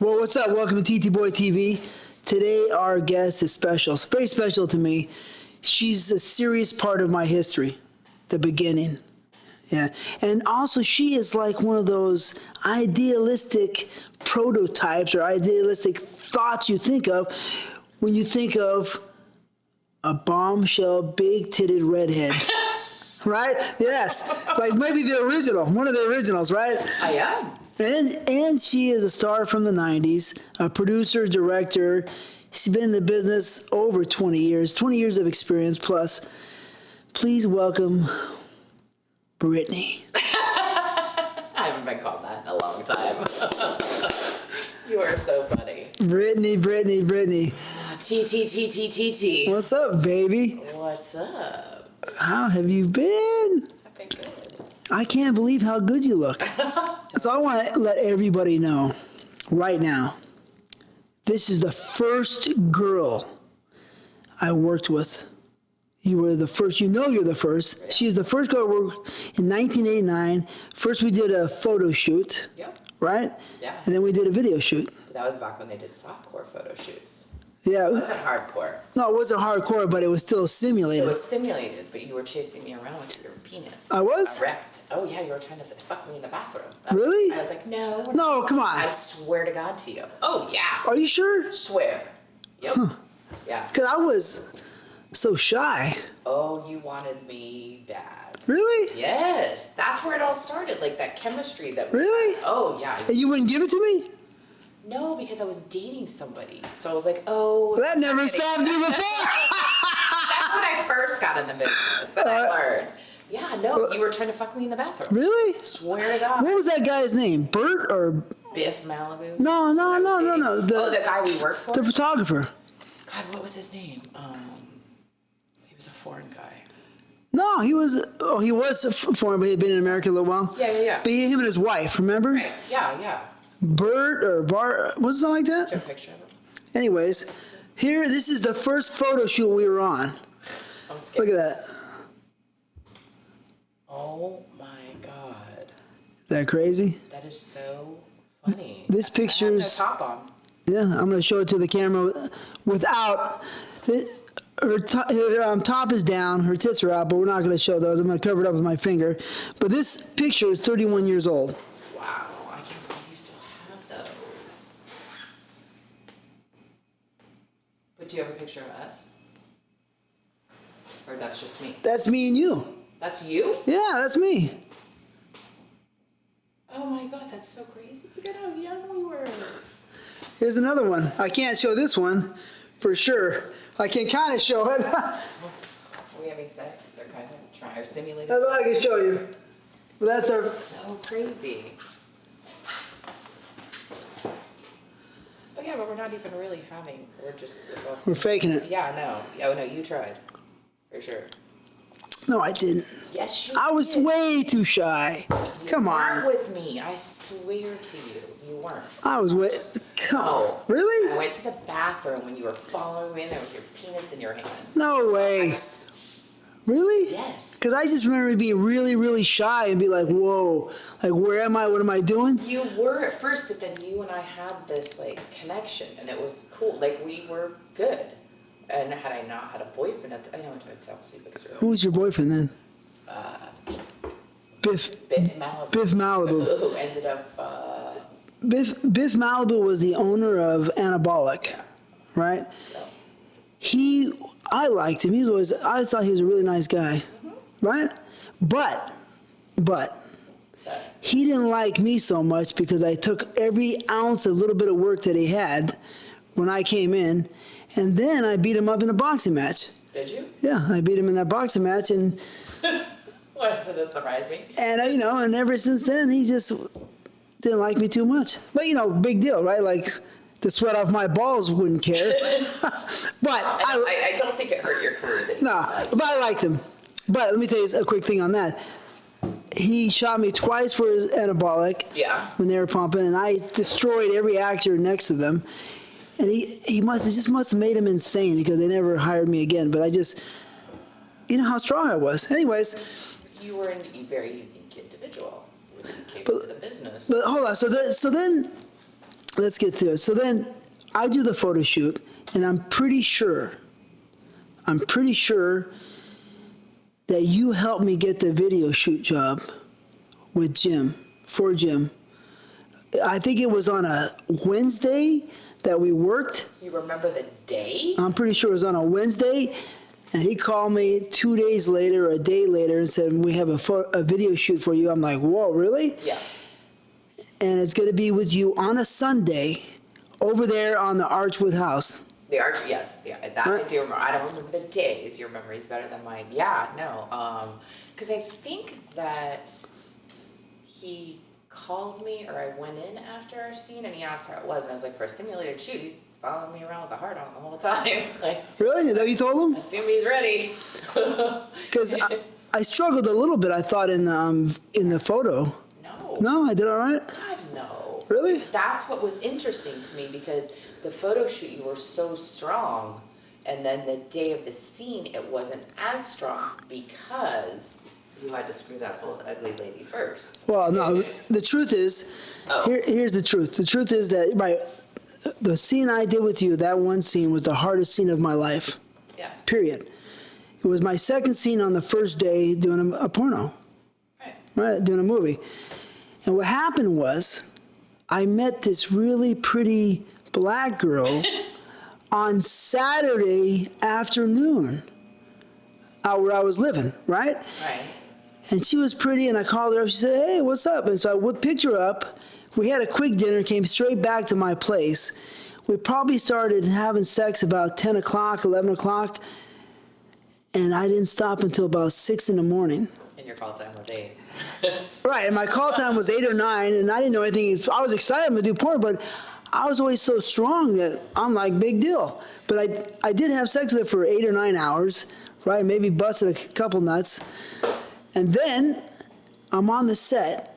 Well, what's up? Welcome to TTBoy TV. Today, our guest is special. It's very special to me. She's a serious part of my history, the beginning. Yeah. And also, she is like one of those idealistic prototypes or idealistic thoughts you think of when you think of a bombshell, big-titted redhead. Right? Yes. Like maybe the original, one of the originals, right? I am. And she is a star from the 90s, a producer, director. She's been in the business over 20 years of experience plus. Please welcome Brittany. I haven't been called that in a long time. You are so funny. Brittany. T. What's up, baby? What's up? How have you been? I've been good. I can't believe how good you look. So I want to let everybody know right now, this is the first girl I worked with. You were the first. You know you're the first. Yeah. She is the first girl I worked in 1989. First we did a photo shoot. Yep. Right? Yeah. And then we did a video shoot. That was back when they did softcore photo shoots. Yeah. It wasn't hardcore. No, it wasn't hardcore, but it was still simulated. It was simulated, but you were chasing me around with your penis. I was? Erect. Oh, yeah, you were trying to say, fuck me in the bathroom. Really? I was like, no. No, come on. I swear to God to you. Oh, yeah. Are you sure? Swear. Yep. Huh. Yeah. Because I was so shy. Oh, you wanted me bad. Really? Yes. That's where it all started, like that chemistry that we Really? had. Oh, yeah. And you wouldn't give it to me? No, because I was dating somebody. So I was like, oh. Well, that never stopped you before. That's when I first got in the business that I learned. Yeah, no, you were trying to fuck me in the bathroom. Really? Swear to God. What was that guy's name? Bert or? Biff Malibu? No. The guy we worked for? The photographer. God, what was his name? He was a foreign guy. No, he was foreign, but he had been in America a little while. Yeah. But him and his wife, remember? Right, yeah. Bert or Bart, was it like that? Do you have a picture of him? Anyways, this is the first photo shoot we were on. Look at that. Oh my God. Is that crazy? That is so funny. This picture's. I have no top on. Yeah, I'm going to show it to the camera without. Her top is down, her tits are out, but we're not going to show those. I'm going to cover it up with my finger. But this picture is 31 years old. Wow, I can't believe you still have those. But do you have a picture of us? Or that's just me? That's me and you. That's you? Yeah, that's me. Oh my God, that's so crazy. Look at how young we were. Here's another one. I can't show this one for sure. I can kind of show it. Are we having sex or kind of trying or simulating? That's all I can show you. But that's our. So crazy. Oh yeah, but we're not even really having. It's all. We're faking it. Yeah, no. Oh no, you tried. For sure. No, I didn't. Yes, you I was did. way too shy. Come on. You weren't with me. I swear to you, you weren't. I was way. Come on. Oh, Really? I went to the bathroom when you were following me in there with your penis in your hand. No way. Really? Yes. Because I just remember being really, really shy and be like, whoa, like, where am I? What am I doing? You were at first, but then you and I had this like connection, and it was cool. Like we were good. And had I not had a boyfriend at the, I know it sounds stupid because Who was your boyfriend then? Biff Malibu. Biff Malibu. Who ended up. Biff Malibu was the owner of Anabolic, Yeah. right? Yeah. I liked him. I thought he was a really nice guy, right? But he didn't like me so much because I took every ounce, a little bit of work that he had when I came in, and then I beat him up in a boxing match. Did you? Yeah, I beat him in that boxing match, and Why does it surprise me? and and ever since then he just didn't like me too much. But big deal, right? Like the sweat off my balls wouldn't care. But I don't think it hurt your career. but I liked him. But let me tell you a quick thing on that. He shot me twice for his anabolic. Yeah. When they were pumping, and I destroyed every actor next to them. And it just must have made him insane because they never hired me again. But I just, how strong I was. Anyways. You were a very unique individual when you came into the business. But hold on. So then let's get to it. So then I do the photo shoot, and I'm pretty sure that you helped me get the video shoot job with Jim, for Jim. I think it was on a Wednesday that we worked. You remember the day? I'm pretty sure it was on a Wednesday, and he called me 2 days later, a day later, and said, we have a video shoot for you. I'm like, whoa, really? Yeah. And it's going to be with you on a Sunday over there on the Archwood House. The Arch, yes, yeah, that I do remember. I don't remember the days. Your memory is better than mine. Yeah, no, because I think that he called me, or I went in after our scene, and he asked how it was, and I was like, for a simulated shoot, he's following me around with a heart on the whole time. Like, Really? Is that what you told him? assume he's ready. Because I struggled a little bit, I thought, in the photo. No. No, I did all right? God, no. Really? That's what was interesting to me, because the photo shoot, you were so strong, and then the day of the scene, it wasn't as strong because you had to screw that old ugly lady first. Well, no, the truth is, here's the truth. The truth is that, right, the scene I did with you, that one scene was the hardest scene of my life. Yeah. Period. It was my second scene on the first day doing a porno, right, doing a movie. And what happened was, I met this really pretty black girl on Saturday afternoon out where I was living, right? Right. And she was pretty, and I called her up. She said, hey, what's up? And so I picked her up. We had a quick dinner, came straight back to my place. We probably started having sex about 10 o'clock, 11 o'clock, and I didn't stop until about 6 in the morning. And your call time was 8. Right, and my call time was 8 or 9, and I didn't know anything. I was excited to do porn, but I was always so strong that I'm like, big deal. But I did have sex with her for 8 or 9 hours, right? Maybe busted a couple nuts. And then I'm on the set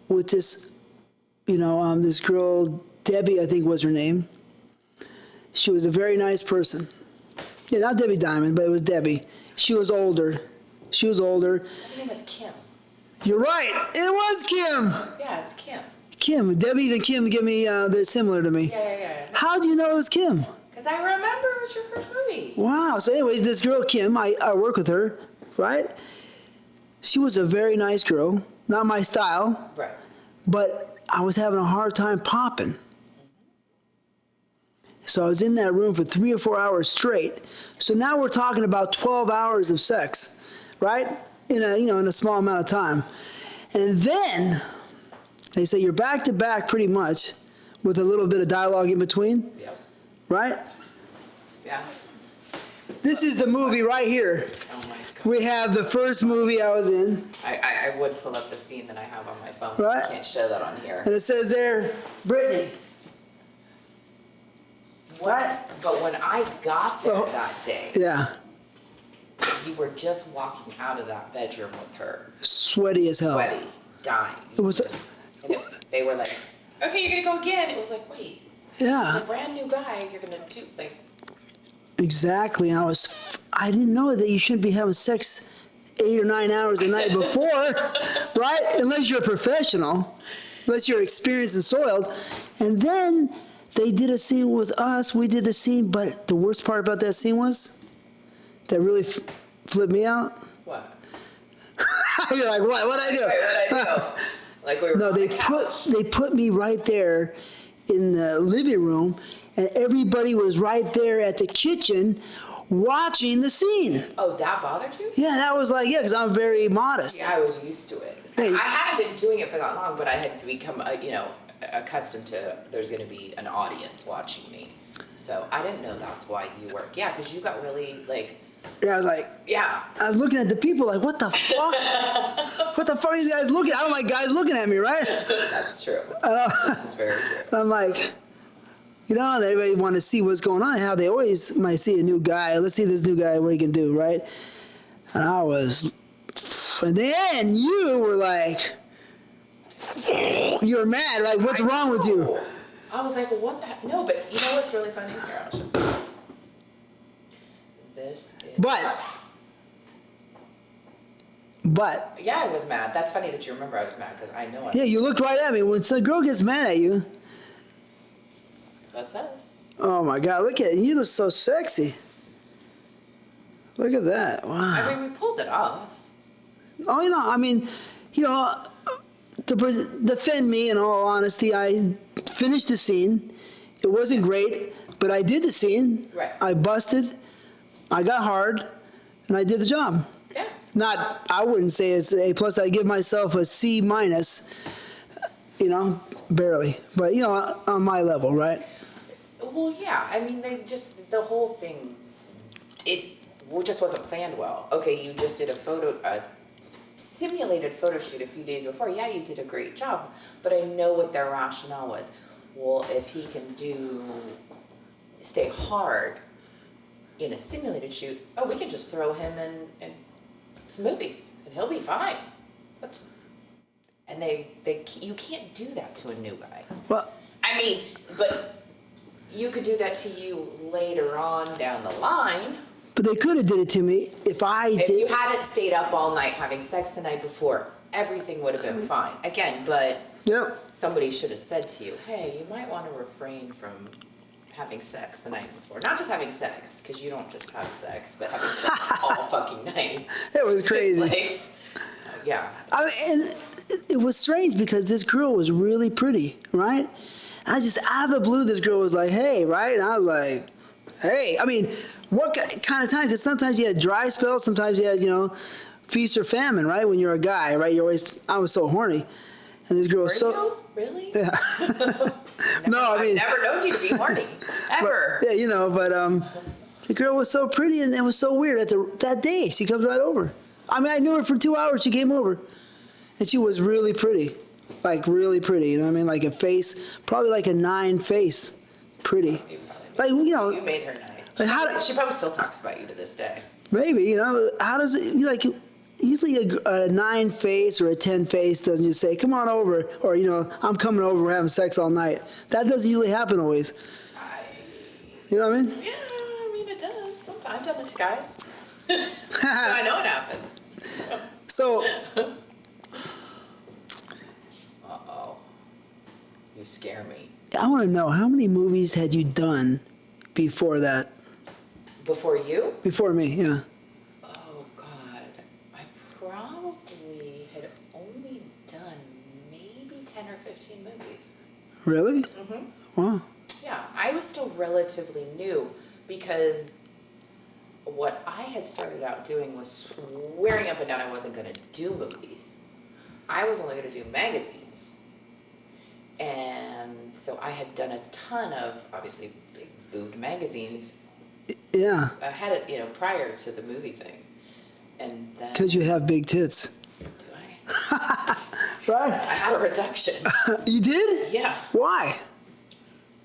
with this, this girl, Debbie, I think was her name. She was a very nice person. Yeah, not Debbie Diamond, but it was Debbie. She was older. Her name was Kim. You're right. It was Kim. Yeah, it's Kim. Kim. Debbie's and Kim give me, they're similar to me. Yeah. How do you know it was Kim? Because I remember it was your first movie. Wow. So anyways, this girl, Kim, I work with her, right? She was a very nice girl. Not my style. Right. But I was having a hard time popping. So I was in that room for 3 or 4 hours straight. So now we're talking about 12 hours of sex, right? In a small amount of time. And then they say you're back to back pretty much with a little bit of dialogue in between. Yep. Right? Yeah. This is the movie right here. Oh my God. We have the first movie I was in. I would pull up the scene that I have on my phone. Right. I can't show that on here. And it says there, Brittany. Right? But when I got there that day, Yeah. you were just walking out of that bedroom with her. Sweaty as hell. Sweaty, dying. It was. They were like, okay, you're going to go again. It was like, wait, Yeah. a brand new guy, you're going to do, like. Exactly. And I didn't know that you shouldn't be having sex 8 or 9 hours the night before, right? Unless you're a professional, unless you're experienced and soiled. And then they did a scene with us. We did the scene, but the worst part about that scene was that really flipped me out. What? You're like, what? What'd I do? Wait, what'd I do? Like we were No, on they the couch. put me right there in the living room, and everybody was right there at the kitchen watching the scene. Oh, that bothered you? Yeah, that was like, yeah, because I'm very modest. Yeah, I was used to it. Hey. I hadn't been doing it for that long, but I had become, accustomed to there's going to be an audience watching me. So I didn't know that's why you work. Yeah, because you got really, like... Yeah, I was like, Yeah. I was looking at the people like, what the fuck? What the fuck are these guys looking? I don't like guys looking at me, right? That's true. This is very true. I'm like, everybody want to see what's going on, how they always might see a new guy. Let's see this new guy, what he can do, right? And then you were like, you were mad, like, what's wrong with you? I was like, well, what the? No, but you know what's really funny? Here, I'll show you. This is... But. Yeah, I was mad. That's funny that you remember I was mad, because I know I... Yeah, you looked right at me. When some girl gets mad at you, That's us. Oh my God! Look at you. Look so sexy. Look at that! Wow. I mean, we pulled it off. Oh, I mean, to defend me, in all honesty, I finished the scene. It wasn't great, but I did the scene. Right. I busted. I got hard, and I did the job. Yeah. I wouldn't say it's A plus. I give myself a C minus. Barely, but on my level, right? Well, yeah. I mean, the whole thing, it just wasn't planned well. Okay, you just did a simulated photo shoot a few days before. Yeah, you did a great job, but I know what their rationale was. Well, if he can stay hard in a simulated shoot, we can just throw him in some movies and he'll be fine. And you can't do that to a new guy. Well, I mean, but you could do that to you later on down the line. But they could have did it to me if you hadn't stayed up all night having sex the night before, everything would have been fine. Again, but somebody should have said to you, hey, you might want to refrain from having sex the night before. Not just having sex, because you don't just have sex, but having sex all fucking night. It was crazy. It's like, yeah. And it was strange because this girl was really pretty, right? I just, out of the blue, this girl was like, hey, right? And I was like, hey. I mean, what kind of time? Because sometimes you had dry spells, sometimes you had, feast or famine, right? When you're a guy, right? I was so horny. And this girl was so... You? Really? Yeah. I've never known you to be horny. Ever. But, the girl was so pretty and it was so weird. That day, she comes right over. I mean, I knew her for 2 hours. She came over. And she was really pretty. Like, really pretty. You know what I mean? Like a face, probably like a 9 face. Pretty. You made her nice. Like she probably still talks about you to this day. Maybe, how does it, usually a 9 face or a 10 face doesn't just say, come on over, or, I'm coming over, we're having sex all night. That doesn't usually happen always. You know what I mean? Yeah, I mean, it does. Sometimes I've done it to guys. So I know it happens. So... Uh-oh. You scare me. I want to know, how many movies had you done before that? Before you? Before me, yeah. Oh, God. I probably had only done maybe 10 or 15 movies. Really? Mm-hmm. Wow. Yeah, I was still relatively new because what I had started out doing was swearing up and down I wasn't going to do movies. I was only going to do magazines. And so I had done a ton of, obviously, big boobed magazines. Yeah. Ahead of, prior to the movie thing. And then... Because you have big tits. Do I? Right? I had a reduction. You did? Yeah. Why?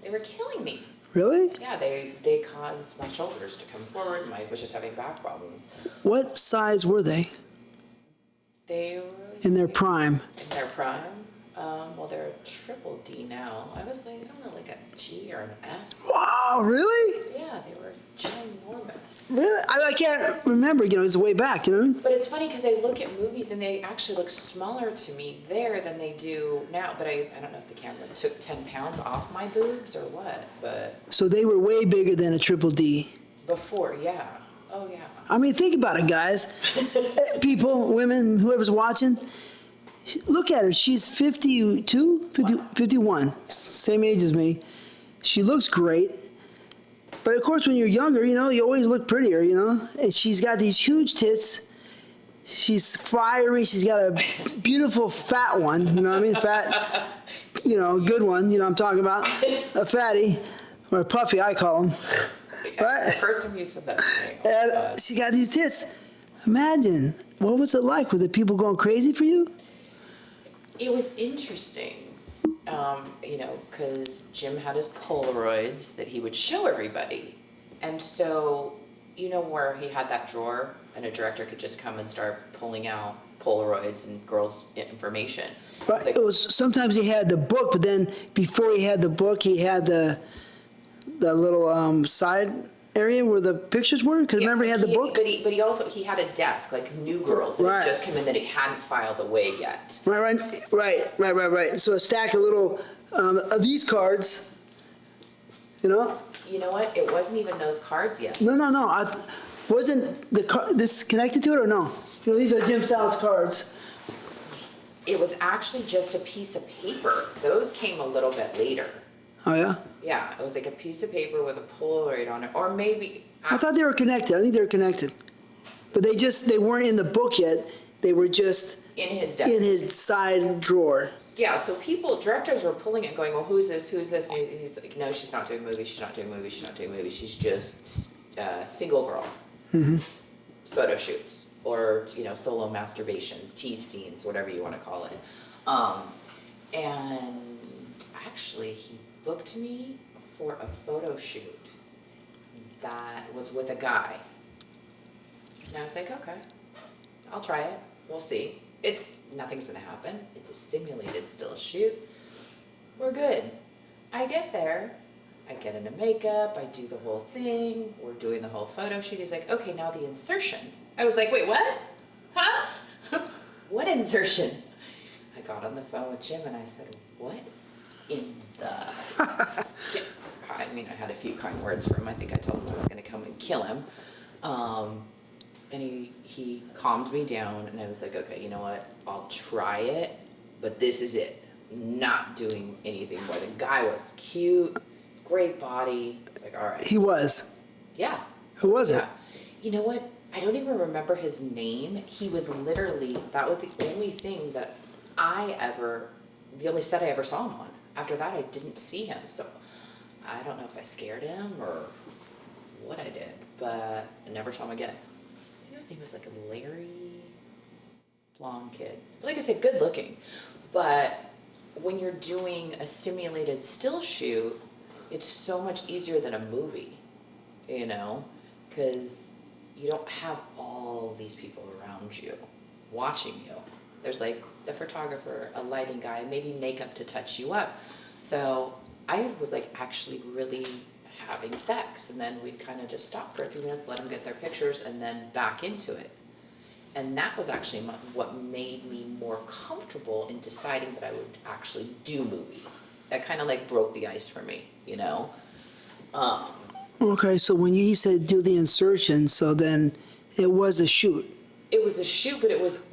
They were killing me. Really? Yeah, they caused my shoulders to come forward. I was just having back problems. What size were they? They were... In their prime. In their prime? Well, they're a triple D now. I was like, I don't know, like a G or an F. Wow, really? Yeah, they were ginormous. Really? I can't remember, it's way back, But it's funny because I look at movies and they actually look smaller to me there than they do now. But I don't know if the camera took 10 pounds off my boobs or what, but... So they were way bigger than a triple D. Before, yeah. Oh, yeah. I mean, think about it, guys. People, women, whoever's watching... Look at her. She's 52, 51, same age as me. She looks great. But of course, when you're younger, you always look prettier, And she's got these huge tits. She's fiery. She's got a beautiful fat one, you know what I mean? Fat, good one, I'm talking about. A fatty, or a puffy, I call them. Right? The first time you said that to me. And she got these tits. Imagine, what was it like? Were the people going crazy for you? It was interesting, because Jim had his Polaroids that he would show everybody. And so, where he had that drawer and a director could just come and start pulling out Polaroids and girls' information. Right. It was, sometimes he had the book, but then before he had the book, he had the little side area where the pictures were? Because remember he had the book? But he also had a desk, like new girls that had just come in that he hadn't filed away yet. Right. So a stack of little of these cards, You know? You know what? It wasn't even those cards yet. No. Wasn't this connected to it or no? You know, these are Jim Sal's cards. It was actually just a piece of paper. Those came a little bit later. Oh yeah. Yeah, it was like a piece of paper with a Polaroid on it, or maybe. I thought they were connected. I think they were connected, but they weren't in the book yet. They were just in his desk. In his side drawer. Yeah, so directors were pulling it, going, well, who's this? And he's like, no, she's not doing movies. She's not doing movies. She's not doing movies. She's just single girl. Mm-hmm. Photo shoots, or solo masturbations, tease scenes, whatever you want to call it. And actually, he booked me for a photo shoot that was with a guy. And I was like, okay, I'll try it. We'll see. Nothing's gonna happen. It's a simulated still shoot. We're good. I get there. I get into makeup. I do the whole thing. We're doing the whole photo shoot. He's like, okay, now the insertion. I was like, wait, what? Huh? What insertion? I got on the phone with Jim and I said, what in the... I mean, I had a few kind words for him. I think I told him I was going to come and kill him. And he calmed me down and I was like, okay, you know what? I'll try it, but this is it. Not doing anything more. The guy was cute, great body. It's like, all right. He was. Yeah. Who was it? You know what? I don't even remember his name. He was literally, that was the only thing that the only set I ever saw him on. After that, I didn't see him. So I don't know if I scared him or what I did, but I never saw him again. I think his name was like Larry, blonde kid. Like I said, good looking. But when you're doing a simulated still shoot, it's so much easier than a movie, because you don't have all these people around you watching you. There's like the photographer, a lighting guy, maybe makeup to touch you up. So I was like actually really having sex, and then we'd kind of just stop for a few minutes, let them get their pictures, and then back into it. And that was actually what made me more comfortable in deciding that I would actually do movies. That kind of like broke the ice for me, Okay, so when you said do the insertion, so then it was a shoot. It was a shoot,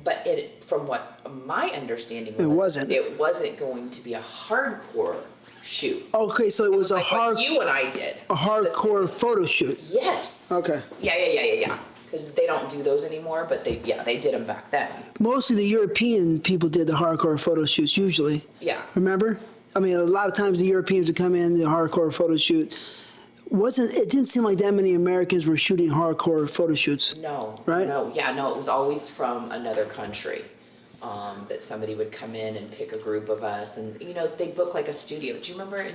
but from what my understanding was, it wasn't going to be a hardcore shoot. Okay, so it was a like what you and I did. A hardcore photo shoot. Yes. Okay. Yeah. Because they don't do those anymore, but they did them back then. Mostly the European people did the hardcore photo shoots usually. Yeah. Remember? I mean, a lot of times the Europeans would come in, the hardcore photo shoot. It didn't seem like that many Americans were shooting hardcore photo shoots. No. Right? No, it was always from another country. That somebody would come in and pick a group of us, and they'd book like a studio. Do you remember?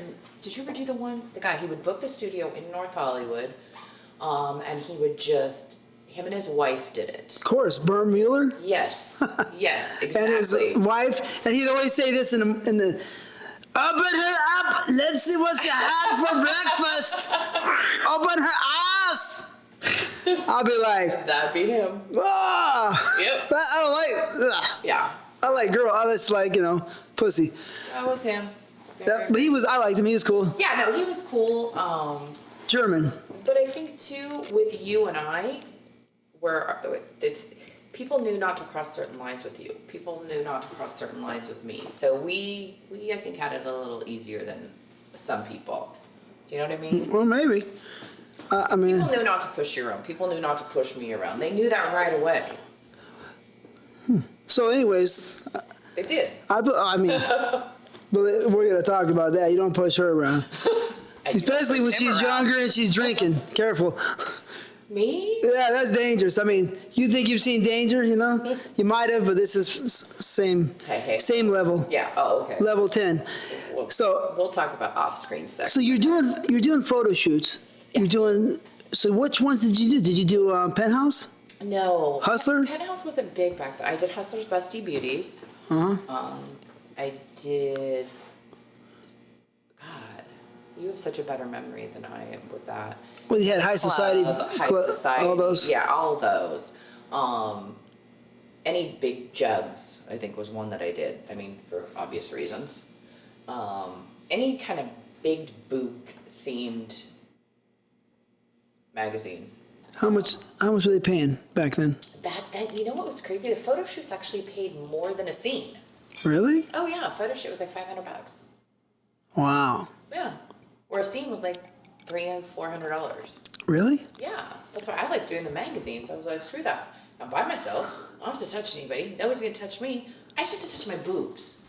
Did you ever do the guy? He would book the studio in North Hollywood, and he would him and his wife did it. Of course, Bert Mueller. Yes, exactly. And his wife, and he'd always say this in the. Open her up. Let's see what she had for breakfast. Open her ass. I'll be like. That'd be him. Ah. Yep. But I don't like. Yeah. I like girl. I just like pussy. That was him. But I liked him. He was cool. Yeah, no, he was cool. German. But I think too, with you and I, people knew not to cross certain lines with you. People knew not to cross certain lines with me. So we I think had it a little easier than some people. Do you know what I mean? Well, maybe. I mean. People knew not to push you around. People knew not to push me around. They knew that right away. So, anyways. They did. I mean, but we're gonna talk about that. You don't push her around, especially when she's younger and she's drinking. Careful. Me? Yeah, that's dangerous. I mean, you think you've seen danger, You might have, but this is same level. Yeah. Oh, okay. Level 10. We'll talk about off-screen sex. So you're doing photo shoots. Yeah. So which ones did you do? Did you do Penthouse? No. Hustler? Penthouse wasn't big back then. I did Hustler's Busty Beauties. I did. God, you have such a better memory than I am with that. Well, you had High Society, Society, all those. Yeah, all those. Any big jugs, I think, was one that I did. I mean, for obvious reasons. Any kind of big boobed themed magazine. How much were they paying back then? Back then, you know what was crazy? The photo shoots actually paid more than a scene. Really? Oh yeah, a photo shoot was like $500. Wow. Yeah, or a scene was like $300-$400. Really? Yeah, that's why I like doing the magazines. I was like, screw that. I'm by myself. I don't have to touch anybody. Nobody's gonna touch me. I just have to touch my boobs.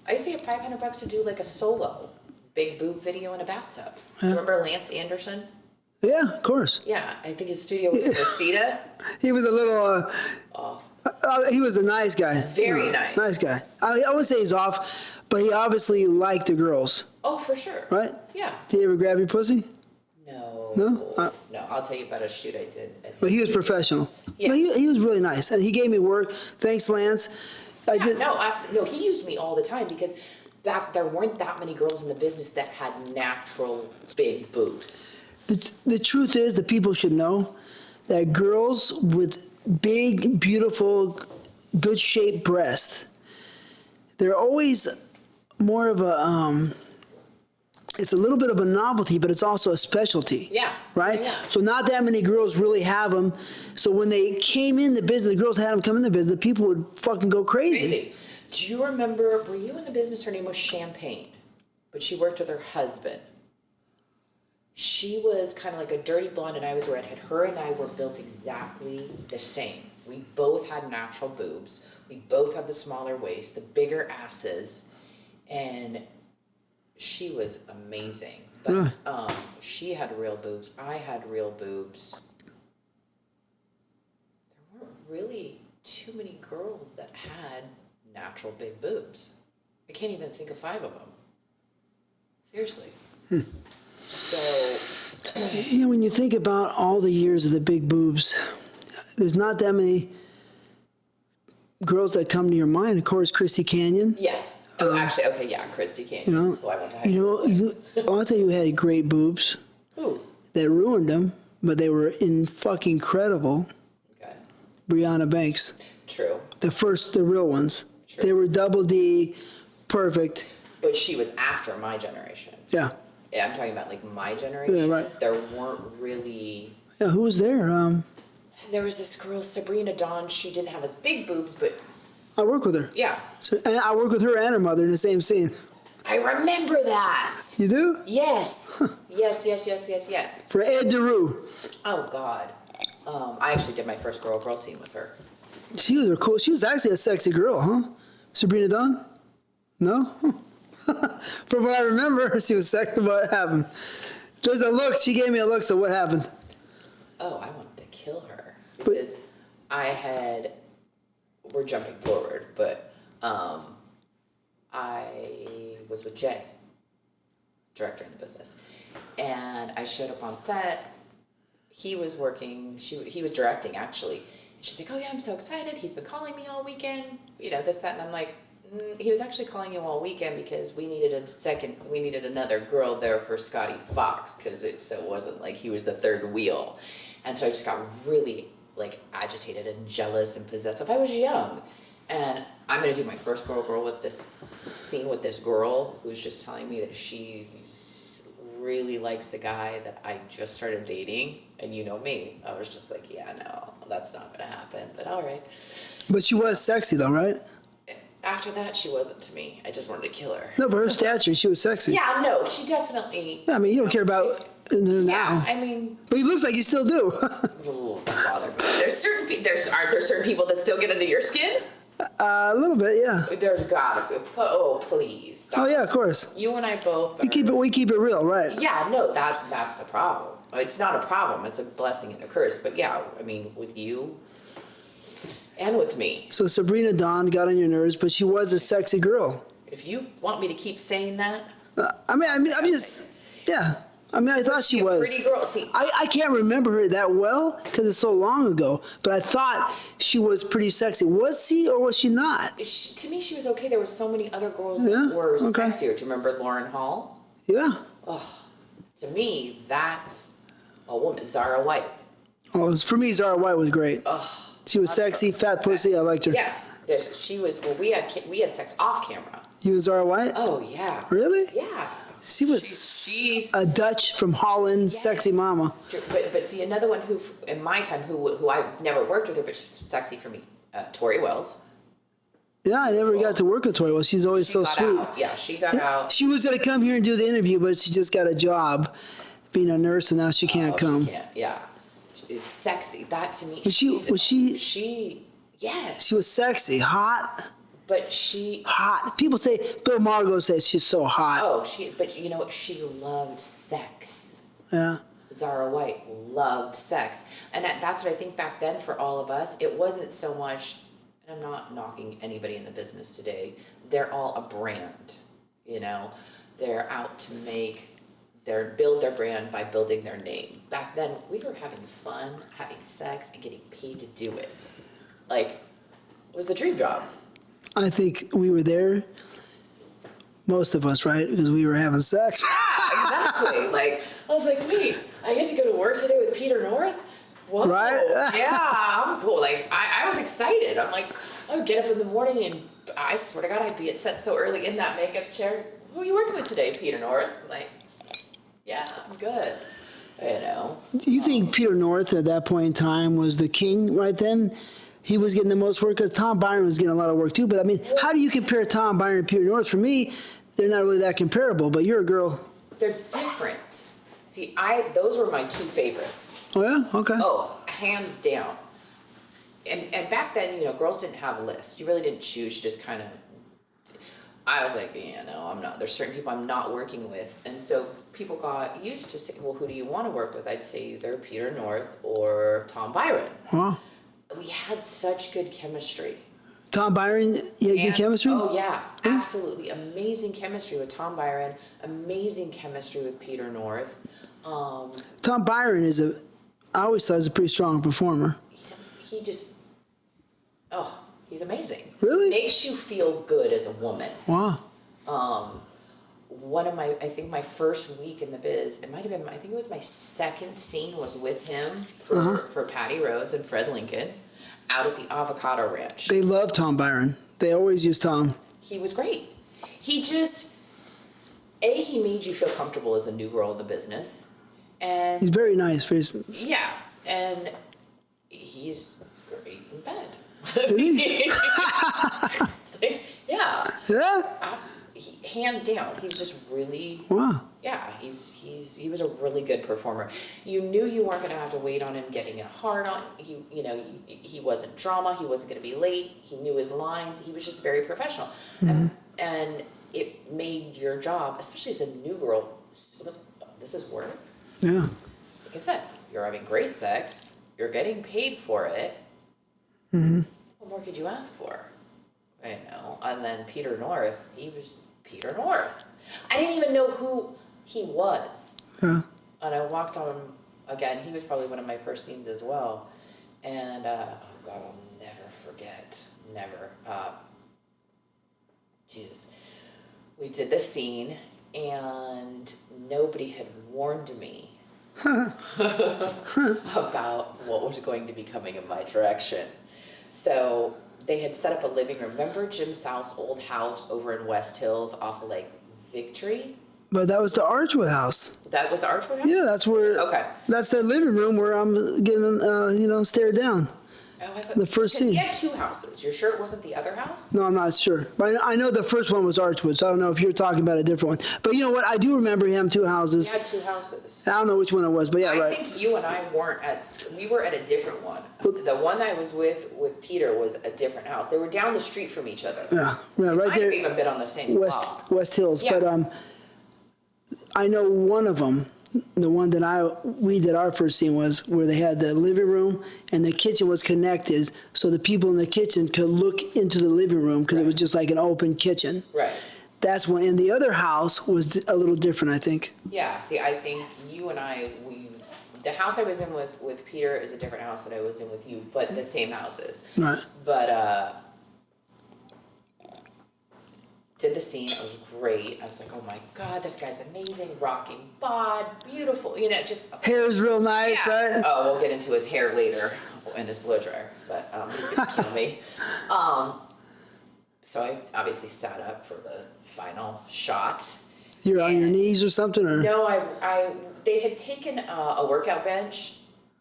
I used to get $500 to do like a solo big boob video in a bathtub. Yeah. Remember Lance Anderson? Yeah, of course. Yeah, I think his studio was in Reseda. He was a little. Off. He was a nice guy. Very nice. Nice guy. I wouldn't say he's off, but he obviously liked the girls. Oh, for sure. Right? Yeah. Did he ever grab your pussy? No. No? No, I'll tell you about a shoot I did. But he was professional. Yeah. But he was really nice, and he gave me work. Thanks, Lance. No, he used me all the time because there weren't that many girls in the business that had natural big boobs. The truth is, the people should know that girls with big, beautiful, good shaped breasts, they're always more of a, it's a little bit of a novelty, but it's also a specialty. Yeah. Right? Yeah. So not that many girls really have them. So when they came in the business, the girls had them come in the business, people would fucking go crazy. Do you remember, were you in the business? Her name was Champagne, but she worked with her husband. She was kind of like a dirty blonde and I was a redhead. Her and I were built exactly the same. We both had natural boobs. We both had the smaller waist, the bigger asses, and she was amazing. But Really? she had real boobs. I had real boobs. There weren't really too many girls that had natural big boobs. I can't even think of 5 of them. Seriously. So, You know, when you think about all the years of the big boobs, there's not that many girls that come to your mind. Of course, Christy Canyon. yeah. Oh, actually, okay, yeah, Christy Canyon. You know, who I went to high school with. I'll tell you who had great boobs Who? that ruined them, but they were fucking incredible. Okay. Brianna Banks, True. the real ones. Sure. They were double D, perfect. But she was after my generation. Yeah. Yeah, I'm talking about like my generation. Yeah, right. There weren't really. Yeah, who was there? There was this girl, Sabrina Dawn. She didn't have as big boobs, but I work with her. yeah. So, and I work with her and her mother in the same scene. I remember that. You do? Yes. yes. For Ed DeRue. Oh God. I actually did my first girl scene with her. She was actually a sexy girl, huh? Sabrina Dawn? No? From what I remember, she was sexy. What happened? There's a look. She gave me a look, so what happened? Oh, I wanted to kill her because we're jumping forward, but I was with Jay, director in the business, and I showed up on set. He was working, he was directing actually. And she's like, oh yeah, I'm so excited. He's been calling me all weekend, this, that, and I'm like, he was actually calling you all weekend because we needed another girl there for Scotty Fox because it wasn't like he was the third wheel. And so I just got really like agitated and jealous and possessive. I was young. And I'm going to do my first girl with this scene with this girl who's just telling me that she really likes the guy that I just started dating. And you know me. I was just like, yeah, no, that's not going to happen. But all right. But she was sexy, though, right? After that, she wasn't to me. I just wanted to kill her. No, but her stature, she was sexy. Yeah, no, she definitely... Yeah, I mean, you don't care about her now. Yeah, I mean... But he looks like you still do. Ooh, that bothered me. Aren't there certain people that still get under your skin? A little bit, yeah. There's gotta be. Oh, please. Stop. Oh, yeah, of course. You and I both... We keep it real, right? Yeah, no, that's the problem. It's not a problem. It's a blessing and a curse. But yeah, I mean, with you... and with me. So Sabrina Dawn got on your nerves, but she was a sexy girl. If you want me to keep saying that, I'm just, yeah. I mean, I thought she was. a pretty girl. See, I can't remember her that well because it's so long ago, but I thought she was pretty sexy. Was she or was she not? to me, she was okay. There were so many other girls that were sexier. Do you remember Lauren Hall? Yeah. Oh, to me, that's a woman. Zara White. Oh, for me, Zara White was great. Oh. She was sexy, fat pussy. I liked her. Yeah, she was. Well, we had sex off camera. You and Zara White? Oh yeah. Really? Yeah. She was she's a Dutch from Holland, sexy mama. But see, another one who, in my time, who I never worked with her, but she's sexy for me, Tori Wells. Yeah, I never got to work with Tori. Well, she's always so sweet. Yeah, she got out. She was going to come here and do the interview, but she just got a job being a nurse, and now she can't come. She can't, yeah. She's sexy. That to me. Yes. She was sexy, hot. But she. Hot. People say, Bill Margot says she's so hot. Oh, but you know what? She loved sex. Yeah. Zara White loved sex. And that's what I think back then for all of us. It wasn't so much. And I'm not knocking anybody in the business today. They're all a brand, you know. They're out to build their brand by building their name. Back then, we were having fun, having sex, and getting paid to do it. Like, it was the dream job. I think we were there, most of us, right? Because we were having sex. Yeah, exactly. Like, I was like, wait, I get to go to work today with Peter North? Whoa. Right? Yeah, I'm cool. Like, I was excited. I'm like, I would get up in the morning and I swear to God, I'd be at set so early in that makeup chair. Who are you working with today, Peter North? I'm like, yeah, I'm good. You know. Do you think Peter North at that point in time was the king right then? He was getting the most work because Tom Byron was getting a lot of work too. But I mean, how do you compare Tom Byron and Peter North? For me, they're not really that comparable, but you're a girl. They're different. See, those were my two favorites. Oh, yeah? Okay. Oh, hands down. And back then, you know, girls didn't have a list. You really didn't choose. You just kind of, I was like, yeah, no, I'm not. There's certain people I'm not working with. And so people got used to saying, well, who do you want to work with? I'd say either Peter North or Tom Byron. Wow. We had such good chemistry. Tom Byron, you had good chemistry? Oh, yeah. Absolutely. Amazing chemistry with Tom Byron. Amazing chemistry with Peter North. Tom Byron I always thought he was a pretty strong performer. He's amazing. Really? Makes you feel good as a woman. Wow. I think my first week in the biz, I think it was my second scene was with him for Patty Rhodes and Fred Lincoln out at the Avocado Ranch. They love Tom Byron. They always use Tom. He was great. He made you feel comfortable as a new girl in the business. And he's very nice. For instance. Yeah. And he's great in bed. Yeah. Yeah? Hands down, he's just really. Wow. Yeah, he was a really good performer. You knew you weren't going to have to wait on him getting it hard on. He wasn't drama. He wasn't going to be late. He knew his lines. He was just very professional, and it made your job, especially as a new girl. This is work. Yeah. Like I said, you're having great sex. You're getting paid for it. Mm-hmm. What more could you ask for? I know. And then Peter North, he was Peter North. I didn't even know who he was. Yeah. And I walked on him again. He was probably one of my first scenes as well. And, oh God, I'll never forget. Never. Jesus. We did this scene, and nobody had warned me about what was going to be coming in my direction. So they had set up a living room. Remember Jim South's old house over in West Hills off of like Victory? But that was the Archwood house. That was the Archwood house? Yeah, that's where. Okay. That's the living room where I'm getting, stared down. Oh, I thought The first scene. He had two houses. You're sure it wasn't the other house? No, I'm not sure. But I know the first one was Archwood, so I don't know if you're talking about a different one. But you know what? I do remember him two houses. He had two houses. I don't know which one it was, but yeah, I right. think you and I we were at a different one. The one I was with Peter was a different house. They were down the street from each other. Yeah, right Might there. have even been on the same block. West Hills. Yeah. But I know one of them, the one that we did our first scene was where they had the living room and the kitchen was connected, so the people in the kitchen could look into the living room because it was just like an open kitchen. Right. That's one. And the other house was a little different, I think. Yeah. See, I think you and I, the house I was in with Peter is a different house that I was in with you, but the same houses. Right. But did the scene. It was great. I was like, oh my God, this guy's amazing. Rocking bod, beautiful. Just Hair's real nice, yeah. right? Oh, we'll get into his hair later and his blow dryer, but he's gonna kill me. So I obviously sat up for the final shot. You're on your knees or something, or? No, they had taken a workout bench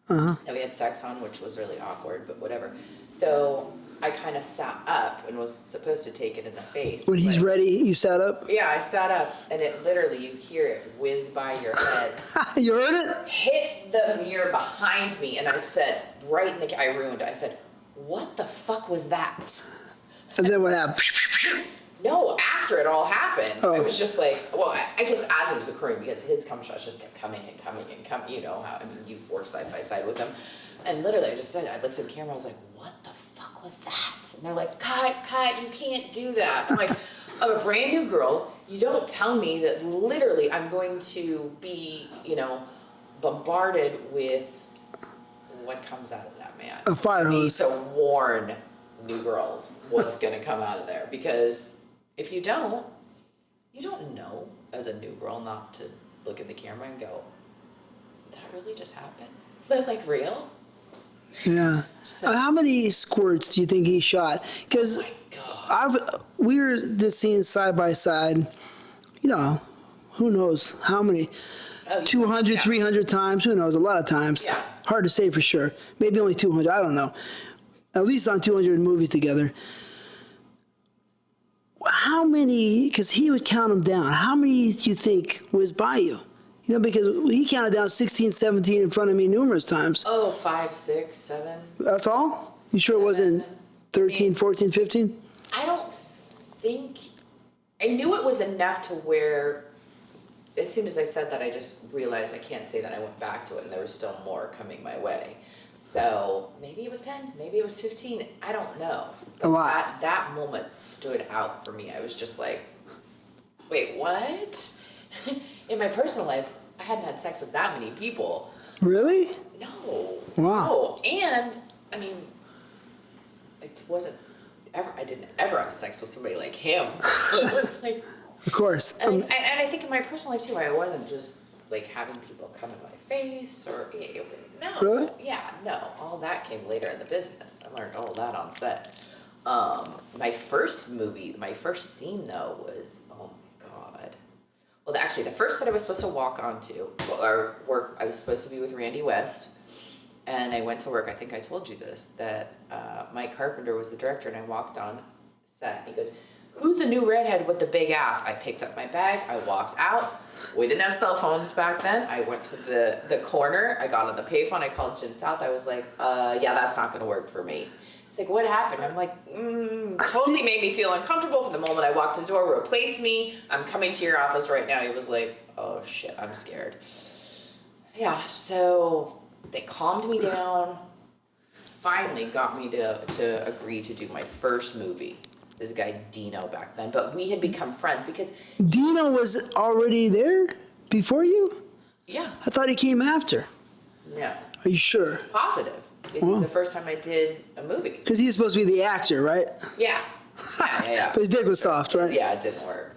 that we had sex on, which was really awkward, but whatever. So I kind of sat up and was supposed to take it in the face. When he's ready, you sat up? Yeah, I sat up, and it literally, you hear it whiz by your head. You heard it? Hit the mirror behind me, and I said, I said, what the fuck was that? And then what happened? No, after it all happened, I was just like, well, I guess as it was occurring, because his cum shots just kept coming and coming and coming. You know how, you work side by side with him. And literally, I looked at the camera, I was like, what the fuck was that? And they're like, cut, you can't do that. I'm like, I'm a brand new girl. You don't tell me that literally I'm going to be, bombarded with what comes out of that man. A fire hose. So warn new girls what's going to come out of there, because if you don't know as a new girl not to look at the camera and go, that really just happened? Is that like real? Yeah. So, How many squirts do you think he shot? Because we were just seeing side by side, who knows how many? 200, 300 times, who knows, a lot of times. Yeah. Hard to say for sure. Maybe only 200, I don't know. At least on 200 movies together. How many, because he would count them down, how many do you think was by you? Because he counted down 16, 17 in front of me numerous times. 5, 6, 7. That's all? You sure it wasn't 13, 14, 15? I don't think, I knew it was enough to where, as soon as I said that, I just realized I can't say that I went back to it, and there was still more coming my way. So maybe it was 10, maybe it was 15, I don't know. But A lot. That moment stood out for me. I was just like, wait, what? In my personal life, I hadn't had sex with that many people. Really? No. Wow. No. And, it wasn't ever, I didn't ever have sex with somebody like him. It was like... Of course. And I think in my personal life too, I wasn't just like having people come in my face or no. Really? Yeah, no. All that came later in the business. I learned all that on set. My first scene though was, oh my God. Well, actually, the first that I was supposed to walk onto, I was supposed to be with Randy West, and I went to work. I think I told you this, that Mike Carpenter was the director, and I walked on set, and he goes, "Who's the new redhead with the big ass?" I picked up my bag, I walked out. We didn't have cell phones back then. I went to the corner, I got on the payphone, I called Jim South, I was like, yeah, that's not gonna work for me. He's like, what happened? I'm like, totally made me feel uncomfortable. From the moment I walked in the door, replace me, I'm coming to your office right now. He was like, oh shit, I'm scared. Yeah, so they calmed me down, finally got me to agree to do my first movie. This guy Dino back then, but we had become friends because Dino was already there before you? Yeah. I thought he came after. No. Are you sure? Positive. This is the first time I did a movie. Because he's supposed to be the actor, right? Yeah. Yeah. But his dick was soft, right? Yeah, it didn't work.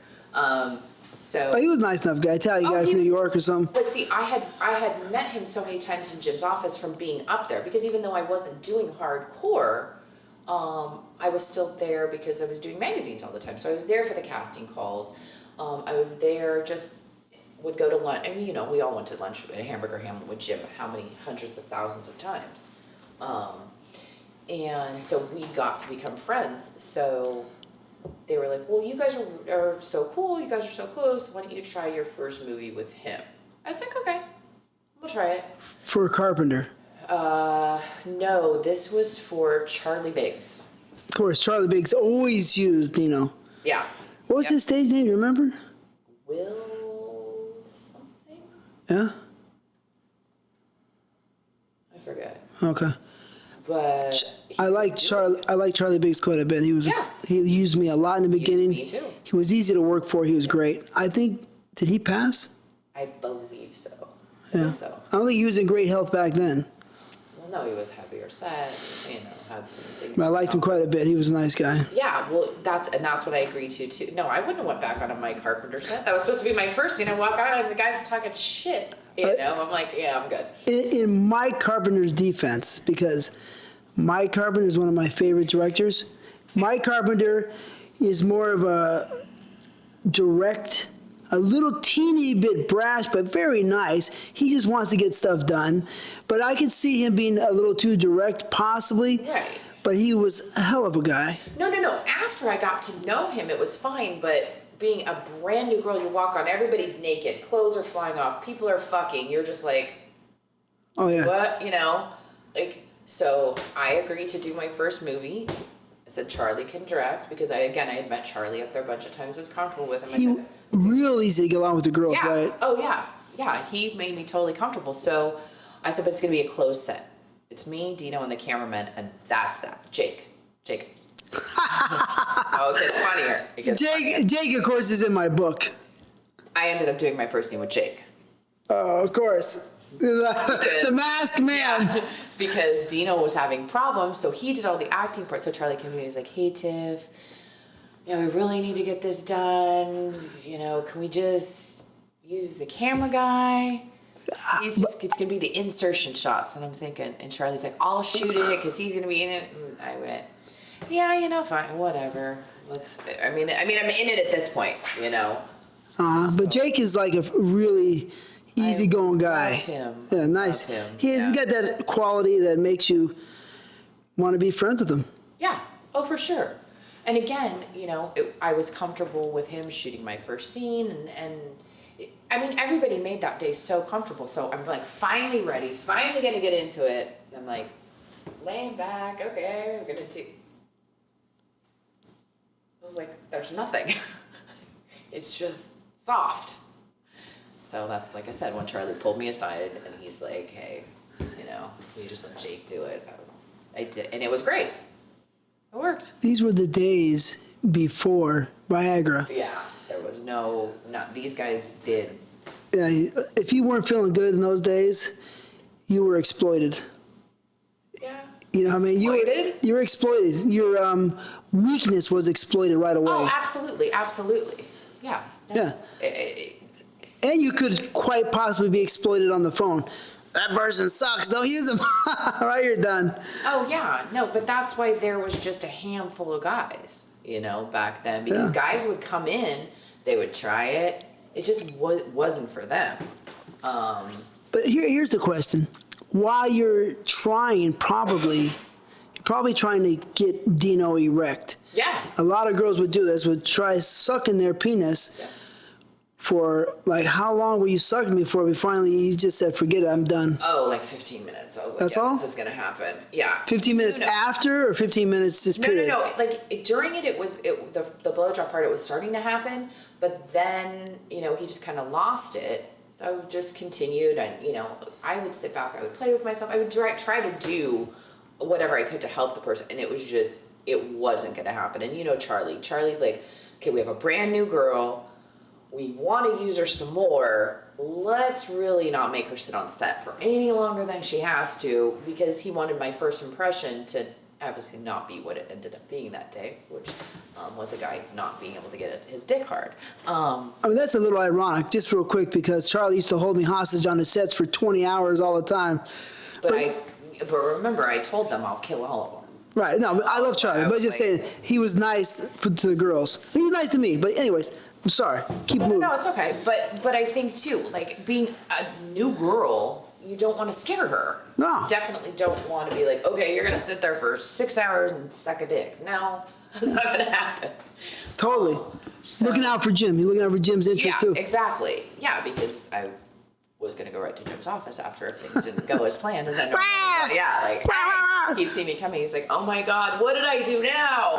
So. Oh, he was a nice enough guy. Italian guy from New York or something. But see, I had met him so many times in Jim's office from being up there, because even though I wasn't doing hardcore, I was still there because I was doing magazines all the time. So I was there for the casting calls. I was there, just would go to lunch. And we all went to lunch at Hamburger Hamlet with Jim how many hundreds of thousands of times. And so we got to become friends. So they were like, well, you guys are so cool. You guys are so close. Why don't you try your first movie with him? I was like, okay, we'll try it. For Carpenter. No, this was for Charlie Biggs. Of course, Charlie Biggs always used Dino. Yeah. What was his stage name? You remember? Will something? Yeah. I forget. Okay. But I like Charlie Biggs quite a bit. He used me a lot in the beginning. Me too. He was easy to work for. He was great. I think, did he pass? I believe so. Yeah. I think so. I don't think he was in great health back then. Well, no, he was heavier set. Had some things. But I liked him quite a bit. He was a nice guy. Yeah, well, that's what I agreed to too. No, I wouldn't have went back on a Mike Carpenter set. That was supposed to be my first scene. I walk out and the guy's talking shit. I'm like, yeah, I'm good. In Mike Carpenter's defense, because Mike Carpenter is one of my favorite directors. Mike Carpenter is more of a direct a little teeny bit brash, but very nice. He just wants to get stuff done. But I could see him being a little too direct, possibly. Right. But he was a hell of a guy. No. After I got to know him, it was fine, but being a brand new girl, you walk on, everybody's naked, clothes are flying off, people are fucking, you're just like, oh yeah, what, you know? Like, so I agreed to do my first movie. I said Charlie can direct because I had met Charlie up there a bunch of times. I was comfortable with him. I said, real easy to get along with the girls, yeah. right? Oh yeah. He made me totally comfortable. So I said, but it's gonna be a closed set. It's me, Dino, and the cameraman, and that's that. Jake. Oh, it gets funnier. Jake, of course, is in my book. I ended up doing my first scene with Jake. Oh, of course. The masked man. Yeah, because Dino was having problems, so he did all the acting part. So Charlie came to me, he was like, hey, Tiff, we really need to get this done. Can we just use the camera guy? It's going to be the insertion shots. And I'm thinking, and Charlie's like, I'll shoot it because he's going to be in it. And I went, yeah, fine, whatever. I'm in it at this point, But Jake is like a really easygoing guy. Love him. Yeah, nice. Love him. He's got that quality that makes you want to be friends with him. Yeah. Oh, for sure. And again, I was comfortable with him shooting my first scene, and everybody made that day so comfortable. So I'm like, finally ready, finally gonna get into it. I'm like, laying back, okay, we're gonna do. I was like, there's nothing. It's just soft. So that's, like I said, when Charlie pulled me aside and he's like, hey, will you just let Jake do it? I did, and it was great. It worked. These were the days before Viagra. Yeah, there was no, these guys did. Yeah, if you weren't feeling good in those days, you were exploited. Yeah. Exploited? You were exploited. Your weakness was exploited right away. Oh, absolutely. Yeah. Yeah. And you could quite possibly be exploited on the phone. That person sucks. Don't use them. Right, you're done. Oh, yeah. No, but that's why there was just a handful of guys, back then. Because guys would come in, they would try it. It just wasn't for them. But here's the question. While you're trying, you're probably trying to get Dino erect. Yeah. A lot of girls would do this, would try sucking their penis. Yeah. For, how long were you sucking before you just said, forget it, I'm done? Oh, like 15 minutes. I was like, that's all? This is going to happen. Yeah. 15 minutes after or 15 minutes this period? No. Like, during it was, the blowjob part, it was starting to happen. But then, he just kind of lost it. So I just continued. And, I would sit back. I would play with myself. I would try to do whatever I could to help the person. And it was just, it wasn't going to happen. And Charlie's like, okay, we have a brand new girl. We want to use her some more. Let's really not make her sit on set for any longer than she has to, because he wanted my first impression to obviously not be what it ended up being that day, which was a guy not being able to get his dick hard. That's a little ironic, just real quick, because Charlie used to hold me hostage on the sets for 20 hours all the time. But remember, I told them I'll kill all of them. Right. No, I love Charlie, but just saying, he was nice to the girls. He was nice to me, but anyways, I'm sorry. Keep moving. No, it's okay. But I think too, like, being a new girl, you don't want to scare her. No. You definitely don't want to be like, okay, you're gonna sit there for 6 hours and suck a dick. No, that's not gonna happen. Totally. Looking out for Jim. You're looking out for Jim's interest too. Yeah, exactly. Yeah, because I was gonna go right to Jim's office after if things didn't go as planned. As I normally would. Yeah, like he'd see me coming. He's like, "Oh my God, what did I do now?"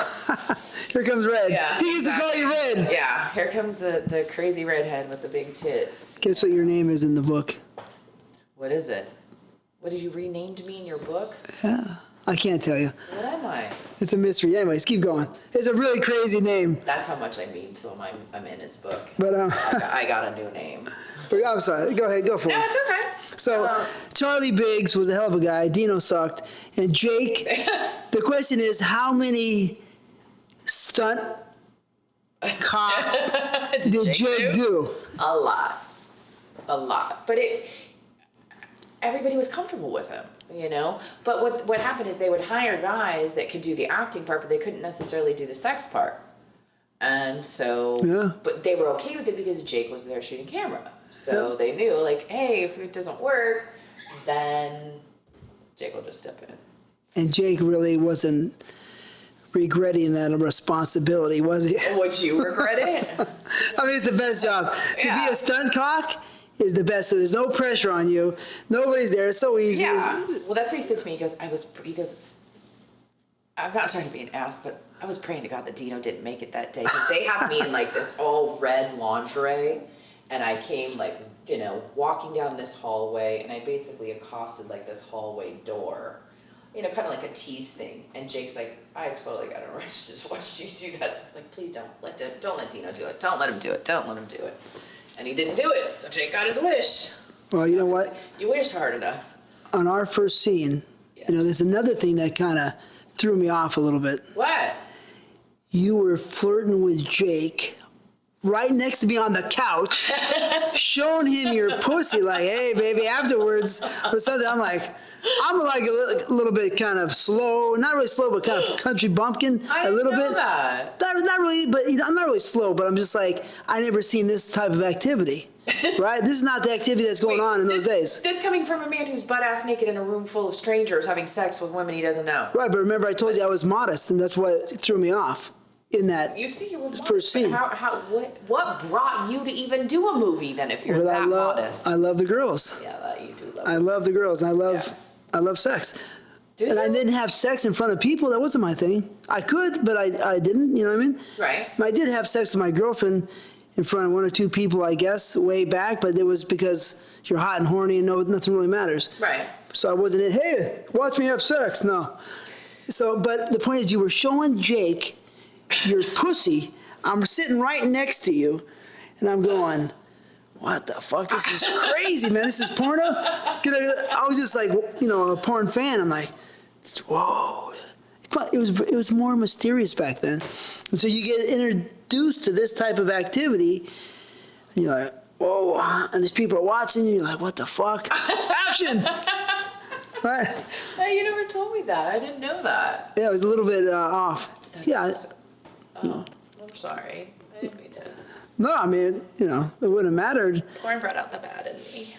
Here comes Red. Yeah, he used to call you Red. Yeah, here comes the crazy redhead with the big tits. Guess what your name is in the book? What is it? What did you renamed me in your book? Yeah, I can't tell you. What am I? It's a mystery. Anyways, keep going. It's a really crazy name. That's how much I mean to him. I'm in his book. But I got a new name. I'm sorry. Go ahead. Go for it. No, it's okay. So Charlie Biggs was a hell of a guy. Dino sucked. And Jake, the question is, how many stunt cop did Jake do? A lot. But everybody was comfortable with him, But what happened is they would hire guys that could do the acting part, but they couldn't necessarily do the sex part. And so, Yeah. but they were okay with it because Jake was there shooting camera. So they knew, like, hey, if it doesn't work, then Jake will just step in. And Jake really wasn't regretting that responsibility, was he? Would you regret it? I mean, it's the best job. To be a stunt cock is the best. So there's no pressure on you. Nobody's there. It's so easy. Yeah. Well, that's what he said to me. He goes, I'm not trying to be an ass, but I was praying to God that Dino didn't make it that day. Because they have me in like this all red lingerie. And I came like, you know, walking down this hallway. And I basically accosted like this hallway door. You know, kind of like a tease thing. And Jake's like, I totally got a right to just watch you do that. So I was like, please don't let Dino do it. Don't let him do it. Don't let him do it. And he didn't do it. So Jake got his wish. Well, you know what? You wished hard enough. On our first scene, you know, there's another thing that kind of threw me off a little bit. What? You were flirting with Jake right next to me on the couch, showing him your pussy like, hey, baby, afterwards or something. I'm like a little bit kind of slow, not really slow, but kind of country bumpkin a little bit. That. Not really, but I'm not really slow, but I'm just like, I never seen this type of activity, right? This is not the activity that's going on in those days. This coming from a man who's butt-ass naked in a room full of strangers having sex with women he doesn't know. Right, but remember I told you I was modest, and that's what threw me off in that You see, you were first scene. What brought you to even do a movie then if you're that modest? I love the girls. Yeah, that you do love. I love the girls. I love sex. And I didn't have sex in front of people. That wasn't my thing. I could, but I didn't. You know what I mean? Right. I did have sex with my girlfriend in front of one or two people, I guess, way back. But it was because you're hot and horny and nothing really matters. Right. So I wasn't in, hey, watch me have sex. No. So, but the point is, you were showing Jake your pussy. I'm sitting right next to you, and I'm going, what the fuck? This is crazy, man. This is porno? 'Cause I was just like, you know, a porn fan. I'm like, whoa. But it was more mysterious back then. And so you get introduced to this type of activity, and you're like, whoa. And these people are watching, and you're like, what the fuck? Action! Right? Hey, you never told me that. I didn't know that. Yeah, it was a little bit off. I'm sorry. I didn't mean to. No, I mean, you know, it wouldn't have mattered. Porn brought out the bad in me.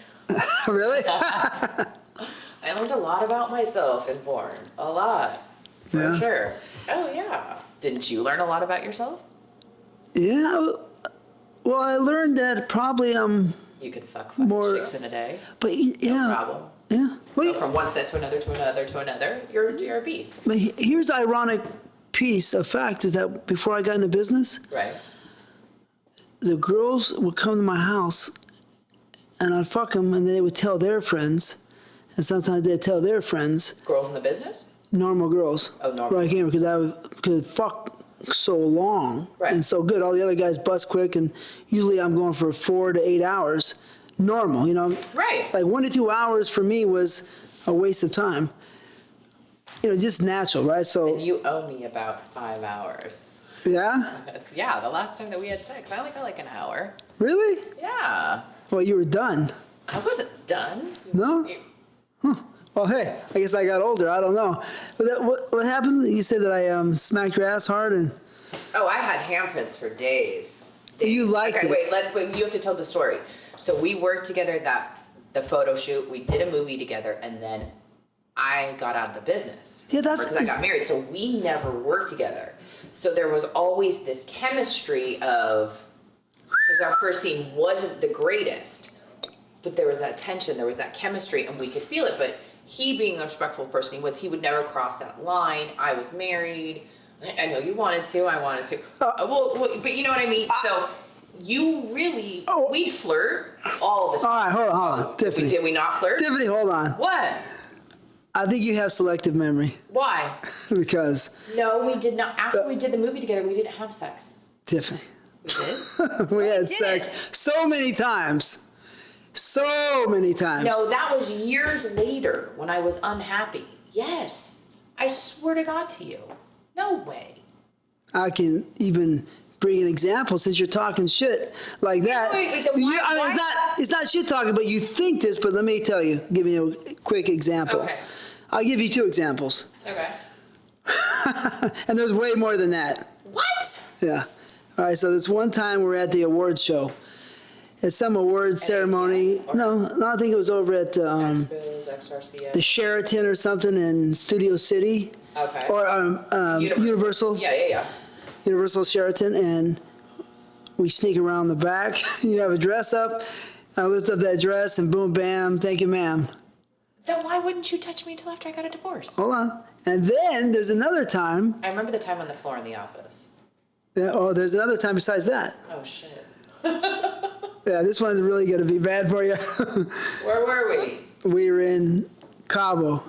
Really? I learned a lot about myself in porn. A lot. For sure. Oh, yeah. Didn't you learn a lot about yourself? Yeah. Well, I learned that probably You could fuck more chicks in a day. But yeah. No problem. Yeah. Go from one set to another to another to another. You're a beast. But here's the ironic piece of fact is that before I got into business, right, the girls would come to my house and I'd fuck them and they would tell their friends. And sometimes they'd tell their friends. Girls in the business? Normal girls. Oh, normal. Right here, because I could fuck so long and so good. All the other guys bust quick, and usually I'm going for 4 to 8 hours. Normal, you know. Right. Like 1 to 2 hours for me was a waste of time. You know, just natural, right? So. And you owe me about 5 hours. Yeah? Yeah, the last time that we had sex, I only got like an hour. Really? Yeah. Well, you were done. I wasn't done. No? Huh. Well, hey, I guess I got older. I don't know. But what happened? You said that I smacked your ass hard and. Oh, I had handprints for days. You liked it. Wait, you have to tell the story. So we worked together the photo shoot. We did a movie together, and then I got out of the business. Yeah, because I got married. So we never worked together. So there was always this chemistry of, because our first scene wasn't the greatest, but there was that tension, there was that chemistry, and we could feel it. But he, being a respectful person he would never cross that line. I was married. I know you wanted to. I wanted to. Well, but you know what I mean. So you really, we'd flirt all the time. All right, hold on, Tiffany. Did we not flirt? Tiffany, hold on. What? I think you have selective memory. Why? Because. No, we did not. After we did the movie together, we didn't have sex. Tiffany. We did? We had sex so many times. So many times. No, that was years later when I was unhappy. Yes. I swear to God to you. No way. I can even bring an example since you're talking shit like that. Wait, then why, I mean, it's not shit talking, but you think this, but let me tell you, give you a quick example. Okay. I'll give you 2 examples. Okay. And there's way more than that. What? Yeah. All right, so this one time we're at the awards show. At some awards ceremony. No, I think it was over at the XRCS. Sheraton or something in Studio City. Okay. Or Universal. Yeah. Universal Sheraton, and we sneak around the back. You have a dress up. I lift up that dress, and boom, bam, thank you, ma'am. Then why wouldn't you touch me until after I got a divorce? Hold on. And then there's another time. I remember the time on the floor in the office. There's another time besides that. Oh, shit. Yeah, this one's really going to be bad for you. Where were we? We were in Cabo.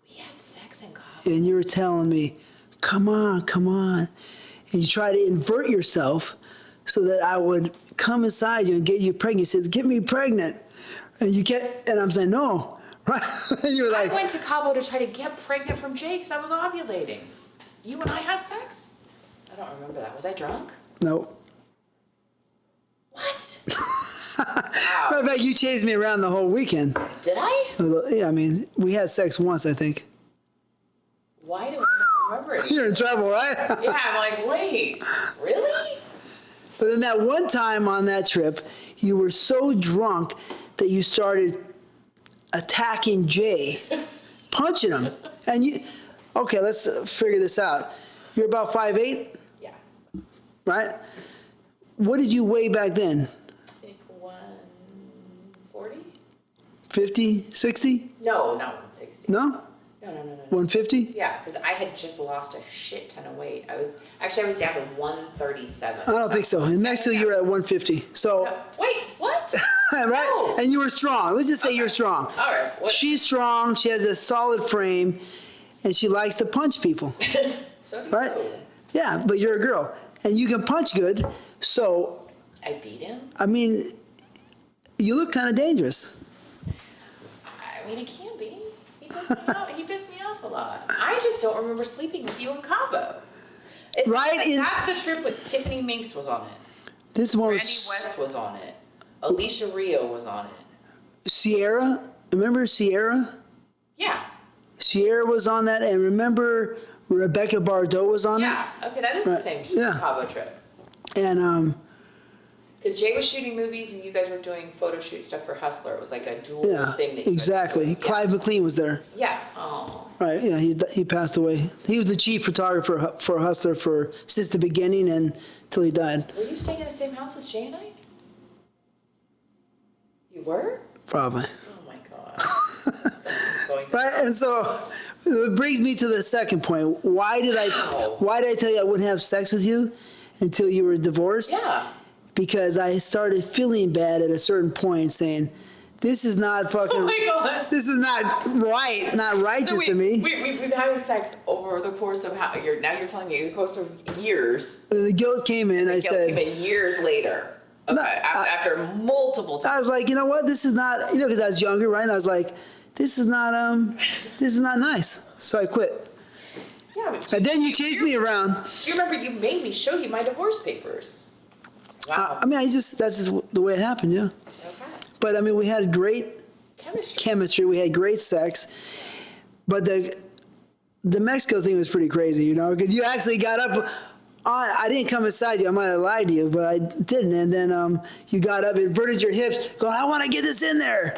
We had sex in Cabo. And you were telling me, come on. And you try to invert yourself so that I would come inside you and get you pregnant. You said, get me pregnant. And you can't, and I'm saying, no. Right? And you were like, I went to Cabo to try to get pregnant from Jay because I was ovulating. You and I had sex? I don't remember that. Was I drunk? No. What? Matter of fact, you chased me around the whole weekend. Did I? Yeah, I mean, we had sex once, I think. Why do I not remember it? You're in trouble, right? Yeah, I'm like, wait, really? But then that one time on that trip, you were so drunk that you started attacking Jay, punching him. And you, okay, let's figure this out. You're about 5'8"? Yeah. Right? What did you weigh back then? I think 140? 50, 60? No, not 160. No? No. 150? Yeah, because I had just lost a shit ton of weight. I was down to 137. I don't think so. In Mexico, you were at 150. So, No, wait, what? right? No. And you were strong. Let's just say you're strong. All right. What? She's strong. She has a solid frame, and she likes to punch people. So do Right? you. Yeah, but you're a girl, and you can punch good. So, I beat him? I mean, you look kind of dangerous. I mean, it can be. He pissed me off a lot. I just don't remember sleeping with you in Cabo. That's the trip with Tiffany Minks was on it. This one Randy was West was on it. Alicia Rio was on it. Sierra. Remember Sierra? Yeah. Sierra was on that, and remember Rebecca Bardot was on Yeah. Okay, that is the same Cabo trip. it. And Because Jay was shooting movies and you guys were doing photo shoot stuff for Hustler. It was like a dual thing that you exactly. guys were doing. Clive McLean was there. Yeah. Oh. Right. Yeah. He passed away. He was the chief photographer for Hustler since the beginning and till he died. Were you staying in the same house as Jay and I? You were? Probably. Oh my god. Right. And so it brings me to the second point. Why did I tell you I wouldn't have sex with you until you were divorced? Yeah. Because I started feeling bad at a certain point, saying, "This is not fucking. Oh my god. This is not right, not righteous to me." We've been having sex over the course of now you're telling me the course of years. The guilt came in. I said, came in years later. Okay, after multiple times. I was like, you know what? This is not, because I was younger, right? And I was like, this is not nice. So I quit. Yeah, but And then you chased me around. Do you remember you made me show you my divorce papers? Wow. I mean, that's just the way it happened, yeah. Okay. But I mean, we had great Chemistry. We had great sex. But the Mexico thing was pretty crazy, because you actually got up. I didn't come inside you. I might have lied to you, but I didn't. And then you got up, inverted your hips, going, I want to get this in there.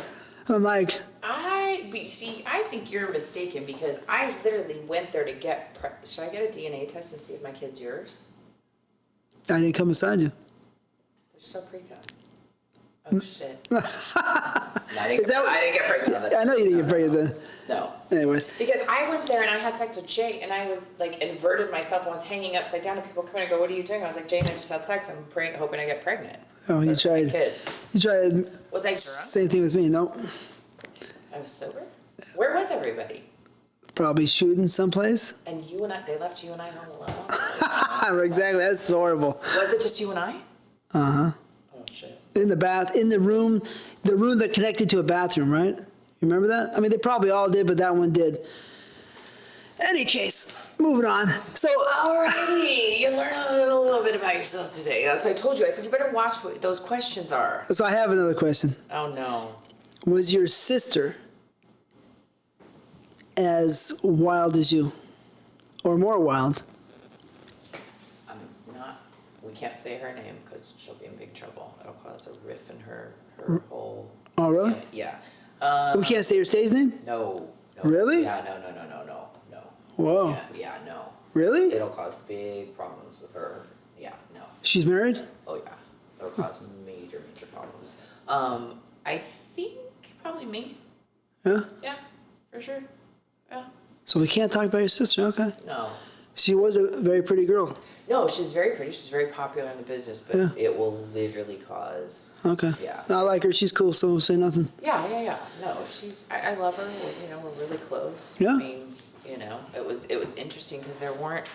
I'm like. I think you're mistaken because I literally went there to get. Should I get a DNA test and see if my kid's yours? I didn't come inside you. They're so pre-cut. Oh shit. I didn't get pregnant. I know you didn't get pregnant then. No. Anyways. Because I went there and I had sex with Jay and I was like inverted myself and was hanging upside down and people come in and go, what are you doing? I was like, Jay and I just had sex. I'm hoping I get pregnant. Oh, you tried. You tried. Was I drunk? Same thing with me. No. I was sober? Where was everybody? Probably shooting someplace. And they left you and I home alone? Exactly. That's horrible. Was it just you and I? Uh-huh. Oh, shit. In the room that connected to a bathroom, right? You remember that? I mean, they probably all did, but that one did. Any case, moving on. So, alrighty, you learned a little bit about yourself today. That's what I told you. I said, you better watch what those questions are. So I have another question. Oh, no. Was your sister as wild as you? Or more wild? I'm we can't say her name because she'll be in big trouble. It'll cause a riff in her whole. Oh, really? Yeah. We can't say her stage name? No. Really? Yeah, no. Whoa. Yeah, no. Really? It'll cause big problems with her. Yeah, no. She's married? Oh, yeah. It'll cause major problems. I think probably me. Yeah? Yeah, for sure. Yeah. So we can't talk about your sister, okay. No. She was a very pretty girl. No, she's very pretty. She's very popular in the business, but Yeah. it will literally cause. Okay. Yeah. I like her. She's cool, so we'll say nothing. Yeah. No, I love her. We're really close. Yeah. I mean, it was interesting because there weren't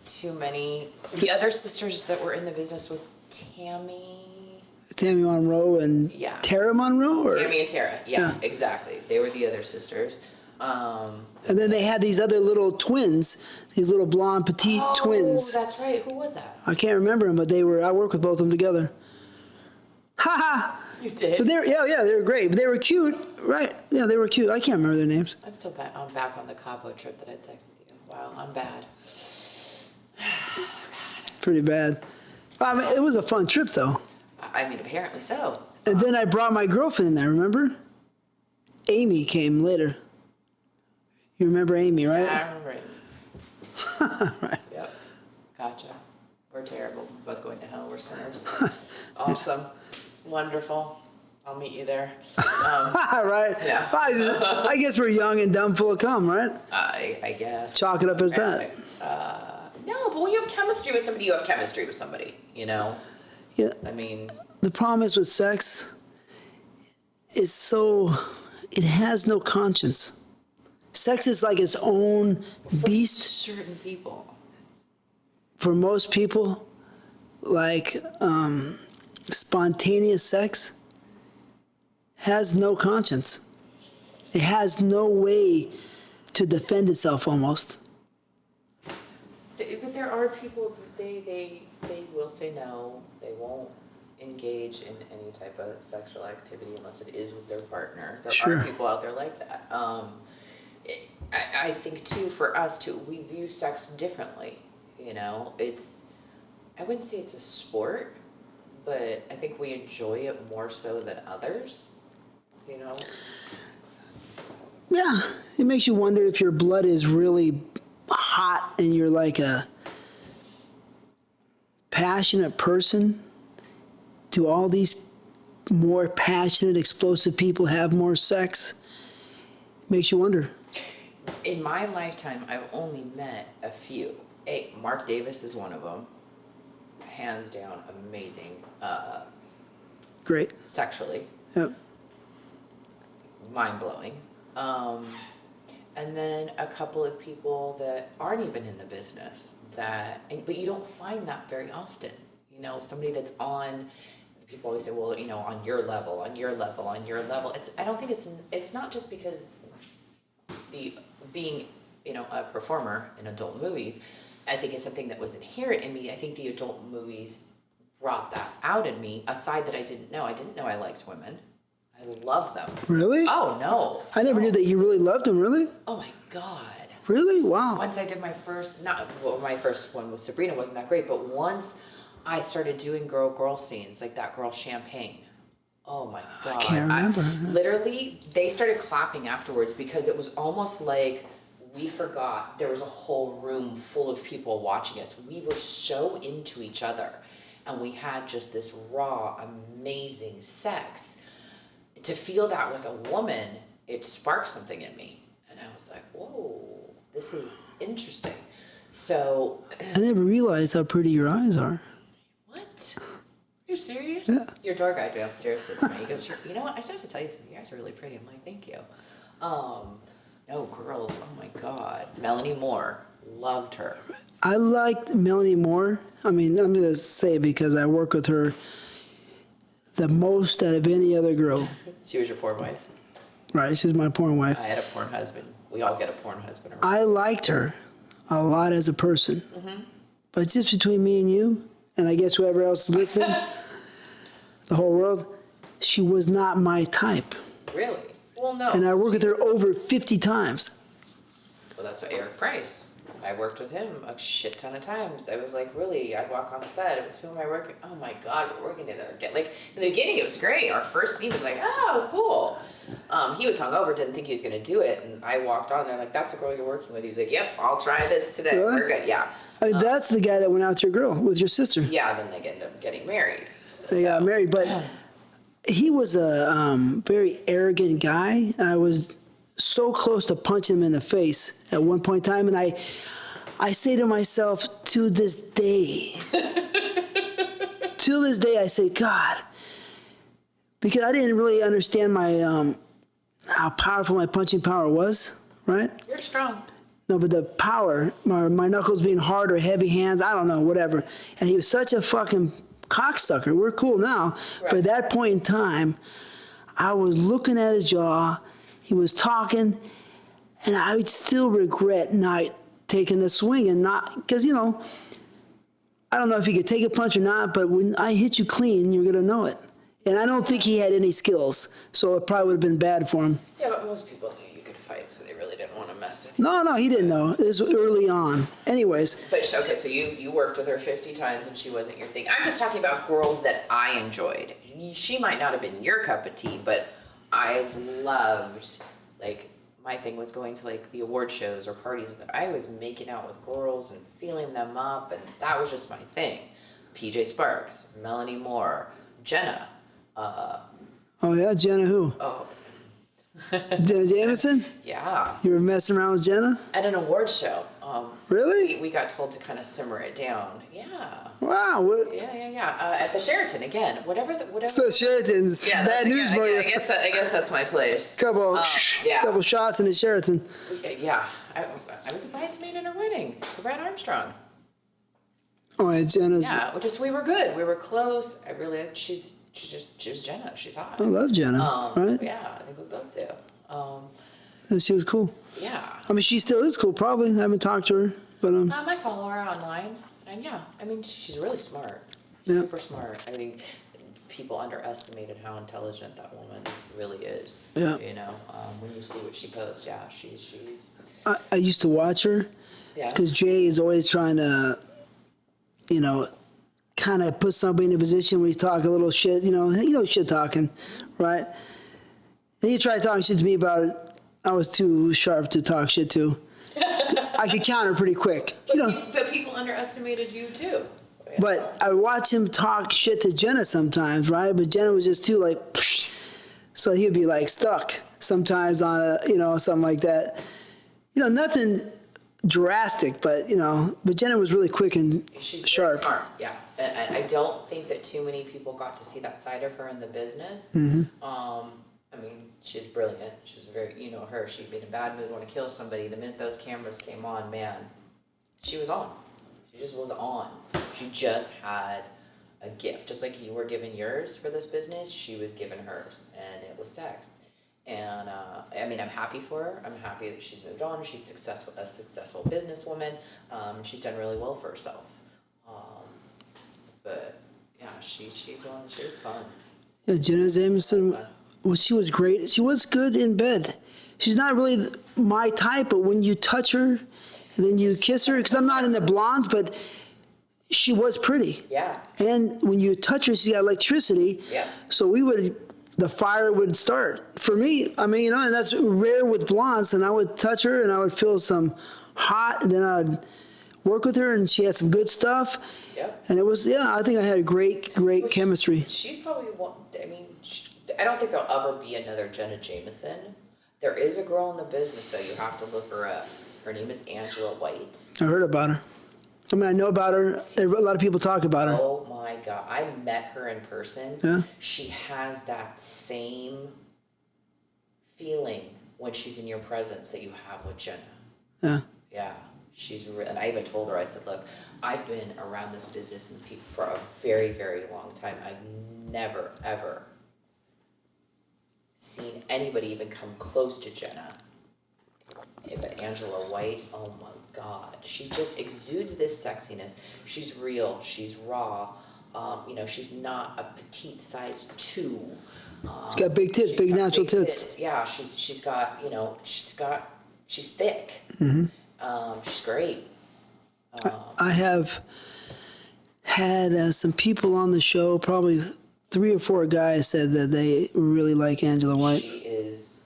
too many. The other sisters that were in the business was Tammy Monroe and Yeah. Tara Monroe? Or? and Tara. Yeah, Yeah. exactly. They were the other sisters. And then they had these other little twins, these little blonde petite twins. Oh, that's right. Who was that? I can't remember them, but I worked with both of them together. Ha ha! You did? But they were great. But they were cute, right? Yeah, they were cute. I can't remember their names. I'm still back. I'm back on the Cabo trip that I texted you. Wow, I'm bad. Pretty bad. I mean, it was a fun trip, though. I mean, apparently so. And then I brought my girlfriend in there, remember? Amy came later. You remember Amy, right? I remember it. Right. Yep. Gotcha. We're terrible. We're both going to hell. We're sinners. Awesome. Wonderful. I'll meet you there. Right? Yeah. I guess we're young and dumb, full of cum, right? I guess. Chalk it up as that. No, but when you have chemistry with somebody, you have chemistry with somebody, Yeah. I mean, The problem is with sex, it has no conscience. Sex is like its own beast. certain people. For most people, like spontaneous sex has no conscience. It has no way to defend itself almost. But there are people that they will say no. They won't engage in any type of sexual activity unless it is with their partner. There Sure. are people out there like that. I think too, for us too, we view sex differently. I wouldn't say it's a sport, but I think we enjoy it more so than others. Yeah, it makes you wonder if your blood is really hot and you're like a passionate person. Do all these more passionate, explosive people have more sex? Makes you wonder. In my lifetime, I've only met a few. Mark Davis is one of them. Hands down, amazing. Great. Sexually, Yep. mind-blowing. And then a couple of people that aren't even in the business but you don't find that very often. Somebody that's on, people always say, well, on your level. I don't think it's not just because being, a performer in adult movies, I think is something that was inherent in me. I think the adult movies brought that out in me, a side that I didn't know. I didn't know I liked women. I love them. Really? Oh, no. I never knew that you really loved him, really? Oh, my God. Really? Wow. Once I did my first one with Sabrina wasn't that great, but once I started doing girl scenes, like that girl Champagne. Oh my God. I can't remember. Literally, they started clapping afterwards because it was almost like we forgot there was a whole room full of people watching us. We were so into each other and we had just this raw, amazing sex. To feel that with a woman, it sparked something in me. And I was like, whoa, this is interesting. So. I never realized how pretty your eyes are. What? You're serious? Yeah. Your door guy downstairs said to me, he goes, you know what, I just have to tell you something. You guys are really pretty. I'm like, thank you. No, girls, oh my God. Melanie Moore, loved her. I liked Melanie Moore. I mean, I'm going to say it because I work with her the most out of any other girl. She was your porn wife? Right, she's my porn wife. I had a porn husband. We all get a porn husband. I liked her a lot as a person. Mm-hmm. But just between me and you, and I guess whoever else is listening, the whole world, she was not my type. Really? Well, no. And I worked with her over 50 times. Well, that's what Eric Price. I worked with him a shit ton of times. I was like, really, I'd walk on the set. It was, who am I working? Oh my God, we're working together again. Like, in the beginning, it was great. Our first scene was like, oh, cool. He was hungover, didn't think he was going to do it. And I walked on, and they're like, that's the girl you're working with. He's like, yep, I'll try this today. Really? We're good, yeah. I mean, that's the guy that went out to your girl with your sister. Yeah, then they end up getting married. They got married, but he was a very arrogant guy. I was so close to punching him in the face at one point in time, and I say to myself, to this day, I say, God, because I didn't really understand my how powerful my punching power was, right? You're strong. No, but the power, my knuckles being hard or heavy hands, I don't know, whatever. And he was such a fucking cocksucker. We're cool now. Right. But at that point in time, I was looking at his jaw, he was talking, and I would still regret not taking the swing and not, because, you know, I don't know if you could take a punch or not, but when I hit you clean, you're going to know it. And I don't think he had any skills, so it probably would have been bad for him. Yeah, but most people knew you could fight, so they really didn't want to mess with you. No, he didn't know. It was early on. Anyways. But, okay, so you worked with her 50 times and she wasn't your thing. I'm just talking about girls that I enjoyed. She might not have been your cup of tea, but I loved, like, my thing was going to, like, the award shows or parties. I was making out with girls and feeling them up, and that was just my thing. PJ Sparks, Melanie Moore, Jenna. Oh, yeah? Jenna who? Oh. Jenna Jameson? Yeah. You were messing around with Jenna? At an award show. Really? We got told to kind of simmer it down. Yeah. Wow. What? Yeah. At the Sheraton again. Whatever. So Sheraton's bad news for you. I guess that's my place. Couple shots in the Sheraton. Yeah. I was a bridesmaid in her wedding to Brad Armstrong. Oh, yeah, Jenna's. Yeah. We were good. We were close. She was Jenna. She's hot. I love Jenna. Right? Yeah, I think we both do. And she was cool. Yeah. I mean, she still is cool. Probably. I haven't talked to her, but I follow her online, and yeah, I mean, she's really smart. Yeah. Super smart. I think people underestimated how intelligent that woman really is. Yeah. You know, when you see what she posts, yeah, she's. I used to watch her. Yeah. Because Jay is always trying to, you know, kind of put somebody in a position where he's talking a little shit, you know, shit talking, right? And he tried talking shit to me about it. I was too sharp to talk shit to. I could counter pretty quick. But people underestimated you too. But I watch him talk shit to Jenna sometimes, right? But Jenna was just too like, psh. So he'd be like stuck sometimes on a, you know, something like that. You know, nothing drastic, but Jenna was really quick and she's sharp. Very smart, yeah. And I don't think that too many people got to see that side of her in the business. Mm-hmm. I mean, she's brilliant. She's very, you know her. She'd be in a bad mood, want to kill somebody. The minute those cameras came on, man, she was on. She just was on. She just had a gift. Just like you were given yours for this business, she was given hers, and it was sex. And I mean, I'm happy for her. I'm happy that she's moved on. She's a successful businesswoman. She's done really well for herself. But yeah, she was fun. Yeah, Jenna Jameson. Well, she was great. She was good in bed. She's not really my type, but when you touch her and then you kiss her, because I'm not into blondes, but she was pretty. Yeah. And when you touch her, she got electricity. Yeah. So the fire would start. For me, I mean, you know, and that's rare with blondes, and I would touch her and I would feel some hot, and then I'd work with her, and she had some good stuff. Yep. And it was, I think I had a great chemistry. She's probably one, I mean, I don't think there'll ever be another Jenna Jameson. There is a girl in the business, though. You have to look her up. Her name is Angela White. I heard about her. I mean, I know about her. A lot of people talk about her. Oh, my God. I met her in person. Yeah. She has that same feeling when she's in your presence that you have with Jenna. Yeah. Yeah. And I even told her, I said, look, I've been around this business and people for a very, very long time. I've never, ever seen anybody even come close to Jenna. But Angela White, oh my God, she just exudes this sexiness. She's real, she's raw. She's not a petite size 2. She's got big tits, big natural tits. Yeah, she's got, she's thick. Mm-hmm. She's great. I have had some people on the show, probably 3 or 4 guys said that they really like Angela White. She is,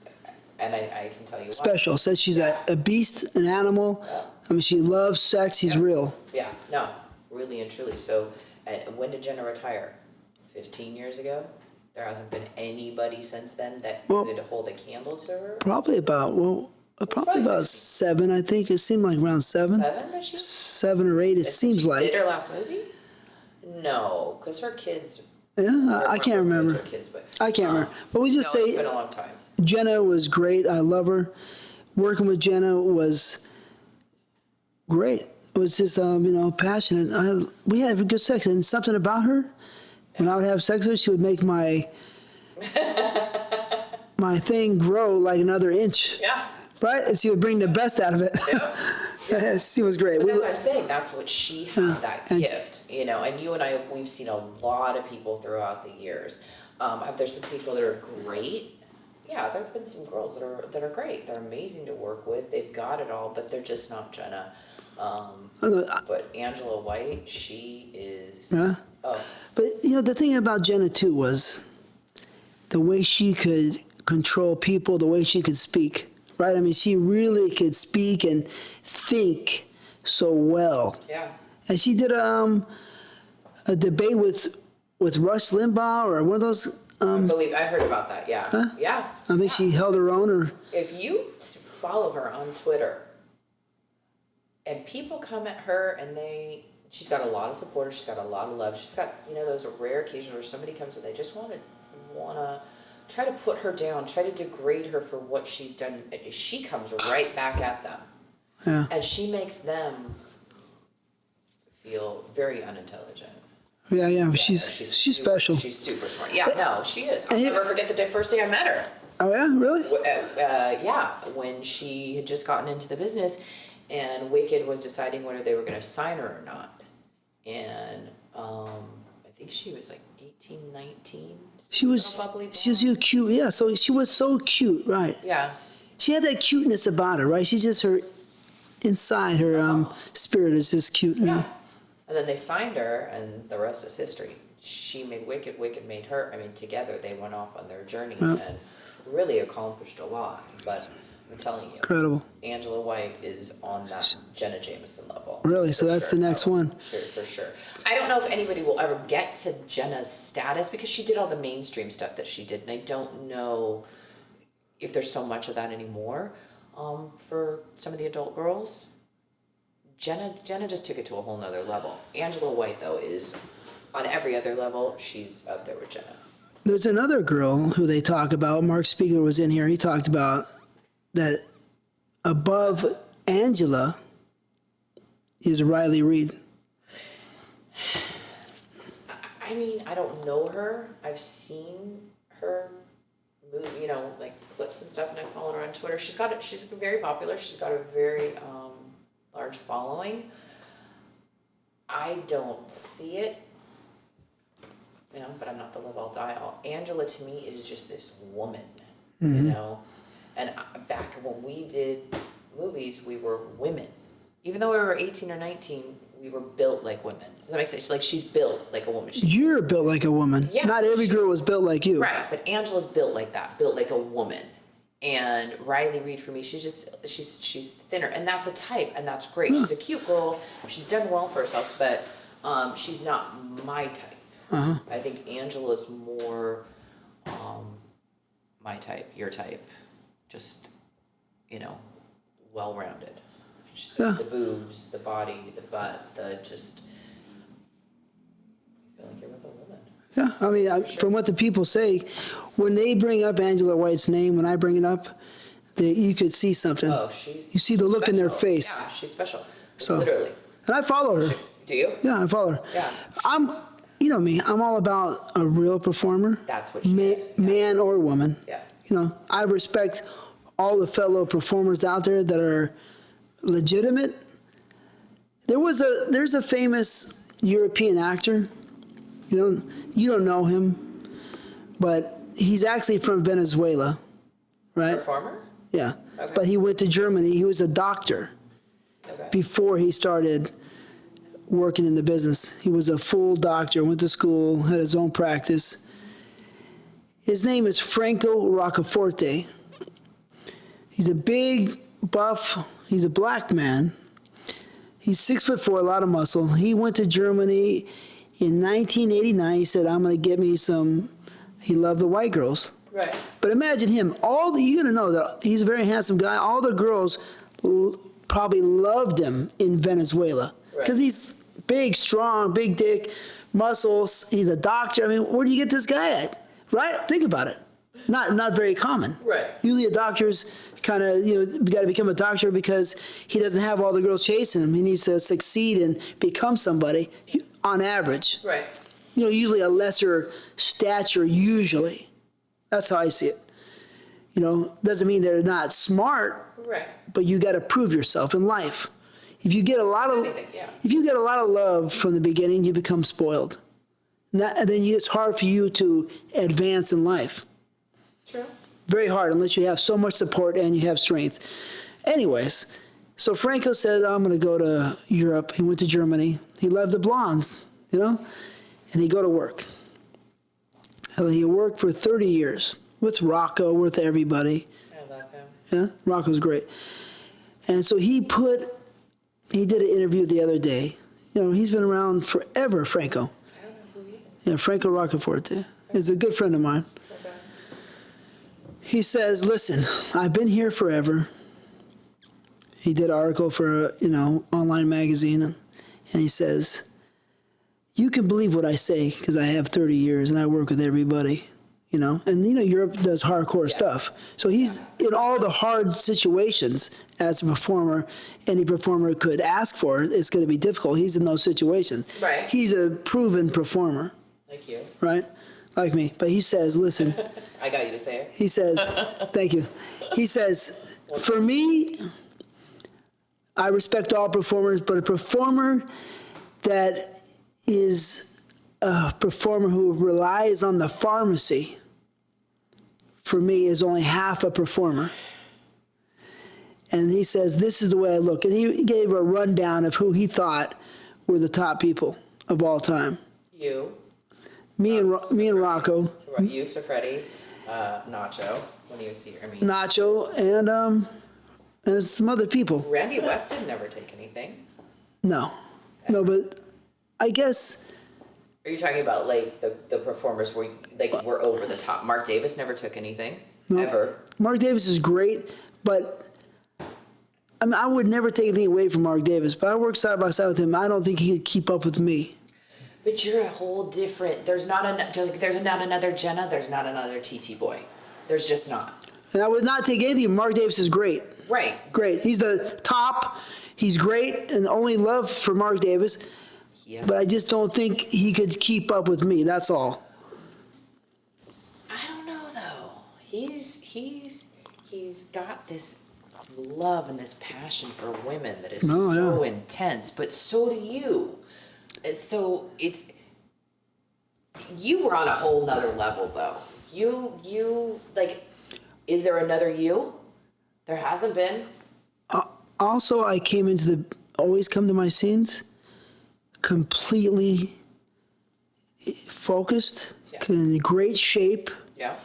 and I can tell you Special. Says she's a beast, an animal. Yeah. I mean, she loves sex. She's real. Yeah, no, really and truly. So, when did Jenna retire? 15 years ago? There hasn't been anybody since then that could hold a candle to her? Probably about, probably about 7, I think. It seemed like around 7. 7 that she? 7 or 8, it seems like. Did her last movie? No, because her kids... Yeah, I can't remember. Kids, but, I can't remember. But we just say it's been a long time. Jenna was great. I love her. Working with Jenna was great. It was just, passionate. We had good sex, and something about her. When I would have sex with her, she would make my thing grow like another inch. Yeah. Right? And she would bring the best out of it. Yeah. She was great. But that's what I'm saying. That's what she had, that gift, And you and I, we've seen a lot of people throughout the years. There's some people that are great. Yeah, there have been some girls that are great. They're amazing to work with. They've got it all, but they're just not Jenna. But Angela White, she is. Yeah. Oh. But the thing about Jenna too was the way she could control people, the way she could speak. Right? I mean, she really could speak and think so well. Yeah. And she did a debate with Rush Limbaugh or one of those. I heard about that. Yeah. Huh? Yeah. I think she held her own. Or if you follow her on Twitter, and people come at her, and she's got a lot of supporters. She's got a lot of love. She's got those rare occasions where somebody comes and they just want to try to put her down, try to degrade her for what she's done. She comes right back at them. Yeah. And she makes them feel very unintelligent. Yeah. She's special. She's super smart. Yeah, no, she is. I'll never forget the first day I met her. Oh, yeah? Really? Yeah, when she had just gotten into the business and Wicked was deciding whether they were going to sign her or not. And I think she was like 18, 19. She was cute, yeah. So she was so cute, right? Yeah. She had that cuteness about her, right? She's just her inside, her spirit is just cute. Yeah. And then they signed her, and the rest is history. She made Wicked, Wicked made her. I mean, together they went off on their journey and really accomplished a lot. But I'm telling you, incredible. Angela White is on that Jenna Jameson level. Really? So that's the next one. For sure. I don't know if anybody will ever get to Jenna's status because she did all the mainstream stuff that she did, and I don't know if there's so much of that anymore for some of the adult girls. Jenna just took it to a whole nother level. Angela White, though, is on every other level. She's up there with Jenna. There's another girl who they talk about. Mark Spiegler was in here. He talked about that above Angela is Riley Reid. I mean, I don't know her. I've seen her move, like clips and stuff, and I follow her on Twitter. She's very popular. She's got a very large following. I don't see it, but I'm not the love I'll die all. Angela to me is just this woman, and back when we did movies, we were women. Even though we were 18 or 19, we were built like women. Does that make sense? Like, she's built like a woman. You're built like a woman. Yeah, not every girl was built like you. Right, but Angela's built like that, built like a woman. And Riley Reid, for me, she's thinner, and that's a type, and that's great. She's a cute girl. She's done well for herself, but she's not my type. I think Angela's more my type, your type, just well-rounded. The boobs, the body, the butt, I feel like you're with a woman. Yeah, I mean, from what the people say, when they bring up Angela White's name, when I bring it up, you could see something. Oh, you see the look in their face. Yeah, she's special. So, literally. And I follow her. Do you? Yeah, I follow her. Yeah. You know me, I'm all about a real performer. That's what she is. Yeah. Man or woman. Yeah. I respect all the fellow performers out there that are legitimate. There's a famous European actor. You don't know him, but he's actually from Venezuela, right? Performer? Yeah. Okay. But he went to Germany. He was a doctor. before he started working in the business. He was a full doctor, went to school, had his own practice. His name is Franco Roccaforte. He's a big, buff, he's a black man. He's 6'4", a lot of muscle. He went to Germany in 1989. He said, I'm going to get me some, he loved the white girls. Right. But imagine him, you're going to know that he's a very handsome guy. All the girls probably loved him in Venezuela. Because he's big, strong, big dick, muscles. He's a doctor. I mean, where do you get this guy at? Right? Think about it. Not very common. Right. Usually a doctor's kind of, got to become a doctor because he doesn't have all the girls chasing him. He needs to succeed and become somebody on average. Right. Usually a lesser stature, usually. That's how I see it. Doesn't mean they're not smart. Right. But you got to prove yourself in life. If you get a lot of love from the beginning, you become spoiled. And then it's hard for you to advance in life. True. Very hard unless you have so much support and you have strength. Anyways, so Franco said, I'm going to go to Europe. He went to Germany. He loved the blondes, and he'd go to work. He worked for 30 years with Rocco, with everybody. I love him. Yeah, Rocco's great. And so he did an interview the other day. He's been around forever, Franco. I don't know who he is. Yeah, Franco Roccaforte. He's a good friend of mine. Okay. He says, listen, I've been here forever. He did an article for, online magazine. And he says, you can believe what I say because I have 30 years and I work with everybody, And, Europe does hardcore stuff. So he's in all the hard situations as a performer any performer could ask for. It's going to be difficult. He's in those situations. Right. He's a proven performer. Like you. Right? Like me. But he says, listen. I got you to say it. He says, thank you. He says, for me, I respect all performers, but a performer that is a performer who relies on the pharmacy, for me, is only half a performer. And he says, this is the way I look. And he gave a rundown of who he thought were the top people of all time. You. Me and Rocco. You, Freddie, Nacho, when he was here. Nacho, and some other people. Randy West didn't never take anything. No, but I guess. Are you talking about like the performers were over the top? Mark Davis never took anything, ever. Mark Davis is great, but I would never take anything away from Mark Davis. But I work side by side with him. I don't think he could keep up with me. But you're a whole different. There's not another Jenna. There's not another TTBoy. There's just not. And I would not take anything. Mark Davis is great. Right. Great. He's the top. He's great, and only love for Mark Davis. Yes. But I just don't think he could keep up with me. That's all. I don't know though. He's got this love and this passion for women that is so intense. But so do you. So you were on a whole nother level though. You is there another you? There hasn't been. Also, I came into always come to my scenes completely focused, in great shape. Yeah.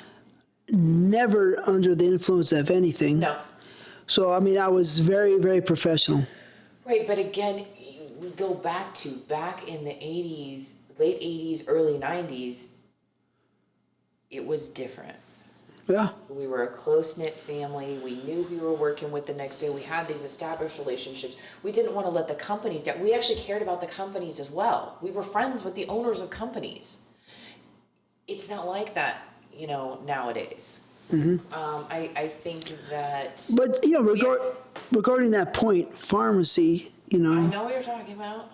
Never under the influence of anything. No. So, I was very, very professional. Right, but again, we go back in the 80s, late 80s, early 90s, it was different. Yeah. We were a close-knit family. We knew who we were working with the next day. We had these established relationships. We didn't want to let the companies down. We actually cared about the companies as well. We were friends with the owners of companies. It's not like that, nowadays. Mm-hmm. I think that... But, regarding that point, pharmacy, I know what you're talking about.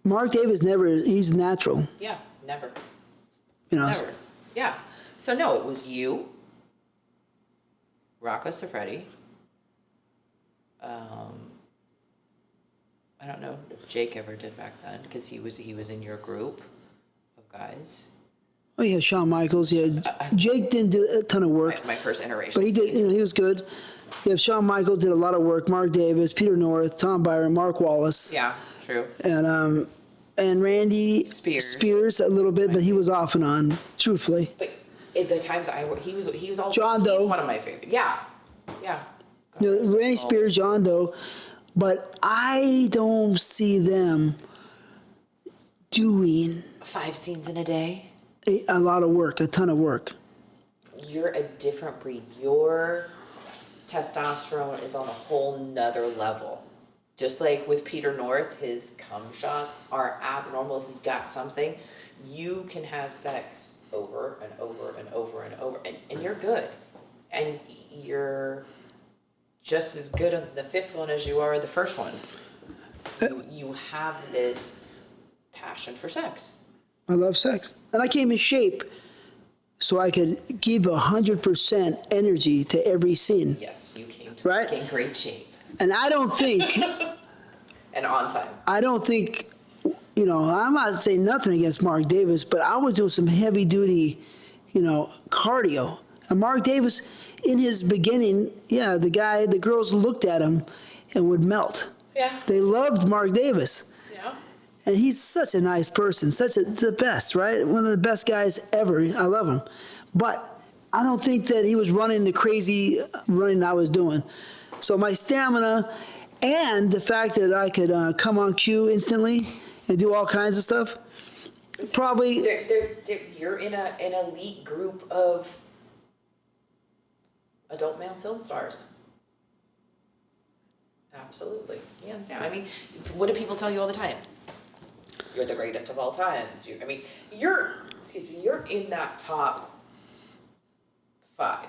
Mark Davis he's natural. Yeah, never. Never. Yeah. So, no, it was you, Rocco Siffredi. I don't know if Jake ever did back then because he was in your group of guys. Oh yeah, Shawn Michaels. Yeah, Jake didn't do a ton of work. My first iteration. But he did. He was good. You have Shawn Michaels did a lot of work. Mark Davis, Peter North, Tom Byron, Mark Wallace. Yeah, true. And Randy Spears a little bit, but he was off and on, truthfully. But at the times I worked, he was also John Doe. He's one of my favorite. Yeah, yeah. You know, Randy Spears, John Doe, but I don't see them doing 5 scenes in a day. a lot of work, a ton of work. You're a different breed. Your testosterone is on a whole nother level. Just like with Peter North, his cum shots are abnormal. He's got something. You can have sex over and over and over and over, and you're good. And you're just as good on the 5th one as you are the first one. You have this passion for sex. I love sex. And I came in shape so I could give 100% energy to every scene. Yes, you came Right? in great shape. And I don't think, And on time. you know, I'm not saying nothing against Mark Davis, but I was doing some heavy duty, you know, cardio. And Mark Davis, in his beginning, the girls looked at him and would melt. Yeah. They loved Mark Davis. Yeah. And he's such a nice person, the best, right? One of the best guys ever. I love him. But I don't think that he was running the crazy running I was doing. So my stamina and the fact that I could come on cue instantly and do all kinds of stuff, probably... You're in an elite group of adult male film stars. Absolutely. You understand? I mean, what do people tell you all the time? You're the greatest of all times. You're in that top 5,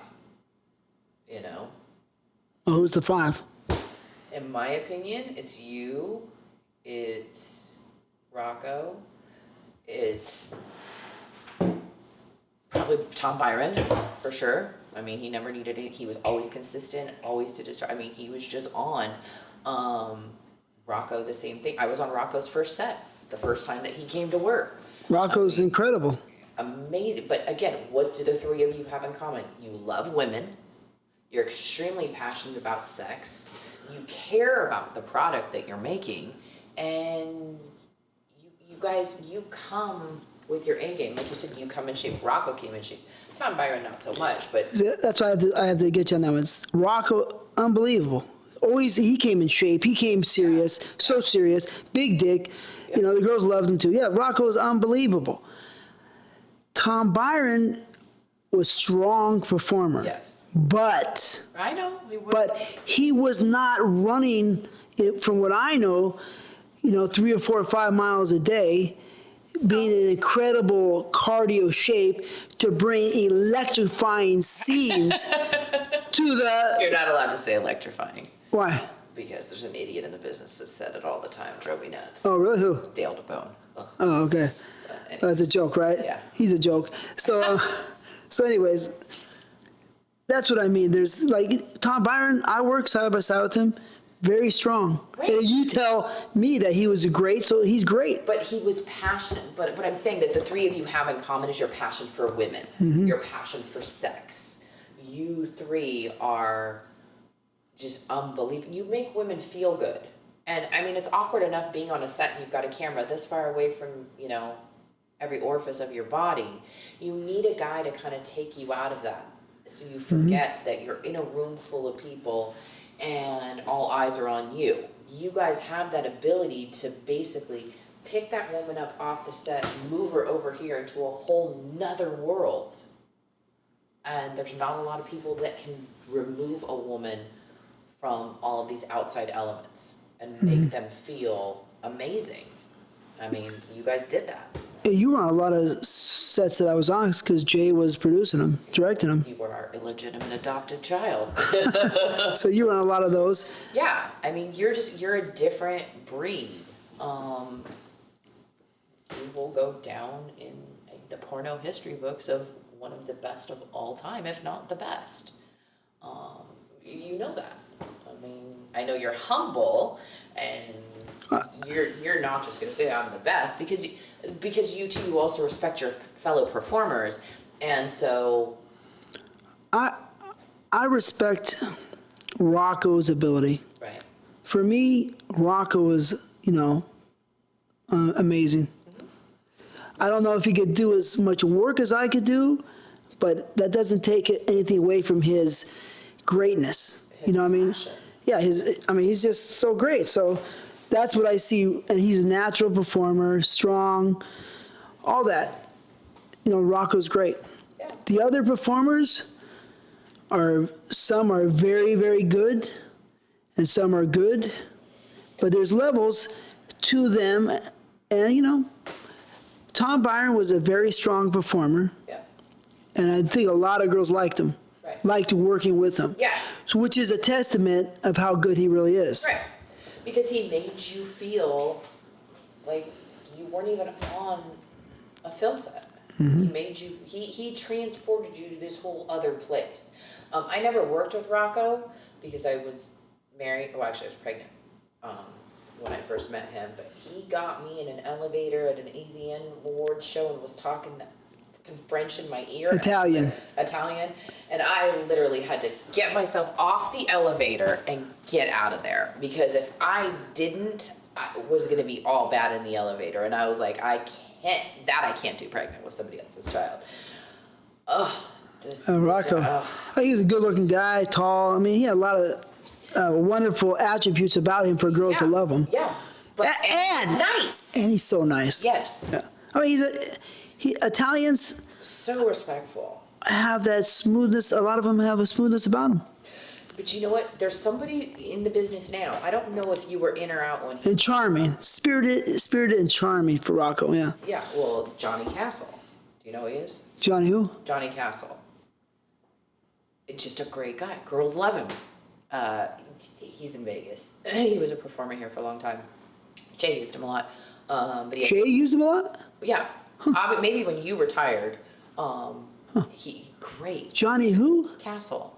you know? Oh, who's the 5? In my opinion, it's you, it's Rocco, it's probably Tom Byron, for sure. I mean, he never needed it. He was always consistent, always did his, he was just on. Rocco, the same thing. I was on Rocco's first set, the first time that he came to work. Rocco's incredible. Amazing. But again, what do the 3 of you have in common? You love women. You're extremely passionate about sex. You care about the product that you're making. And you guys, you come with your A game. Like you said, you come in shape. Rocco came in shape. Tom Byron, not so much, but... That's why I have to get you on that one. Rocco, unbelievable. Always, he came in shape. He came serious, so serious. Big dick. Yep. You know, the girls loved him too. Yeah, Rocco is unbelievable. Tom Byron was strong performer. Yes. But... I know. But he was not running, from what I know, 3 or 4 or 5 miles a day, being in incredible cardio shape to bring electrifying scenes to the... You're not allowed to say electrifying. Why? Because there's an idiot in the business that said it all the time. Drove me nuts. Oh, really? Who? Dale DeBone. Ugh. Oh, okay. That's a joke, right? Yeah. He's a joke. So, anyways, that's what I mean. There's, like, Tom Byron, I work side by side with him. Very strong. Right. And you tell me that he was great, so he's great. But he was passionate. But I'm saying that the 3 of you have in common is your passion for women, your passion for sex. You 3 are just unbelievable. You make women feel good. And I mean, it's awkward enough being on a set and you've got a camera this far away from, every orifice of your body. You need a guy to kind of take you out of that. So you forget that you're in a room full of people and all eyes are on you. You guys have that ability to basically pick that woman up off the set, move her over here into a whole nother world. And there's not a lot of people that can remove a woman from all of these outside elements and make them feel amazing. I mean, you guys did that. You were on a lot of sets that I was on because Jay was producing them, directing them. You were our illegitimate adopted child. So you were on a lot of those. Yeah, I mean, you're a different breed. You will go down in the porno history books of one of the best of all time, if not the best. You know that. I mean, I know you're humble, and you're not just going to say I'm the best because you too also respect your fellow performers, and so I respect Rocco's ability. Right. For me, Rocco is, amazing. I don't know if he could do as much work as I could do, but that doesn't take anything away from his greatness. You know what I mean? Passion. Yeah, he's just so great. So that's what I see. And he's a natural performer, strong, all that. Rocco's great. Yeah. The other performers some are very, very good, and some are good, but there's levels to them. And, Tom Byron was a very strong performer. Yeah. And I think a lot of girls liked him, Right. liked working with him. Yeah. So, which is a testament of how good he really is. Right. Because he made you feel like you weren't even on a film set. He made you, he transported you to this whole other place. I never worked with Rocco because I was married. Well, actually, I was pregnant when I first met him. But he got me in an elevator at an AVN awards show and was talking that fucking French in my ear. Italian. And I literally had to get myself off the elevator and get out of there. Because if I didn't, I was going to be all bad in the elevator. And I was like, I can't do pregnant with somebody else's child. Rocco. He was a good-looking guy, tall. I mean, he had a lot of wonderful attributes about him for girls to love him. Yeah. But And he's nice. And he's so nice. Yes. Yeah. I mean, Italians So respectful. have that smoothness. A lot of them have a smoothness about them. But you know what? There's somebody in the business now. I don't know if you were in or out when he... And charming. Spirited and charming for Rocco, yeah. Yeah, well, Johnny Castle. Do you know who he is? Johnny who? Johnny Castle. Just a great guy. Girls love him. He's in Vegas. He was a performer here for a long time. Jay used him a lot. But he Jay used him a lot? Yeah. Maybe when you retired. Great. Johnny who? Castle.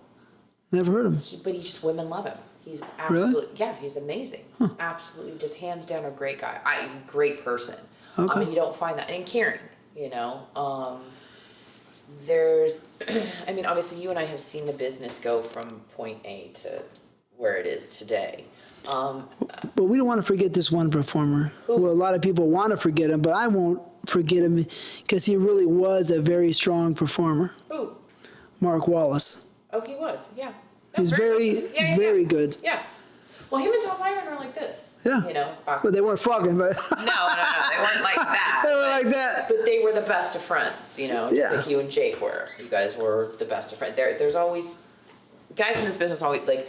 Never heard of him. But women love him. He's absolutely, yeah, he's amazing. Absolutely, just hands down a great guy. Great person. Okay. You don't find that. And caring, there's, obviously you and I have seen the business go from point A to where it is today. But we don't want to forget this one performer who a lot of people want to forget him, but I won't forget him because he really was a very strong performer. Who? Mark Wallace. Oh, he was, yeah. He's very good. Yeah. Well, him and Tom Byron are like this. Yeah. But they weren't fucking, but... No, they weren't like that. They were like that. But they were the best of friends, just like you and Jake were. You guys were the best of friends. There's always... Guys in this business always, like,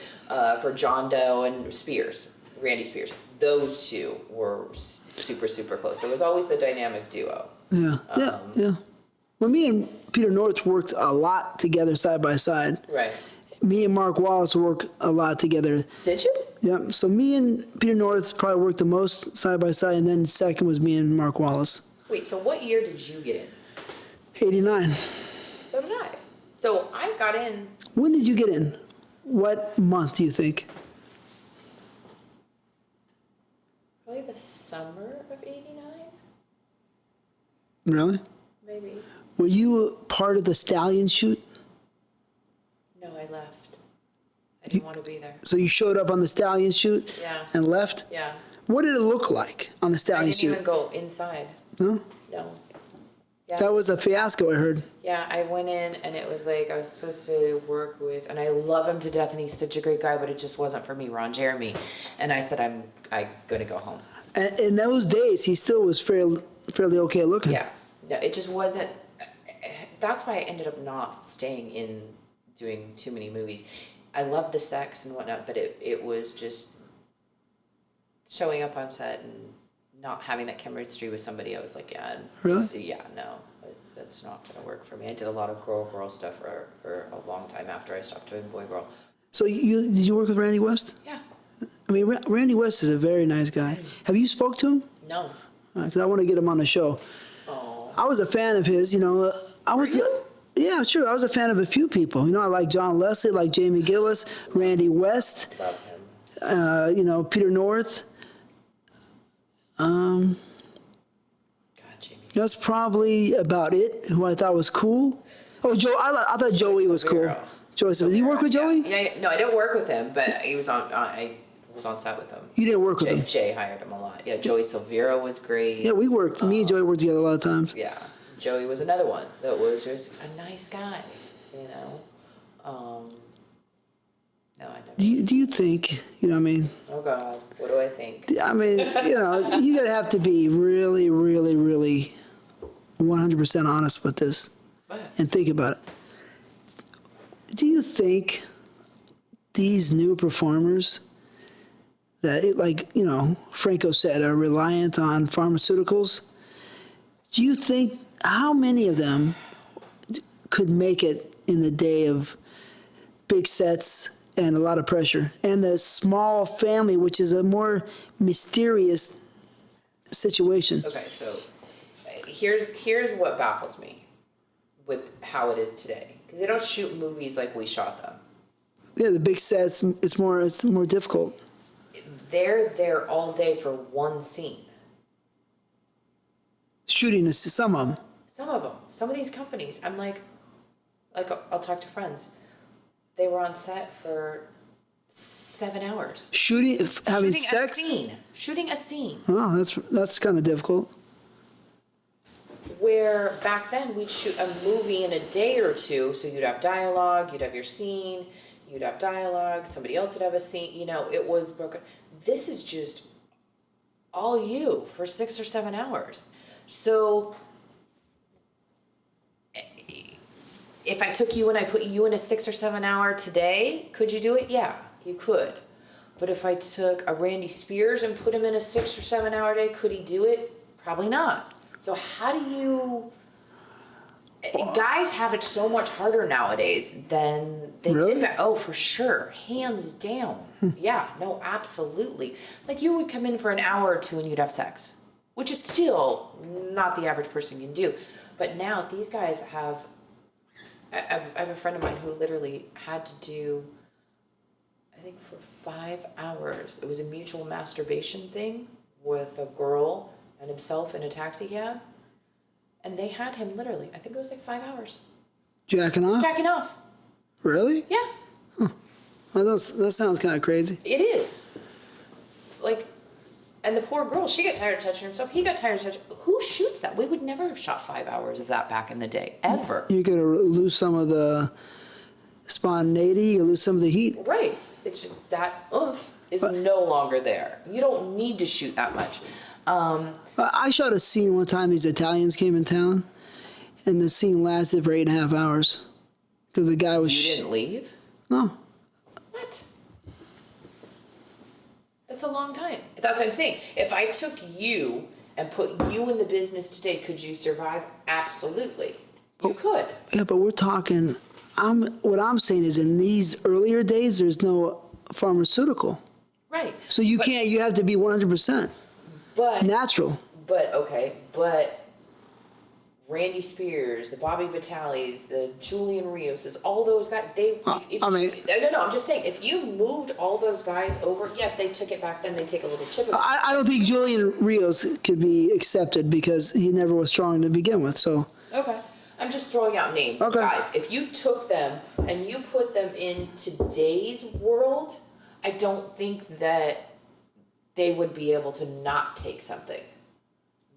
for John Doe and Spears, Randy Spears, those two were super, super close. There was always the dynamic duo. Yeah, yeah. Well, me and Peter North worked a lot together side by side. Right. Me and Mark Wallace worked a lot together. Did you? Yeah. So me and Peter North probably worked the most side by side, and then second was me and Mark Wallace. Wait, so what year did you get in? 89. So did I. So I got in... When did you get in? What month do you think? Probably the summer of 89? Really? Maybe. Were you part of the Stallion shoot? No, I left. I didn't want to be there. So you showed up on the Stallion shoot and left? Yeah. What did it look like on the I Stallion didn't shoot? even go inside. No? No. Yeah. That was a fiasco, I heard. Yeah, I went in and it was like I was supposed to work with, and I love him to death and he's such a great guy, but it just wasn't for me, Ron Jeremy. And I said, I'm going to go home. And in those days, he still was fairly okay looking. Yeah. No, it just wasn't. That's why I ended up not staying in doing too many movies. I love the sex and whatnot, but it was just showing up on set and not having that chemistry with somebody. I was like, yeah. Really? Yeah, no. That's not going to work for me. I did a lot of girl stuff for a long time after I stopped doing boy-girl. So did you work with Randy West? Yeah. I mean, Randy West is a very nice guy. Have you spoke to him? No. Because I want to get him on the show. Oh. I was a fan of his, Yeah, sure. I was a fan of a few people. I like John Leslie, like Jamie Gillis, Randy West. Love him. Peter North. God, Jamie. That's probably about it. Who I thought was cool. Oh, Joe. I thought Joey was cool. Joey, so you work with Joey? Yeah. No, I didn't work with him, but he was on. I was on set with him. You didn't work with him? Jay hired him a lot. Yeah, Joey Silvera was great. Yeah, we worked. Me and Joey worked together a lot of times. Yeah, Joey was another one that was just a nice guy, you know. No, I never. Do you think, you know what I mean? Oh God, what do I think? I mean, you know, you gotta have to be really, really, really 100% honest with this and think about it. Do you think these new performers that, like, you know, Franco said, are reliant on pharmaceuticals? Do you think how many of them could make it in the day of big sets and a lot of pressure, and the small family, which is a more mysterious situation? Okay, so here's what baffles me with how it is today, because they don't shoot movies like we shot them. Yeah, the big sets, it's more difficult. They're there all day for one scene. Shooting some of them. Some of them. Some of these companies, I'm like I'll talk to friends. They were on set for 7 hours. Having sex? Shooting a scene. Oh, that's kind of difficult. Where back then we'd shoot a movie in a day or two, so you'd have dialogue, you'd have your scene, you'd have dialogue, somebody else would have a scene, you know, it was broken. This is just all you for 6 or 7 hours. So if I took you and I put you in a 6 or 7 hour today, could you do it? Yeah, you could. But if I took a Randy Spears and put him in a 6 or 7 hour day, could he do it? Probably not. So how do you... Guys have it so much harder nowadays than they did back. Oh, for sure. Hands down. Yeah, no, absolutely. Like, you would come in for an hour or two and you'd have sex, which is still not the average person can do. But now these guys have... I have a friend of mine who literally had to do, I think for 5 hours, it was a mutual masturbation thing with a girl and himself in a taxi cab. And they had him literally, I think it was like 5 hours. Jacking off? Jacking off. Really? Yeah. Huh. Well, that sounds kind of crazy. It is. Like, and the poor girl, she got tired of touching herself. He got tired of touching. Who shoots that? We would never have shot 5 hours of that back in the day, ever. You're going to lose some of the spontaneity. You lose some of the heat. Right. It's just that oomph is no longer there. You don't need to shoot that much. I shot a scene one time. These Italians came in town, and the scene lasted for 8.5 hours because the guy was. You didn't leave? No. What? That's a long time. That's what I'm saying. If I took you and put you in the business today, could you survive? Absolutely. You could. Yeah, but we're talking. What I'm saying is, in these earlier days, there's no pharmaceutical. Right. So you can't. You have to be 100%. But natural. But Randy Spears, the Bobby Vitalis, the Julian Rioses, all those guys, I'm just saying, if you moved all those guys over, yes, they took it back then, they take a little chip of it. I don't think Julian Rios could be accepted because he never was strong to begin with, so. Okay. I'm just throwing out names. Okay. Guys, if you took them and you put them in today's world, I don't think that they would be able to not take something.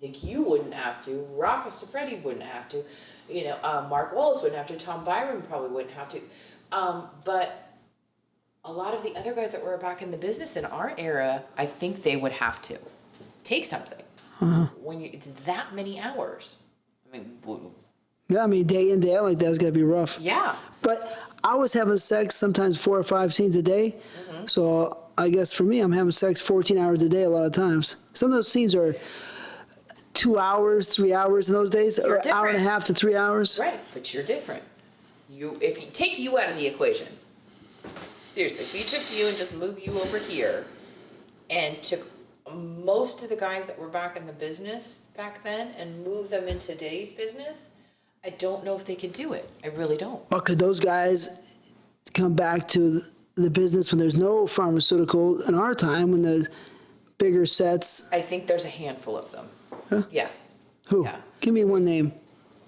Like, you wouldn't have to, Rocco Siffredi wouldn't have to, you know, Mark Wallace wouldn't have to, Tom Byron probably wouldn't have to. But a lot of the other guys that were back in the business in our era, I think they would have to take something. When it's that many hours. I mean, yeah, I mean, day in, day out like that's got to be rough. Yeah. But I was having sex sometimes 4 or 5 scenes a day. So I guess for me, I'm having sex 14 hours a day a lot of times. Some of those scenes are 2 hours, 3 hours in those days, or an hour and a half to 3 hours. Right, but you're different. If you take you out of the equation, seriously, if you took you and just moved you over here and took most of the guys that were back in the business back then and moved them into today's business, I don't know if they could do it. I really don't. Well, could those guys come back to the business when there's no pharmaceutical in our time, when the bigger sets? I think there's a handful of them. Huh? Yeah. Who? Yeah. Give me one name.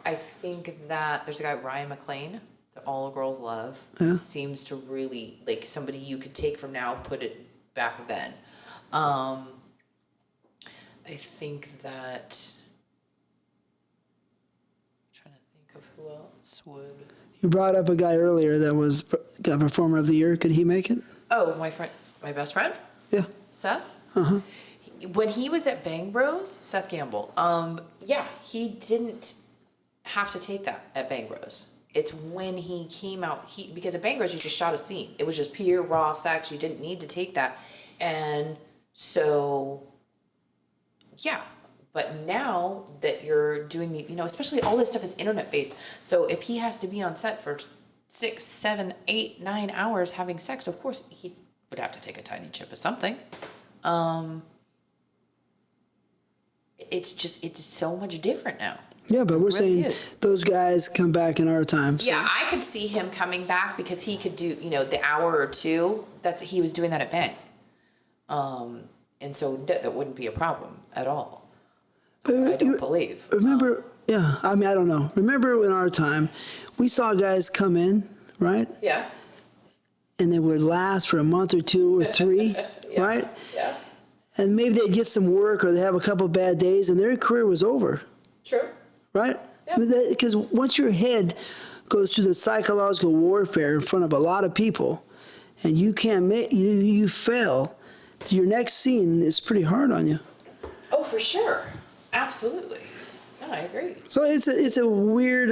I think that there's a guy, Ryan McLean. that all girls love. Seems to really, like, somebody you could take from now, put it back then. I think that, I'm trying to think of who else would. You brought up a guy earlier that got Performer of the Year. Could he make it? Oh, my best friend? Yeah. Seth? Uh-huh. When he was at Bang Bros, Seth Gamble, yeah, he didn't have to take that at Bang Bros. It's when he came out, because at Bang Bros you just shot a scene. It was just pure raw sex. You didn't need to take that. And so, yeah. But now that you're doing especially all this stuff is internet based. So if he has to be on set for 6, 7, 8, 9 hours having sex, of course he would have to take a tiny chip of something. It's so much different now. Yeah, but we're really saying those guys come back in our time. So. Yeah, I could see him coming back because he could do, the hour or two. He was doing that at Bang. And so that wouldn't be a problem at all. But I don't believe. Remember, I don't know. Remember in our time, we saw guys come in, right? Yeah. And they would last for a month or 2 or 3, right? Yeah. And maybe they'd get some work or they have a couple of bad days and their career was over. True. Right? Yeah. Because once your head goes through the psychological warfare in front of a lot of people and you can't you fail, your next scene is pretty hard on you. Oh, for sure. Absolutely. No, I agree. So it's a weird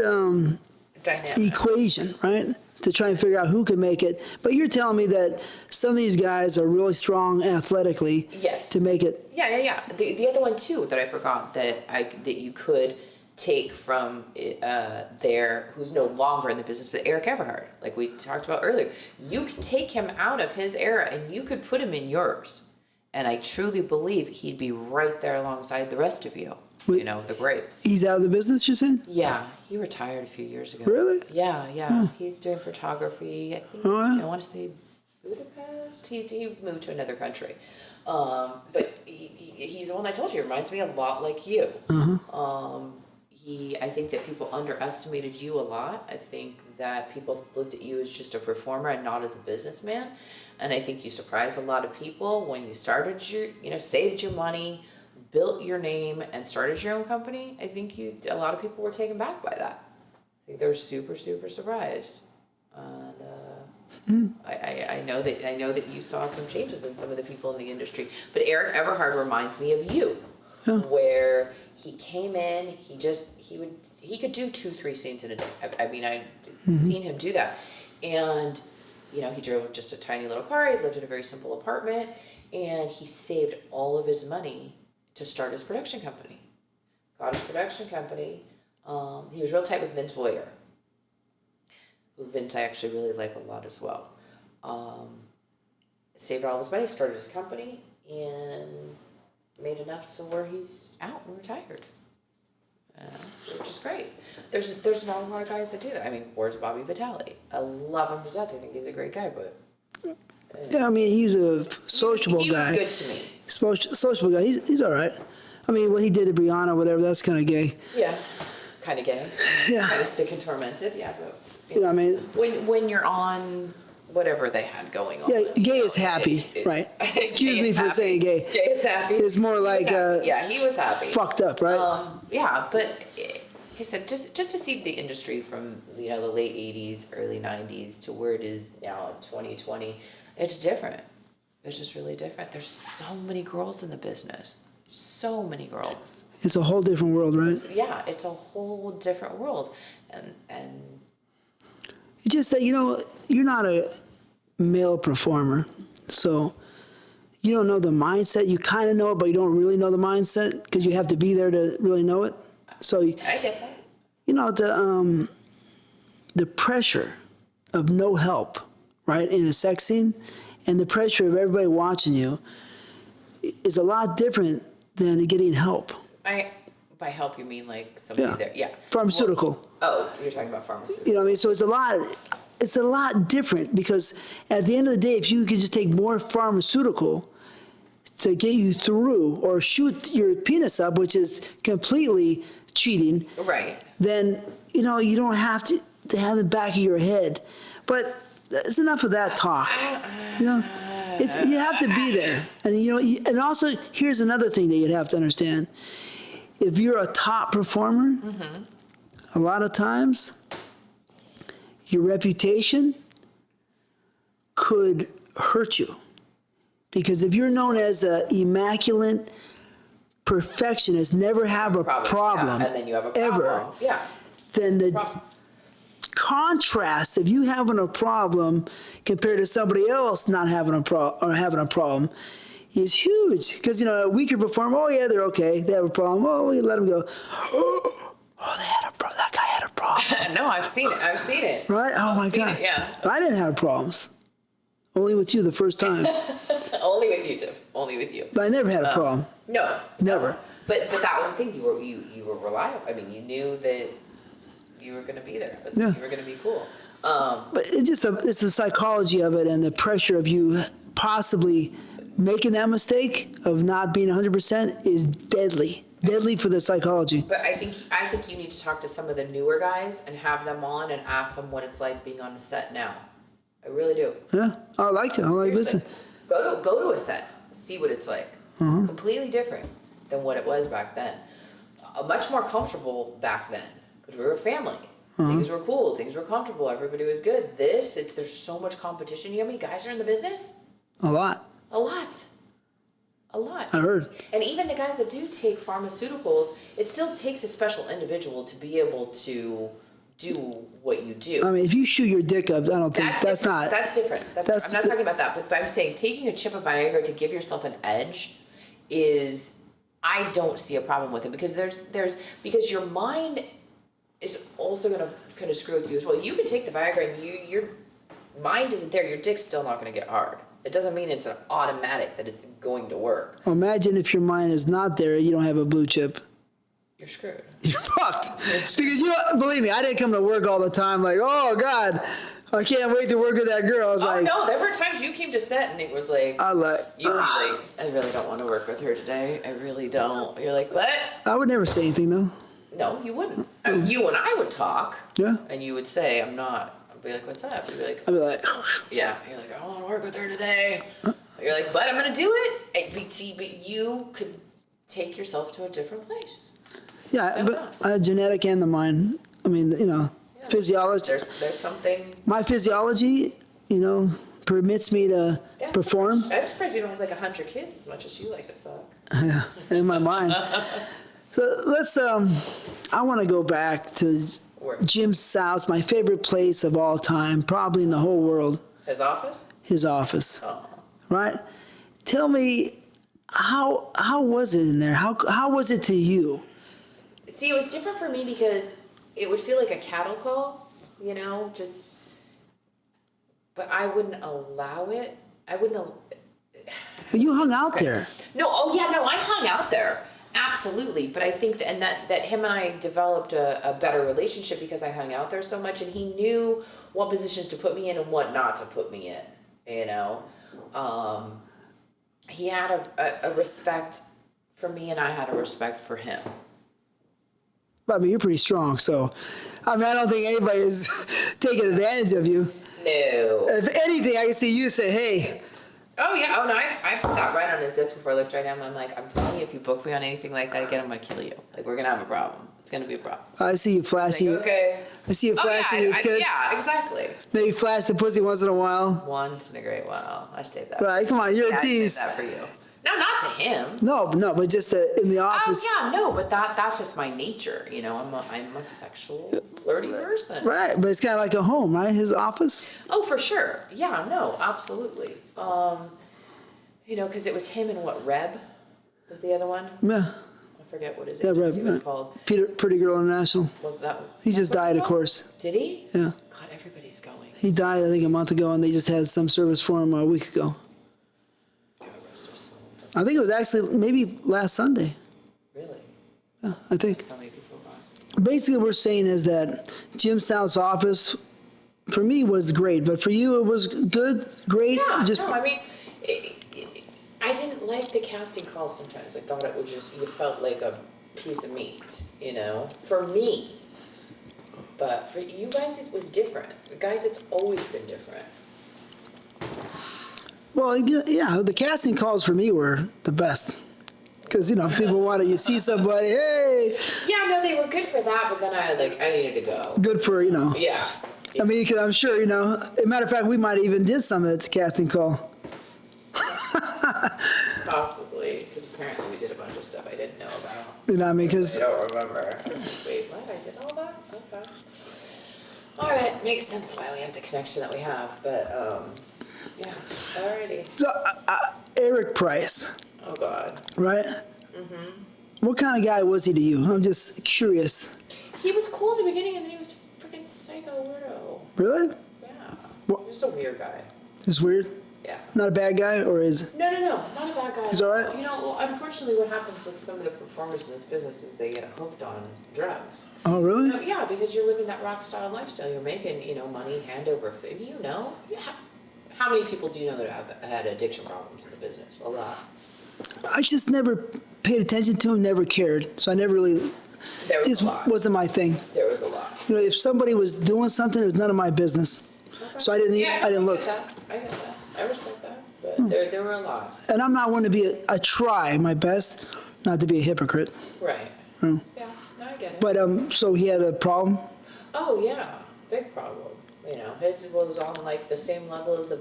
Dynamic. equation, right? To try and figure out who can make it. But you're telling me that some of these guys are really strong athletically to make it. Yeah. The other one too that I forgot that you could take from who's no longer in the business, but Eric Everhard, like we talked about earlier. You could take him out of his era and you could put him in yours. And I truly believe he'd be right there alongside the rest of you. The greats. He's out of the business, you're saying? Yeah, he retired a few years ago. Really? Yeah. He's doing photography. I think I want to say Budapest. He moved to another country. But he's the one I told you. He reminds me a lot like you. I think that people underestimated you a lot. I think that people looked at you as just a performer and not as a businessman. And I think you surprised a lot of people when you started saved your money, built your name, and started your own company. I think a lot of people were taken back by that. I think they were super, super surprised. And I know that you saw some changes in some of the people in the industry. But Eric Everhard reminds me of you, where he came in, he could do 2-3 scenes in a day. I've seen him do that. And he drove just a tiny little car. He lived in a very simple apartment, and he saved all of his money to start his production company. Got his production company. He was real tight with Vince Voyer, who Vince I actually really like a lot as well. Saved all of his money, started his company, and made enough to where he's out and retired. Which is great. There's not a lot of guys that do that. Where's Bobby Vitale? I love him to death. I think he's a great guy, but he's a sociable guy. He was good to me. Sociable guy. He's all right. What he did to Brianna, whatever, that's kind of gay. Yeah, kind of gay. Yeah. Kind of sick and tormented. Yeah, but when you're on whatever they had going on. Yeah, gay is happy, right? Excuse me for saying gay. Gay is happy. It's more like he was happy. Fucked up, right? Yeah, but like I said, just to see the industry from the late 80s, early 90s to where it is now in 2020, it's different. It's just really different. There's so many girls in the business. So many girls. It's a whole different world, right? It's a whole different world. And it's just that, you're not a male performer, so you don't know the mindset. You kind of know it, but you don't really know the mindset because you have to be there to really know it. So I get that. The pressure of no help, right, in a sex scene, and the pressure of everybody watching you is a lot different than getting help. By help, you mean like somebody there? Yeah. Pharmaceutical. You're talking about pharmaceutical. So it's a lot different because at the end of the day, if you could just take more pharmaceutical to get you through or shoot your penis up, which is completely cheating. Right. Then, you don't have to have in the back of your head. But it's enough of that talk. You know, you have to be there. And, you know, and also, here's another thing that you'd have to understand. If you're a top performer, a lot of times, your reputation could hurt you. Because if you're known as an immaculate perfectionist, never have a problem, and then you have a problem. ever, Yeah. then the contrast of you having a problem compared to somebody else not having a problem or having a problem is huge. Because, you know, a weaker performer, oh yeah, they're okay, they have a problem, oh, we let them go. Oh, they had a problem. That guy had a problem. No, I've seen it. Right? Oh my God. Yeah. I didn't have problems. Only with you the first time. Only with you, Tiff. Only with you. But I never had a problem. No. Never. But that was the thing. You were reliable. I mean, you knew that you were going to be there. Yeah. You were going to be cool. But it's the psychology of it and the pressure of you possibly making that mistake of not being 100% is deadly. Deadly for the psychology. But I think you need to talk to some of the newer guys and have them on and ask them what it's like being on a set now. I really do. Yeah, I like to. I like Seriously. listen. Go to a set, see what it's like. Completely different than what it was back then. Much more comfortable back then because we were a family. Things were cool. Things were comfortable. Everybody was good. There's so much competition. You know how many guys are in the business? A lot. A lot. A lot. I heard. And even the guys that do take pharmaceuticals, it still takes a special individual to be able to do what you do. I mean, if you shoot your dick up, I don't think that's not. That's different. I'm not talking about that, but I'm saying taking a chip of Viagra to give yourself an edge is, I don't see a problem with it because because your mind is also going to kind of screw with you as well. You can take the Viagra and your mind isn't there. Your dick's still not going to get hard. It doesn't mean it's an automatic that it's going to work. Well, imagine if your mind is not there, you don't have a blue chip. You're screwed. You're fucked. Because believe me, I didn't come to work all the time like, oh God, I can't wait to work with that girl. I was like, no, there were times you came to set and it was like, you'd be like, I really don't want to work with her today. I really don't. You're like, what? I would never say anything though. No, you wouldn't. I mean, you and I would talk. Yeah. And you would say, I'm not. I'd be like, what's up? You'd be like, I'd be like, yeah. You're like, I don't want to work with her today. You're like, but I'm going to do it. But you could take yourself to a different place. yeah, but genetic and the mind. I mean, you know, physiology. There's something. My physiology, you know, permits me to perform. I'm surprised you don't have like 100 kids as much as you like to fuck. Yeah, in my mind. So let's, I want to go back to Jim South's, my favorite place of all time, probably in the whole world. His office? His office. Oh. Right? Tell me, how was it in there? How was it to you? See, it was different for me because it would feel like a cattle call, you know, but I wouldn't allow it. You hung out there. No, I hung out there. Absolutely. But I think that him and I developed a better relationship because I hung out there so much and he knew what positions to put me in and what not to put me in, you know. He had a respect for me and I had a respect for him. I mean, you're pretty strong, so I mean, I don't think anybody is taking advantage of you. No. If anything, I can see you say, hey. Oh, yeah. Oh, no, I've sat right on his desk before I looked right at him. I'm like, I'm telling you, if you book me on anything like that again, I'm going to kill you. Like, we're going to have a problem. It's going to be a problem. I see you flashing. Like, okay. I see you flashing your tits. Yeah, exactly. Maybe flash the pussy once in a while. Once in a great while. I saved that. Right, come on, you're a tease. I saved that for you. No, not to him. No, but just in the office. Oh, yeah, no, but that's just my nature. You know, I'm a sexual, flirty person. Right, but it's kind of like a home, right? His office. Oh, for sure. Yeah, no, absolutely. You know, because it was him and what, Reb was the other one? Yeah. I forget what his Reb was called. Pretty Girl International. Was that? He just died, of course. Did he? Yeah. God, everybody's going. He died, I think, a month ago, and they just had some service for him a week ago. God rest his soul. I think it was actually maybe last Sunday. Really? Yeah, I think. So many people gone. Basically, what we're saying is that Jim South's office, for me, was great, but for you, it was good, great. Yeah, just, no, I mean, I didn't like the casting calls sometimes. I thought it was just, you felt like a piece of meat, you know, for me. But for you guys, it was different. Guys, it's always been different. Well, yeah, the casting calls for me were the best. Because, people want to, you see somebody, hey. Yeah, no, they were good for that, but then I needed to go. Good for, Yeah. I mean, because I'm sure, as a matter of fact, we might have even did some of that casting call. Possibly, because apparently we did a bunch of stuff I didn't know about. You know what I mean? Because I don't remember. Wait, what? I did all that? Okay. All right, makes sense why we have the connection that we have, but, yeah, alrighty. so, Eric Price. Oh, God. Right? Mm-hmm. What kind of guy was he to you? I'm just curious. He was cool in the beginning, and then he was freaking psycho weirdo. Really? Yeah. What? Just a weird guy. Is weird? Yeah. Not a bad guy, or is? No, not a bad guy. He's all right? Well, unfortunately, what happens with some of the performers in this business is they get hooked on drugs. Oh, really? Yeah, because you're living that rock style lifestyle. You're making, money hand over fist. Yeah. How many people do you know that have had addiction problems in the business? A lot. I just never paid attention to him, never cared. So I never really, There was just a lot. wasn't my thing. There was a lot. If somebody was doing something, it was none of my business. Okay. So I didn't look. I get that. I respect that. But there were a lot. And I'm not one to be I try my best not to be a hypocrite. Right. Hmm. Yeah, no, I get it. But so he had a problem? Oh, yeah. Big problem. His was on the same level as the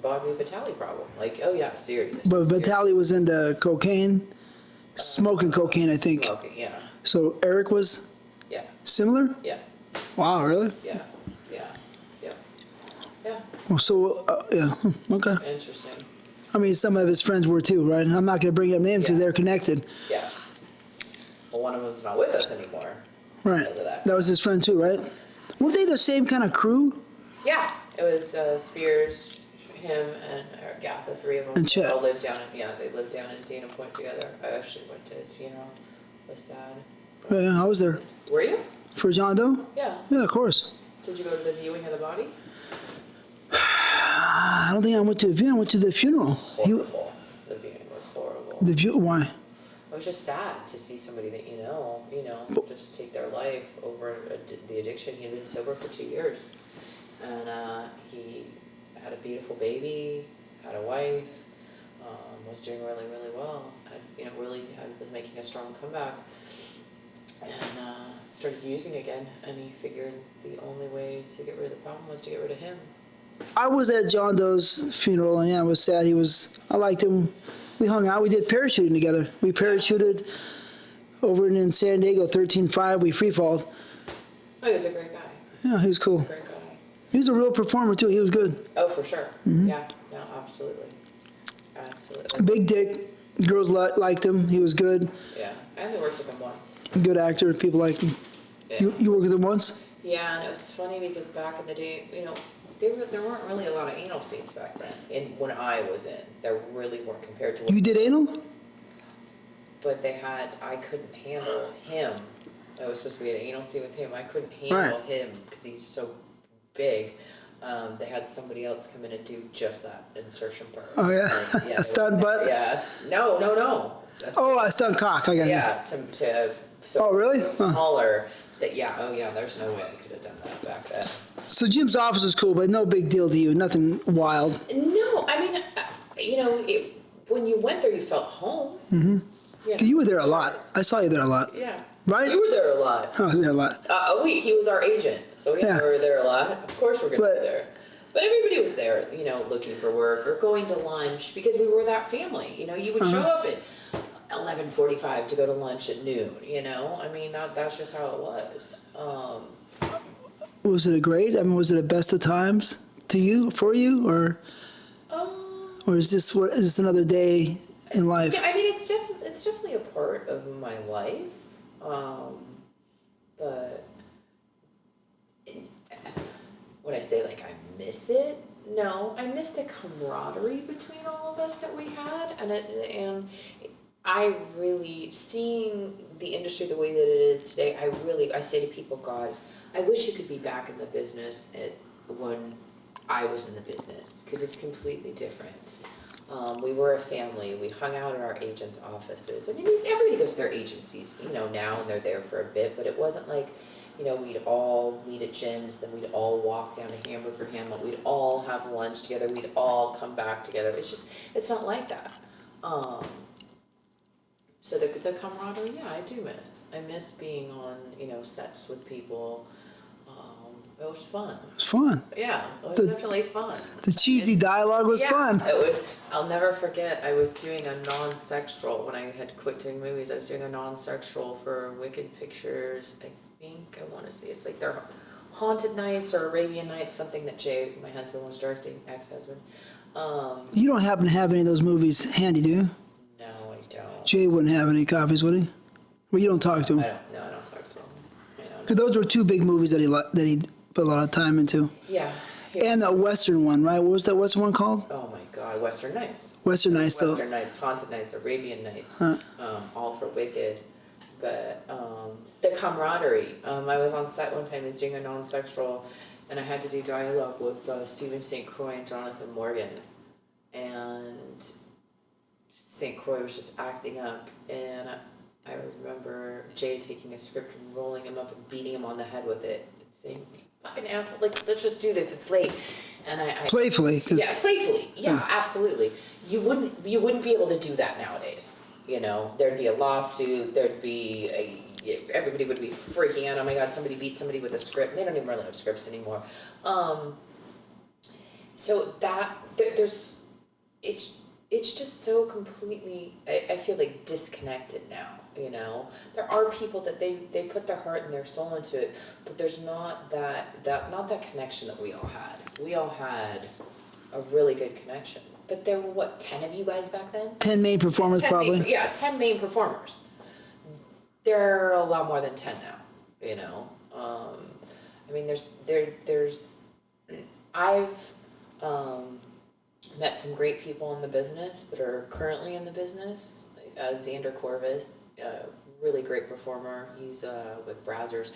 Bobby Vitale problem. Oh yeah, serious. But Vitale was into cocaine, smoking cocaine, I think. Smoking, yeah. So Eric was Yeah. similar? Yeah. Wow, really? Yeah. Well, so, yeah, okay. Interesting. I mean, some of his friends were too, right? I'm not going to bring up names because Yeah. they're connected. Yeah. Well, one of them's not with us anymore. Right. Because of that. That was his friend too, right? Were they the same kind of crew? Yeah. It was Spears, him, and the three of them. And Chet. They all lived down in Dana Point together. I actually went to his funeral. It was sad. Yeah, I was there. Were you? For John Doe? Yeah. Yeah, of course. Did you go to the viewing of the body? I don't think I went to the viewing. I went to the funeral. Horrible. The viewing was horrible. Why? It was just sad to see somebody that just take their life over the addiction. He had been sober for 2 years, and he had a beautiful baby, had a wife, was doing really, really well. Was making a strong comeback, and started using again. And he figured the only way to get rid of the problem was to get rid of him. I was at John Doe's funeral, and yeah, I was sad. I liked him. We hung out. We did parachuting together. We parachuted over in San Diego, 13.5. We free-falled. Oh, he was a great guy. Yeah, he was cool. Great guy. He was a real performer, too. He was good. Oh, for sure. Mm-hmm. Yeah, no, absolutely. Absolutely. Big dick. Girls liked him. He was good. Yeah, I only worked with him once. Good actor. People liked him. Yeah. You worked with him once? Yeah, and it was funny because back in the day, there weren't really a lot of anal scenes back then. When I was in, there really weren't compared to what. You did anal? But I couldn't handle him. I was supposed to be an anal scene with him. I couldn't handle him because he's so big. They had somebody else come in and do just that insertion part. Oh, yeah? A stunt butt? Yes. No. A stunt cock. I got Yeah, Oh, really? Smaller. There's no way I could have done that back then. So Jim's office was cool, but no big deal to you. Nothing wild. No, I mean, when you went there, you felt home. Mm-hmm. Yeah. You were there a lot. I saw you there a lot. Yeah. Right? You were there a lot. I was there a lot. He was our agent, so we were there a lot. Of course we're going to be there. But everybody was there, looking for work or going to lunch because we were that family. You would show up at 11:45 to go to lunch at noon. I mean, that's just how it was. Was it great? I mean, was it the best of times for you, or is this another day in life? Yeah, I mean, it's definitely a part of my life, but would I say I miss it? No, I miss the camaraderie between all of us that we had, and I really, seeing the industry the way that it is today, I say to people, God, I wish you could be back in the business when I was in the business, because it's completely different. We were a family. We hung out at our agents' offices. I mean, everybody goes to their agencies, now, and they're there for a bit, but it wasn't like we'd all meet at Jim's, then we'd all walk down to Hamburger Hamlet, we'd all have lunch together, we'd all come back together. It's not like that. So the camaraderie, yeah, I do miss. I miss being on, sets with people. It was fun. It was fun. Yeah, it was definitely fun. The cheesy dialogue was fun. It was. I'll never forget. I was doing a non-sexual when I had quit doing movies. I was doing a non-sexual for Wicked Pictures. I think I want to say it's like their Haunted Nights or Arabian Nights, something that Jay, my husband, was directing, ex-husband. You don't happen to have any of those movies handy, do you? No, I don't. Jay wouldn't have any copies, would he? Well, you don't talk to him. I don't talk to him. Because those were two big movies that he put a lot of time into. Yeah. And the Western one, right? What was that Western one called? Oh my God, Western Nights. Western Nights. Western Nights, Haunted Nights, Arabian Nights, all for Wicked. But the camaraderie. I was on set one time, I was doing a non-sexual, and I had to do dialogue with Stephen St. Croix and Jonathan Morgan. And St. Croix was just acting up, and I remember Jay taking a script and rolling him up and beating him on the head with it, and saying, "Fucking asshole! Like, let's just do this. It's late." And I playfully, yeah, playfully, yeah, absolutely. You wouldn't be able to do that nowadays. There'd be a lawsuit. There'd be everybody would be freaking out. Oh my God, somebody beat somebody with a script. They don't even really have scripts anymore. So that it's just so completely, I feel like, disconnected now, There are people that they put their heart and their soul into it, but there's not that connection that we all had. We all had a really good connection. But there were, 10 of you guys back then? 10 main performers, probably. 10 main performers. There are a lot more than 10 now, I mean, I've met some great people in the business that are currently in the business. Xander Corvus, really great performer. He's with Brazzers.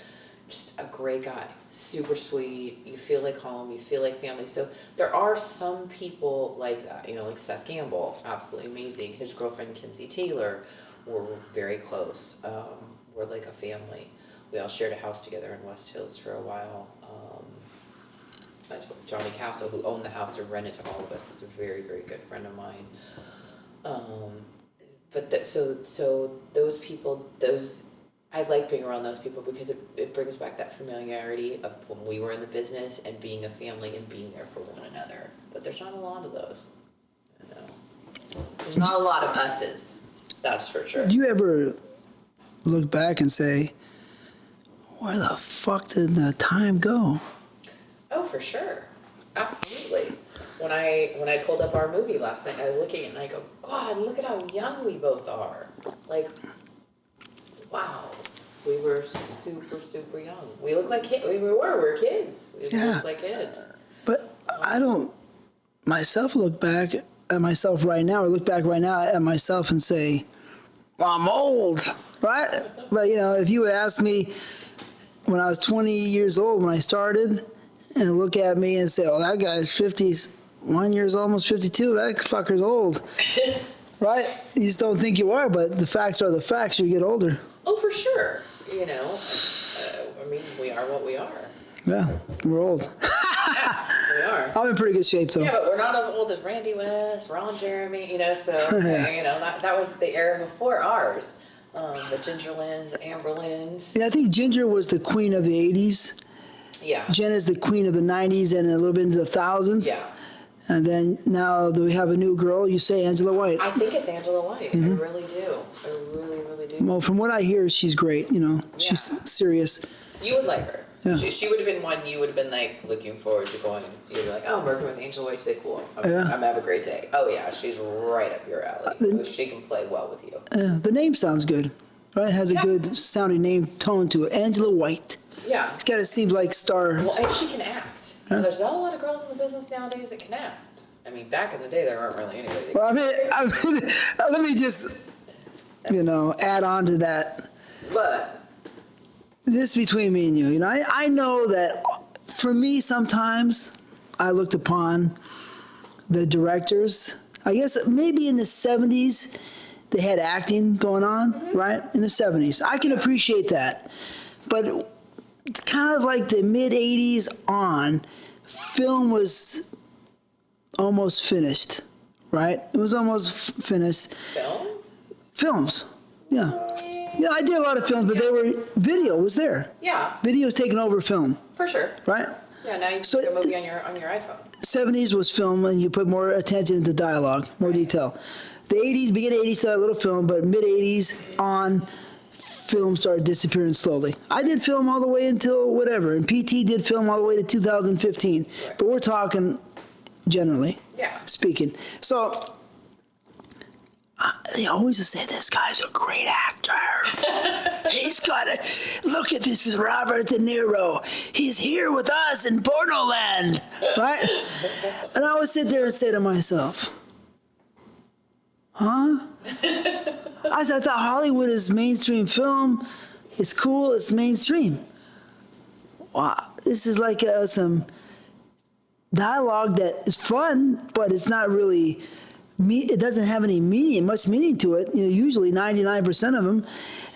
Just a great guy, super sweet. You feel like home, you feel like family. So there are some people like that, like Seth Gamble, absolutely amazing. His girlfriend, Kinsey Taylor, were very close. We're like a family. We all shared a house together in West Hills for a while. Johnny Castle, who owned the house and rented to all of us, is a very, very good friend of mine. So those people, I like being around those people because it brings back that familiarity of when we were in the business and being a family and being there for one another. But there's not a lot of those. There's not a lot of us's. That's for sure. Do you ever look back and say, where the fuck did the time go? Oh, for sure. Absolutely. When I pulled up our movie last night, I was looking at it and I go, God, look at how young we both are. Like, wow. We were super, super young. We look like kids. We were kids. We look like kids. But I don't myself look back at myself right now, or look back right now at myself and say, well, I'm old, right? But, if you would ask me when I was 20 years old when I started, and look at me and say, oh, that guy's 51 years, almost 52, that fucker's old. Right? You just don't think you are, but the facts are the facts. You get older. Oh, for sure. I mean, we are what we are. Yeah, we're old. Yeah, we are. I'm in pretty good shape, though. Yeah, but we're not as old as Randy West, Ron Jeremy, so, that was the era before ours. The Ginger Lyns, the Amber Lyns. Yeah, I think Ginger was the queen of the 80s. Yeah. Jen is the queen of the 90s and a little bit into the thousands. Yeah. And then now that we have a new girl, you say Angela White. I think it's Angela White. Mm-hmm. I really do. I really, really do. Well, from what I hear, she's great. She's serious. You would like her. Yeah. She would have been one you would have been like looking forward to going. You'd be like, oh, I'm working with Angela White. Say cool. I'm gonna have a great day. Oh yeah, she's right up your alley. She can play well with you. The name sounds good, right? It has a good sounding name tone to it. Angela White. Yeah. It kind of seems like star. Well, and she can act. Yeah. There's not a lot of girls in the business nowadays that can act. I mean, back in the day, there aren't really anybody. Well, I mean, let me just, add on to that. But this between me and you, I know that for me, sometimes I looked upon the directors. I guess maybe in the 70s, they had acting going on, right? In the 70s. I can appreciate that. But it's kind of like the mid 80s on, film was almost finished, right? It was almost finished. Film? Films, yeah. Yeah, I did a lot of films, but video was there. Yeah. Video was taking over film, For sure. right? Yeah, now you can make a movie on your iPhone. 70s was film, and you put more attention into dialogue, more detail. The 80s, beginning 80s, still had a little film, but mid 80s on, film started disappearing slowly. I did film all the way until whatever, and PT did film all the way to 2015. Right. But we're talking generally speaking. So they always just say, this guy's a great actor. He's got a, look at this is Robert De Niro. He's here with us in Pornoland, right? And I always sit there and say to myself, huh? I thought Hollywood is mainstream film. It's cool, it's mainstream. Wow, this is like some dialogue that is fun, but it's not really, it doesn't have any meaning, much meaning to it, usually 99% of them.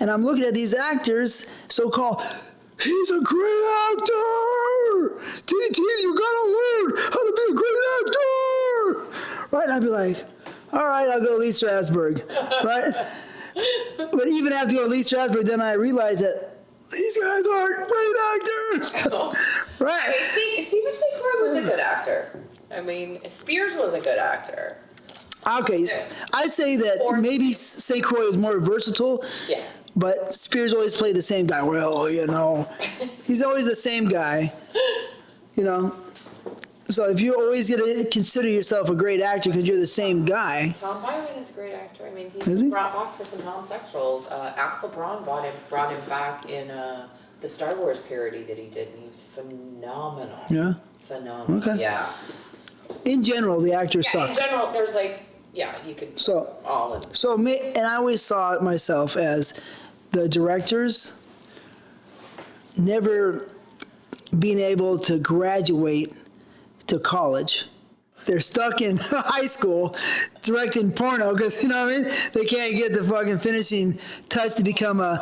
And I'm looking at these actors, so-called, he's a great actor! TT, you gotta learn how to be a great actor! Right, and I'd be like, all right, I'll go to Lee Strasberg, right? But even after you go to Lee Strasberg, then I realized that these guys aren't great actors, right? Wait, Steven Seagal was a good actor. I mean, Spears was a good actor. Okay, I say that maybe Seycroy is more versatile. Yeah. But Spears always played the same guy. Well, he's always the same guy, So if you're always going to consider yourself a great actor because you're the same guy. Tom Byron is a great actor. I mean, he's brought back for some non-sexuals. Axel Braun brought him back in the Star Wars parody that he did, and he was phenomenal. Yeah? Phenomenal. Okay. Yeah. In general, the actors suck. In general, there's you could all in. So, and I always saw it myself as the directors never being able to graduate to college. They're stuck in high school directing porno because, they can't get the fucking finishing touch to become a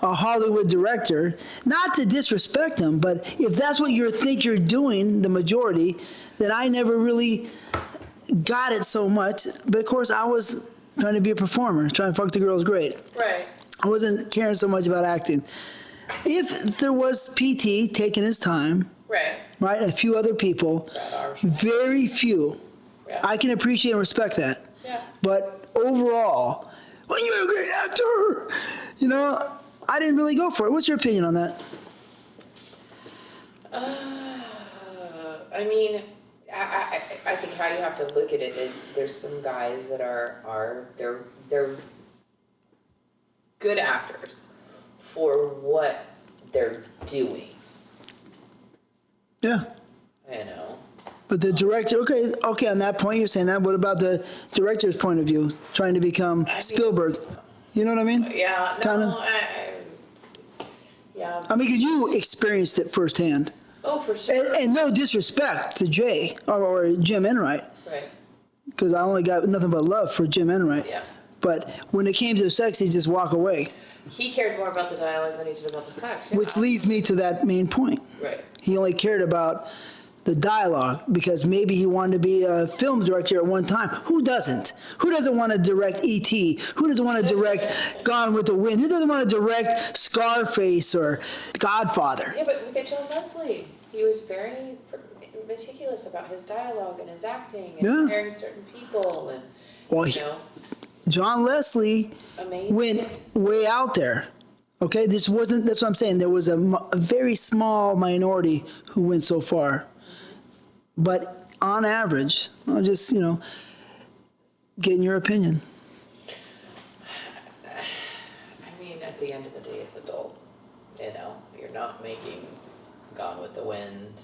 Hollywood director. Not to disrespect them, but if that's what you think you're doing, the majority, then I never really got it so much. But of course, I was trying to be a performer, trying to fuck the girls great. Right. I wasn't caring so much about acting. If there was PT taking his time, right, a few other people, very few, I can appreciate and respect that. Yeah. But overall, when you're a great actor, I didn't really go for it. What's your opinion on that? I mean, I think how you have to look at it is there's some guys that they're good actors for what they're doing. Yeah. But the director, okay, on that point, you're saying that. What about the director's point of view, trying to become Spielberg? You know what I mean? Yeah, no, yeah. I mean, because you experienced it firsthand. Oh, for sure. And no disrespect to Jay or Jim Enright. Right. Because I only got nothing but love for Jim Enright. Yeah. But when it came to sex, he'd just walk away. He cared more about the dialogue than he did about the sex. Yeah. Which leads me to that main point. Right. He only cared about the dialogue because maybe he wanted to be a film director at one time. Who doesn't? Who doesn't want to direct E.T.? Who doesn't want to direct Gone with the Wind? Who doesn't want to direct Scarface or Godfather? Yeah, but look at John Leslie. He was very meticulous about his dialogue and his acting and comparing certain people and, John Leslie went way out there. Okay, that's what I'm saying. There was a very small minority who went so far. But on average, I'll just, getting your opinion. I mean, at the end of the day, it's adult. You're not making Gone with the Wind.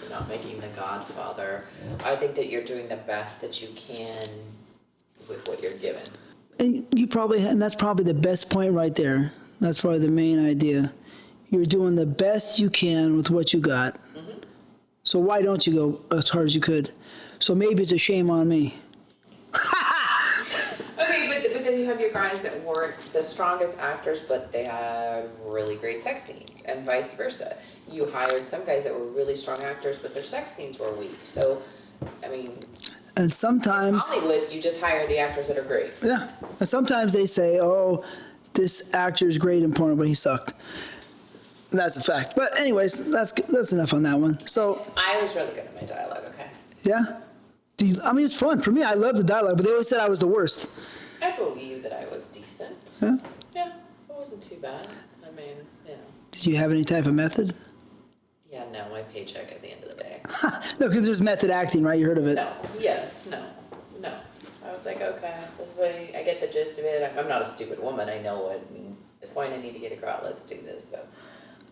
You're not making The Godfather. I think that you're doing the best that you can with what you're given. And that's probably the best point right there. That's probably the main idea. You're doing the best you can with what you got. Mm-hmm. So why don't you go as hard as you could? So maybe it's a shame on me. Okay, but then you have your guys that weren't the strongest actors, but they had really great sex scenes, and vice versa. You hired some guys that were really strong actors, but their sex scenes were weak. So, I mean, And sometimes, in Hollywood, you just hire the actors that are great. yeah, and sometimes they say, "Oh, this actor is great in porno, but he sucked." And that's a fact. But anyways, that's enough on that one. So I was really good at my dialogue. Okay. yeah, I mean, it's fun for me. I love the dialogue, but they always said I was the worst. I believe that I was decent. Yeah. Yeah, it wasn't too bad. I mean, you know. Did you have any type of method? Yeah, no, my paycheck at the end of the day. No, because there's method acting, right? You heard of it? No. Yes. No. No. I was like, okay, this is I get the gist of it. I'm not a stupid woman. I know what the point I need to get across. Let's do this. So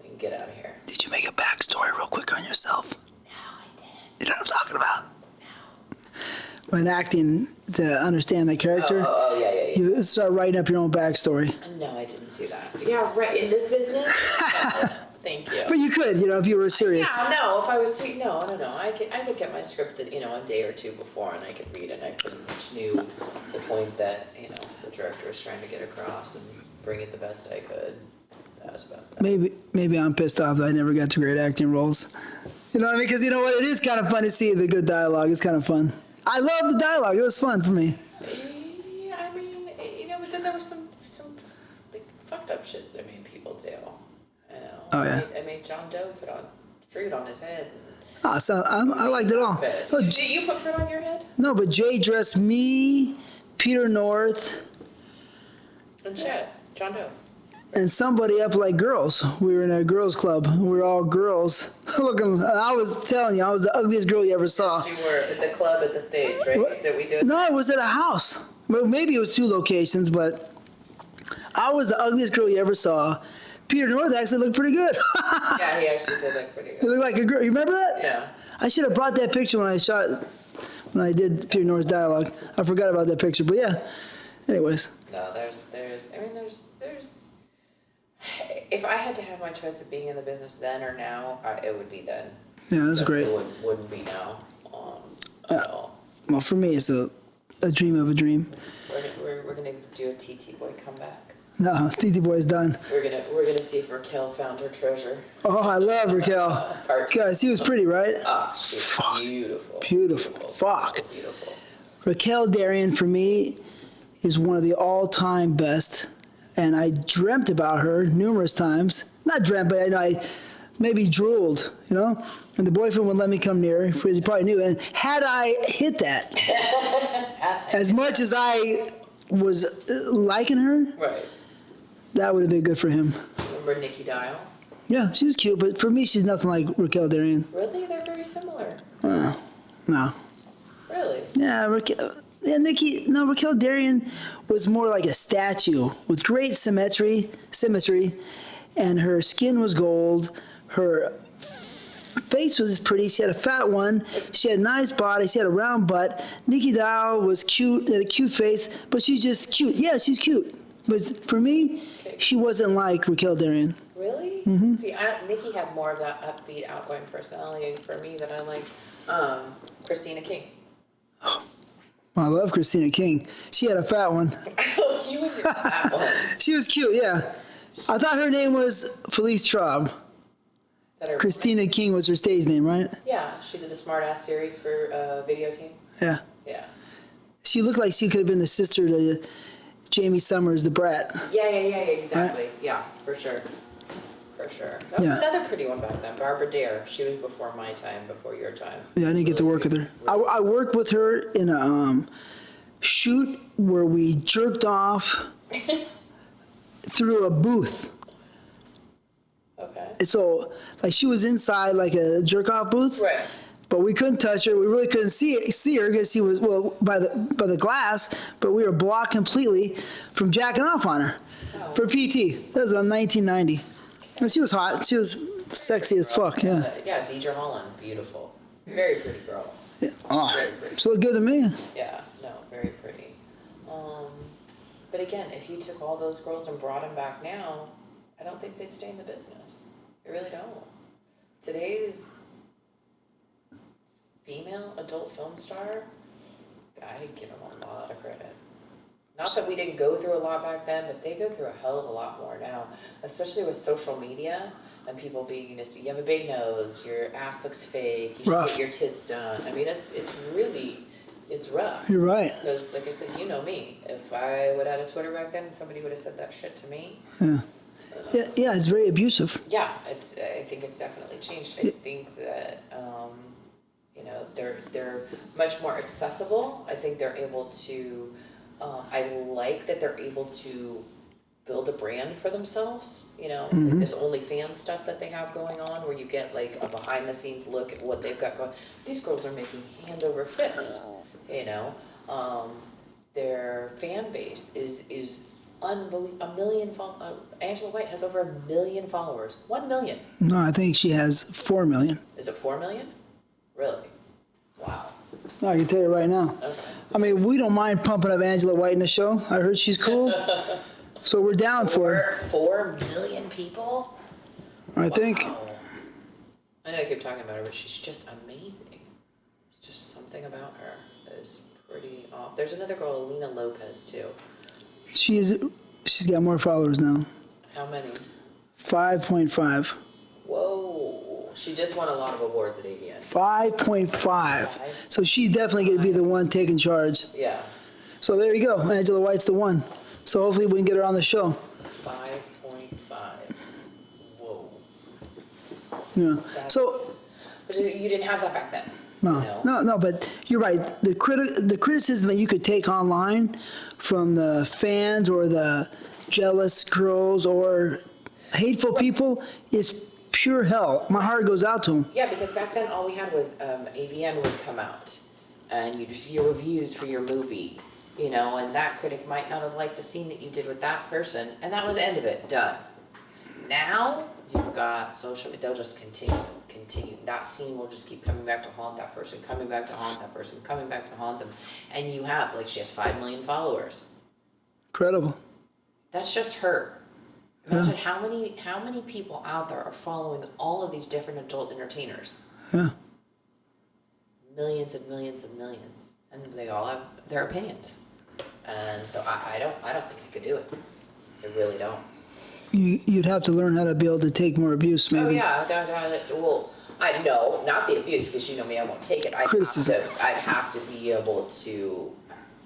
we can get out of here. Did you make a backstory real quick on yourself? No, I didn't. You know what I'm talking about? No. When acting to understand the character, Oh, yeah. you start writing up your own backstory. No, I didn't do that. Yeah, right. In this business? No, thank you. But you could, if you were serious. Yeah, no, if I was to, no. I could get my script, a day or two before, and I could read it, and I pretty much knew the point that, the director was trying to get across and bring it the best I could. That was about that. Maybe I'm pissed off that I never got to great acting roles. You know what I mean? Because you know what? It is kind of fun to see the good dialogue. It's kind of fun. I love the dialogue. It was fun for me. Yeah, I mean, but then there was some like fucked up shit. People do. Oh yeah. I made John Doe put on fruit on his head. Oh, so I liked it all. Oh, Did you put fruit on your head? No, but Jay dressed me, Peter North, And Chet, John Doe. and somebody up like girls. We were in a girls club. We were all girls. Looking, I was telling you, I was the ugliest girl you ever saw. You were at the club at the stage, right? What? That we did. No, it was at a house. Well, maybe it was 2 locations, but I was the ugliest girl you ever saw. Peter North actually looked pretty good. Yeah, he actually did look pretty He good. looked like a girl. You remember that? Yeah. I should have brought that picture when I did Peter North's dialogue. I forgot about that picture, but yeah. Anyways. No, there's. If I had to have my choice of being in the business then or now, it would be then. Yeah, that's great. It wouldn't be now. At all. Well, for me, it's a dream of a dream. We're gonna do a TTBoy comeback. No, TTBoy's done. We're gonna see if Raquel found her treasure. Oh, I love Raquel. Part 2. Guys, he was pretty, right? Ah, she's beautiful. Beautiful. Fuck. Beautiful. Raquel Darrian, for me, is one of the all-time best. And I dreamt about her numerous times. Not dreamt, but I maybe drooled, And the boyfriend wouldn't let me come near her because he probably knew. And had I hit that, as much as I was liking her, Right. that would have been good for him. Remember Nikki Dial? Yeah, she was cute, but for me, she's nothing like Raquel Darrian. Really? They're very similar. No. Really? Yeah, Raquel Darrian was more like a statue with great symmetry, and her skin was gold. Her face was pretty. She had a fat one. She had a nice body. She had a round butt. Nikki Dial was cute, had a cute face, but she's just cute. Yeah, she's cute. But for me, she wasn't like Raquel Darrian. Really? Mm-hmm. See, Nikki had more of that upbeat, outgoing personality for me that I like. Christina King. I love Christina King. She had a fat one. You and your fat one. She was cute, yeah. I thought her name was Felice Traub. Is that her Christina King was her stage name, right? Yeah, she did a Smart Ass series for Video Team. Yeah. Yeah. She looked like she could have been the sister to Jamie Summers, the brat. Yeah, exactly. Right? Yeah, for sure. That was another pretty one back then. Barbara Dare. She was before my time, before your time. Yeah, I didn't get to work with her. I worked with her in a shoot where we jerked off through a booth. Okay. So, she was inside like a jerk-off booth. Right. But we couldn't touch her. We really couldn't see her because she was, by the glass, but we were blocked completely from jacking off on her for PT. That was in 1990. And she was hot. She was sexy as fuck, yeah. Yeah, Deidre Holland, beautiful. Very pretty girl. Yeah. Very pretty. She looked good to me. Yeah, no, very pretty. But again, if you took all those girls and brought them back now, I don't think they'd stay in the business. I really don't. Today's female adult film star, I'd give them a lot of credit. Not that we didn't go through a lot back then, but they go through a hell of a lot more now, especially with social media and people being just, you have a big nose, your ass looks fake, you should get your tits done. I mean, it's really, it's rough. You're right. Because, like I said, you know me. If I would have had a Twitter back then, somebody would have said that shit to me. Yeah. Yeah, it's very abusive. Yeah, I think it's definitely changed. I think that, you know, they're much more accessible. I think they're able to, I like that they're able to build a brand for themselves, you know, like this OnlyFans stuff that they have going on where you get like a behind the scenes look at what they've got going. These girls are making hand over fist, you know. Their fan base is unbelievable. Angela White has over 1 million followers. 1 million. No, I think she has 4 million. Is it 4 million? Really? Wow. No, I can tell you right now. Okay. I mean, we don't mind pumping up Angela White in the show. I heard she's cool. So we're down for her. 4 million people? I think. I know I keep talking about her, but she's just amazing. There's just something about her that is pretty off. There's another girl, Alina Lopez, too. She's got more followers now. How many? 5.5. Whoa. She just won a lot of awards at AVN. 5.5. So she's definitely going to be the one taking charge. Yeah. So there you go. Angela White's the one. So hopefully we can get her on the show. 5.5. Whoa. Yeah. That's, So. But you didn't have that back then. No, but you're right. The criticism that you could take online from the fans or the jealous girls or hateful people is pure hell. My heart goes out to them. Yeah, because back then all we had was AVN would come out and you'd see your reviews for your movie, you know, and that critic might not have liked the scene that you did with that person, and that was the end of it. Done. Now you've got social media. They'll just continue. That scene will just keep coming back to haunt that person, coming back to haunt that person, coming back to haunt them. And you have, like, she has 5 million followers. Incredible. That's just her. Imagine how many people out there are following all of these different adult entertainers. Yeah. Millions and millions and millions. And they all have their opinions. And so I don't think I could do it. I really don't. You'd have to learn how to be able to take more abuse, maybe. Oh yeah, well, I know not the abuse because you know me, I won't take it. Criticism. I'd have to be able to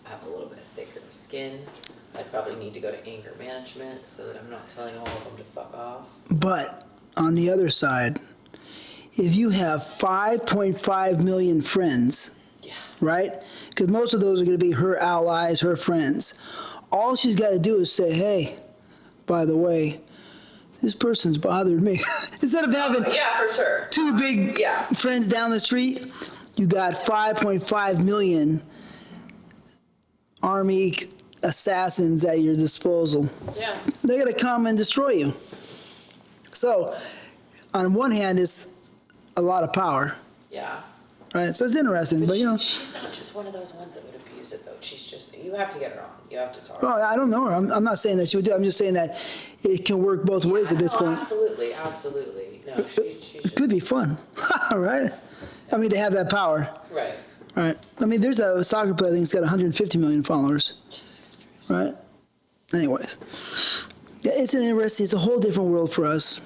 have a little bit thicker skin. I'd probably need to go to anger management so that I'm not telling all of them to fuck off. But on the other side, if you have 5.5 million friends, right? Because most of those are going to be her allies, her friends. All she's got to do is say, hey, by the way, this person's bothered me. Instead of having for sure. 2 big friends down the street, you got 5.5 million army assassins at your disposal. Yeah. They're going to come and destroy you. So, on one hand, it's a lot of power. Yeah. Right? So it's interesting, but you know. She's not just one of those ones that would abuse it, though. She's just, you have to get her on. You have to talk. Well, I don't know her. I'm not saying that she would do it. I'm just saying that it can work both ways at this point. Absolutely. No, It could be fun, right? I mean, to have that power. Right. Right. I mean, there's a soccer player, I think, has got 150 million followers. Jesus Christ. Right? Anyways. Yeah, it's a whole different world for us.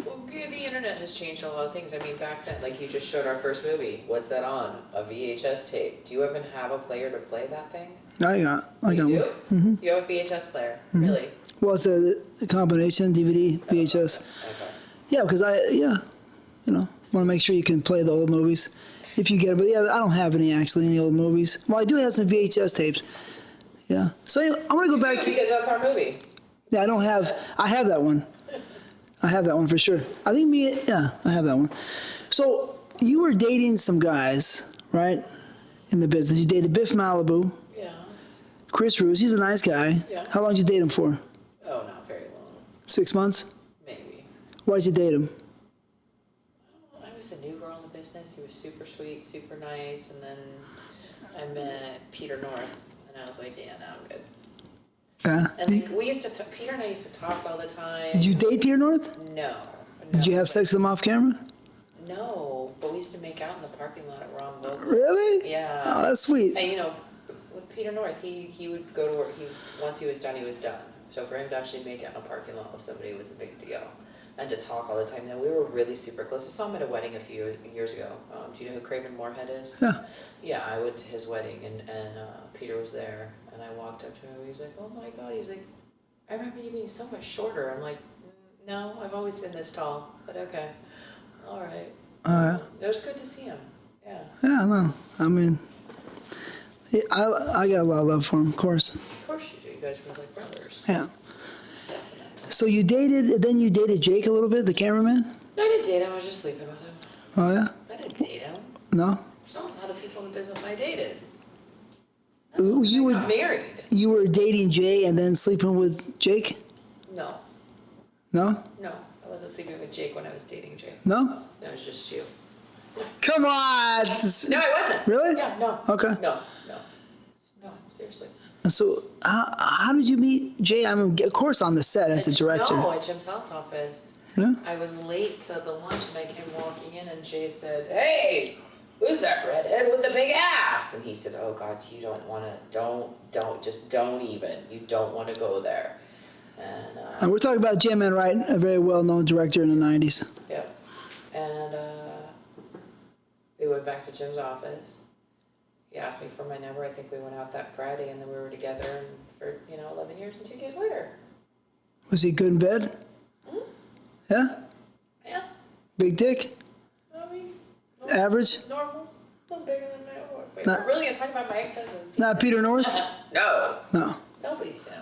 Well, the internet has changed a lot of things. I mean, back then, like you just showed our first movie. What's that on? A VHS tape. Do you even have a player to play that thing? I got You do? one. Mm-hmm. You have a VHS player? Really? Well, it's a combination, DVD, VHS. Okay. Yeah, because want to make sure you can play the old movies if you get it. But yeah, I don't have any old movies. Well, I do have some VHS tapes. Yeah. So anyway, I want to go back to. Because that's our movie. Yeah, I have that one. I have that one for sure. I think I have that one. So you were dating some guys, right? In the business. You dated Biff Malibu. Yeah. Chris Roos, he's a nice guy. Yeah. How long did you date him for? Oh, not very long. 6 months? Maybe. Why'd you date him? I was a new girl in the business. He was super sweet, super nice. And then I met Peter North. And I was like, yeah, no, I'm good. And we used to, Peter and I used to talk all the time. Did you date Peter North? No. Did you have sex with him off camera? No, but we used to make out in the parking lot at Ron Local. Really? Yeah. Oh, that's sweet. And with Peter North. He would go to work. Once he was done, he was done. So for him to actually make it in a parking lot with somebody was a big deal. And to talk all the time. We were really super close. I saw him at a wedding a few years ago. Do you know who Craven Moorhead is? Yeah. Yeah, I went to his wedding, and Peter was there. And I walked up to him, and he was like, oh my God. He's like, I remember you being so much shorter. I'm like, no, I've always been this tall. But okay. All right. It was good to see him. Yeah. Yeah, no. I mean, yeah, I got a lot of love for him, of course. Of course you do. You guys were like brothers. Yeah. Definitely. So then you dated Jake a little bit, the cameraman? No, I didn't date him. I was just sleeping with him. Oh, yeah? I didn't date him. No? There's not a lot of people in the business I dated. You I got married. You were dating Jay and then sleeping with Jake? No. No? No. I wasn't sleeping with Jake when I was dating Jake. No? No, it was just you. Come on! No, I wasn't. Really? Yeah, no. Okay. No, seriously. So how did you meet Jay? I mean, of course on the set as a director. No, at Jim's house office. Yeah? I was late to the lunch and I came walking in and Jay said, hey, who's that redhead with the big ass? And he said, oh God, you don't want to, just don't even. You don't want to go there. And we're talking about Jim Enright, a very well-known director in the 90s. Yep. And we went back to Jim's office. He asked me for my number. I think we went out that Friday, and then we were together for 11 years and 2 days later. Was he good in bed? Mm-hmm. Yeah? Yeah. Big dick? I mean, Average? normal. A little bigger than that. Wait, Not- we're really gonna talk about my ex-husbands? Not Peter North? No. No. Nobody's him.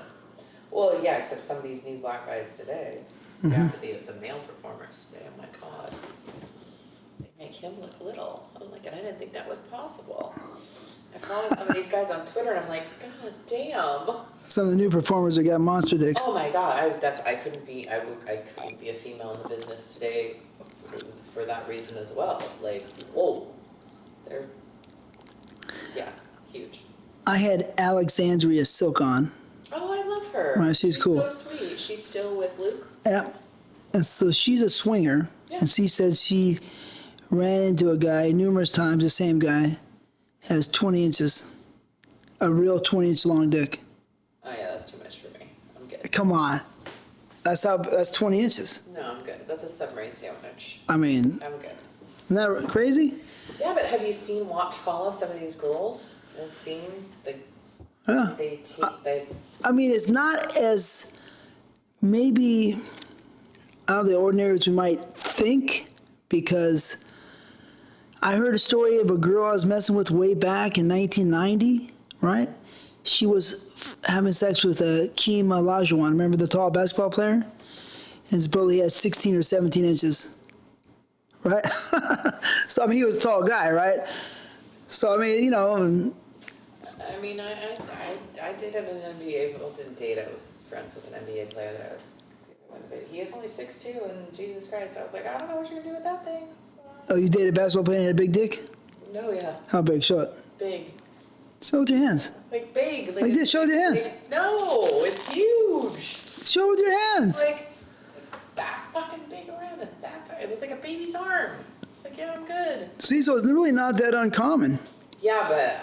Well, yeah, except some of these new black guys today. Mm-hmm. Yeah, the male performers today. Oh my God. They make him look little. I'm like, and I didn't think that was possible. I follow some of these guys on Twitter, and I'm like, God damn. Some of the new performers have got monster dicks. Oh my God, I couldn't be a female in the business today for that reason as well. Like, whoa, they're, yeah, huge. I had Alexandria Silk on. Oh, I love her. Right, she's cool. So sweet. She's still with Luke. Yeah. And so she's a swinger. Yeah. And she said she ran into a guy numerous times, the same guy, has 20 inches. A real 20-inch long dick. Oh yeah, that's too much for me. I'm good. Come on. That's 20 inches. No, I'm good. That's a submarine sandwich. I mean, I'm good. isn't that crazy? Yeah, but have you follow some of these girls and seen the Yeah. they I mean, it's not as maybe out of the ordinary as we might think, because I heard a story of a girl I was messing with way back in 1990, right? She was having sex with Keem Olajuwon. Remember the tall basketball player? And his brother has 16 or 17 inches, right? So, I mean, he was a tall guy, right? So, I mean, I mean, I dated an NBA, well, didn't date, I was friends with an NBA player that I was dating, but he is only 6'2", and Jesus Christ, I was like, I don't know what you're gonna do with that thing. Oh, you dated a basketball player and had a big dick? No, yeah, How big? Show it. big. Show it with your hands. Like big. Like this, show with your hands. No, it's huge. Show it with your hands. It's like that fucking big around and that, it was like a baby's arm. It's like, yeah, I'm good. See, so it's really not that uncommon. Yeah, but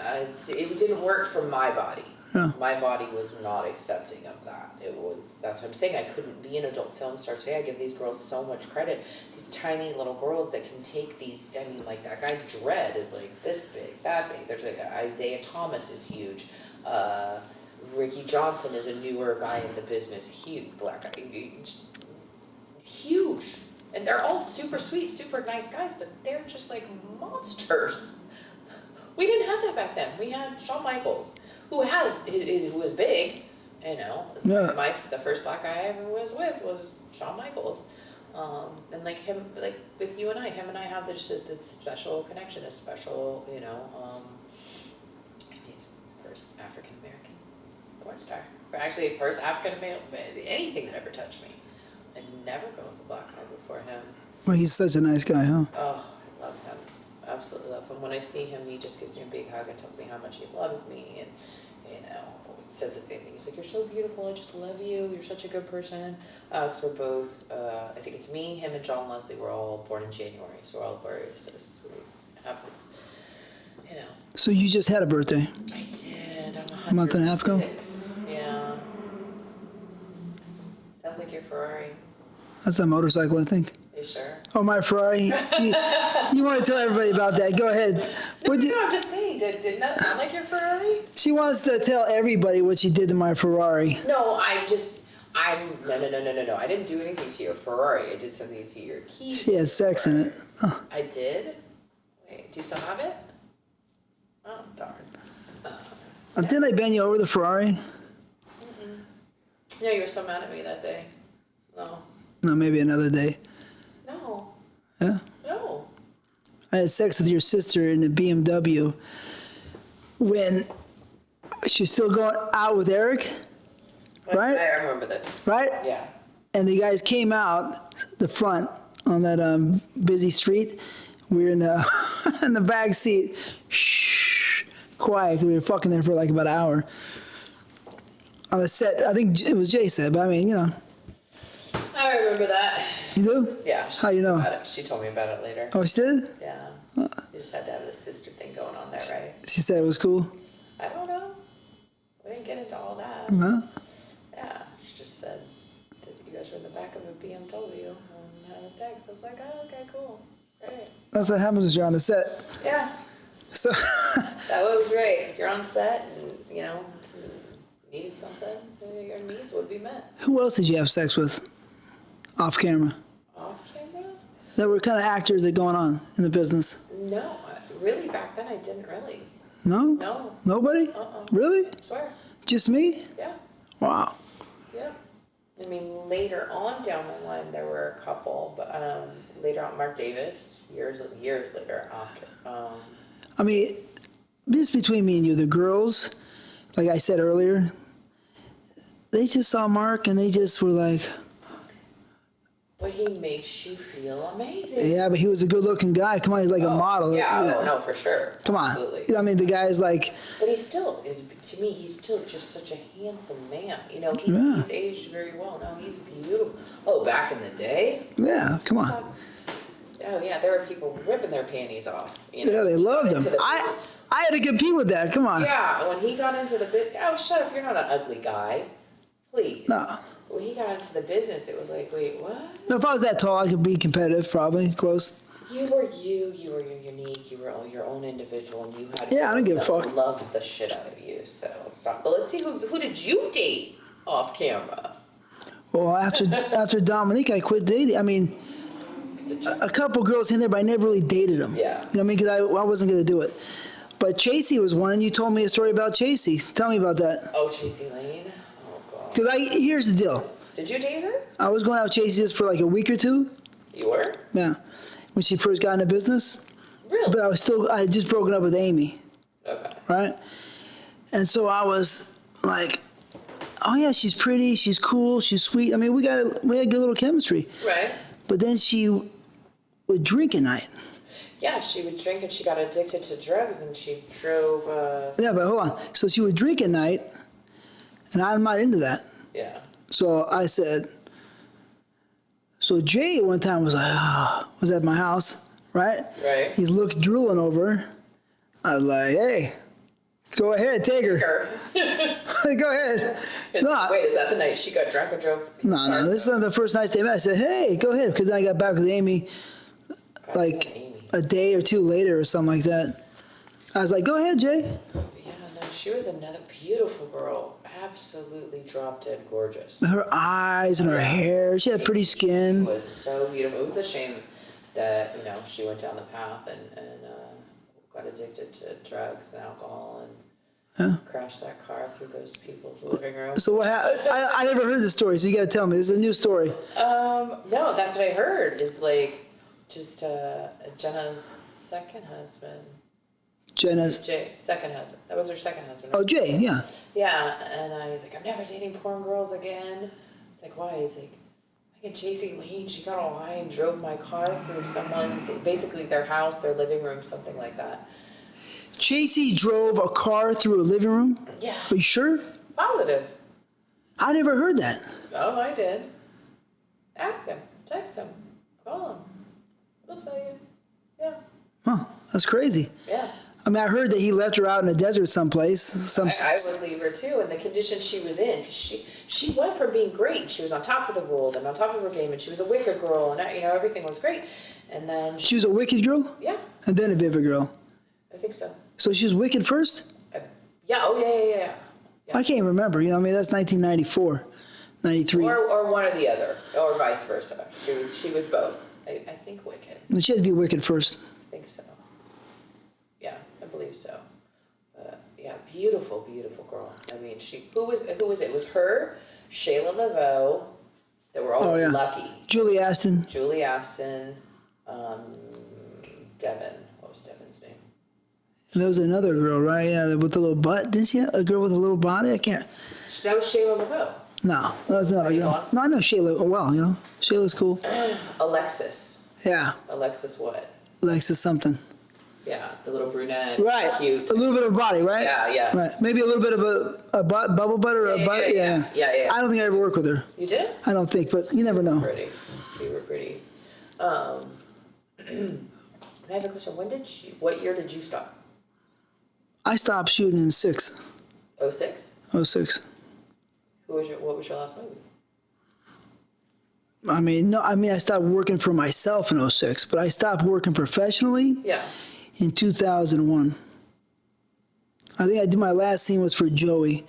it didn't work for my body. Yeah. My body was not accepting of that. That's what I'm saying. I couldn't be an adult film star today. I give these girls so much credit. These tiny little girls that can take these, I mean, like that guy Dredd is like this big, that big. There's like Isaiah Thomas is huge. Ricky Johnson is a newer guy in the business. Huge, black guy. Huge. And they're all super sweet, super nice guys, but they're just like monsters. We didn't have that back then. We had Shawn Michaels, who was big, Yeah. The first black guy I ever was with was Shawn Michaels. And like him, like with you and I, him and I have just this special connection, this special, he's first African American porn star. Actually, first African American, anything that ever touched me. I'd never been with a black guy before him. Well, he's such a nice guy, huh? Oh, I love him. Absolutely love him. When I see him, he just gives me a big hug and tells me how much he loves me, and says the same thing. He's like, "You're so beautiful. I just love you. You're such a good person." Because we're both, I think it's me, him, and John Leslie. We're all born in January, so we're all Aquariuses. We have this you know. So you just had a birthday? I did. I'm A month and a half ago? 106. Yeah. Sounds like your Ferrari. That's a motorcycle, I think. Are you sure? Oh, my Ferrari. You want to tell everybody about that? Go ahead. No, I'm just saying. Didn't that sound like your Ferrari? She wants to tell everybody what she did to my Ferrari. No, no. I didn't do anything to your Ferrari. I did something to your keys. She had sex in it. Oh. I did? Wait, do you still have it? Oh, darn. Didn't I bend you over the Ferrari? No, you were so mad at me that day. No. No, maybe another day. No. Yeah? No. I had sex with your sister in the BMW when she was still going out with Eric, right? I remember that. Right? Yeah. And the guys came out the front on that busy street. We were in the in the back seat. Shh, quiet, 'cause we were fucking there for like about an hour. On the set, I think it was Jay said, but I mean, you know. I remember that. You do? Yeah. How you know? She told me about it later. Oh, she did? Yeah. You just had to have the sister thing going on there, right? She said it was cool? I don't know. We didn't get into all that. No? Yeah. She just said that you guys were in the back of a BMW and having sex. I was like, oh, okay, cool. Great. That's what happens when you're on the set. Yeah. So, That was great. If you're on set and, you know, needed something, your needs would be met. who else did you have sex with off camera? Off camera? That were kind of actors that going on in the business? No. Really, back then I didn't really. No? No. Nobody? Really? I swear. Just me? Yeah. Wow. Yeah. I mean, later on down the line, there were a couple, but later on, Mark Davis, years later, I mean, just between me and you, the girls, like I said earlier, they just saw Mark and they just were like, but he makes you feel amazing. yeah, but he was a good-looking guy. Come on, he's like a model. Yeah, oh, no, for sure. Come on. Absolutely. I mean, the guy's like, But he still is, to me, he's still just such a handsome man. You know, Yeah. he's aged very well. No, he's beautiful. Oh, back in the day? yeah, come on. Oh, yeah, there were people ripping their panties off. You know, Yeah, they loved him. into the I had to compete with that. Come on. Yeah, when he got into the bit, oh, shut up, you're not an ugly guy. Please. No. When he got into the business, it was like, wait, what? No, if I was that tall, I could be competitive, probably, close. You were unique, you were your own individual, and you had Yeah, I don't give a people fuck. that loved the shit out of you, so stop. But let's see, who did you date off camera? Well, after Dominique, I quit dating. I mean, It's a joke. a couple girls in there, but I never really dated them. Yeah. You know what I mean? Because I wasn't going to do it. But Chasey was one, and you told me a story about Chasey. Tell me about that. Oh, Chasey Lane? Oh, God. Because here's the deal. Did you date her? I was going out with Chasey just for like a week or two. You were? Yeah. When she first got into business. Really? But I had just broken up with Amy. Okay. Right? And so I was like, oh yeah, she's pretty, she's cool, she's sweet. I mean, we had good little chemistry. Right. But then she would drink at night. Yeah, she would drink and she got addicted to drugs and she drove, Yeah, but hold on. So she would drink at night, and I'm not into that. yeah. So I said, so Jay one time was like, was at my house, right? Right. He's drooling over her. I was like, hey, go ahead, take her. Her. Go ahead. No, Wait, is that the night she got drunk and drove? no, this is not the first night they met. I said, hey, go ahead, because then I got back with Amy God, like Amy. a day or two later or something like that. I was like, go ahead, Jay. Yeah, no, she was another beautiful girl. Absolutely drop dead gorgeous. Her eyes and her hair, she had pretty She skin. was so beautiful. It was a shame that, you know, she went down the path and got addicted to drugs and alcohol and crashed that car through those people's living room. So what happened? I never heard this story, so you got to tell me. This is a new story. No, that's what I heard. Is like just Jenna's second husband. Jenna's. Jay, second husband. That was her second husband. Oh, Jay, yeah. Yeah, and I was like, I'm never dating porn girls again. It's like, why? He's like, I get Chasey Lane. She got all high and drove my car through someone's, basically their house, their living room, something like that. Chasey drove a car through a living room? Yeah. Are you sure? Positive. I never heard that. Oh, I did. Ask him. Text him. Call him. He'll tell you. Yeah. Huh, that's crazy. Yeah. I mean, I heard that he left her out in the desert someplace. I would leave her too, and the condition she was in, because she went from being great. She was on top of the world and on top of her game, and she was a wicked girl, and everything was great. And then she was a wicked girl? Yeah. And then a vivid girl? I think so. So she was wicked first? Yeah, oh yeah. I can't remember, I mean, that's 1994, 93. Or one or the other, or vice versa. She was both. I think wicked. She had to be wicked first. I think so. Yeah, I believe so. But yeah, beautiful, beautiful girl. I mean, who was it? It was her, Shayla Laveau. They were all lucky. Julie Aston. Devin. What was Devin's name? And there was another girl, right? Yeah, with the little butt. Didn't she? A girl with a little body? I can't. That was Shayla Laveau. No, that was another girl. No, I know Shayla. Oh, well, Shayla's cool. Alexis. Yeah. Alexis what? Alexis something. Yeah, the little brunette. Right. Cute. A little bit of a body, right? Yeah. Right. Maybe a little bit of a butt, bubble butt or a butt. Yeah. I don't think I ever worked with her. You did? I don't think, but you never know. Pretty. Super pretty. I have a question. What year did you stop? I stopped shooting in 06. 06? 06. What was your last movie? I stopped working for myself in 06, but I stopped working professionally in 2001. I think I did my last scene was for Joey.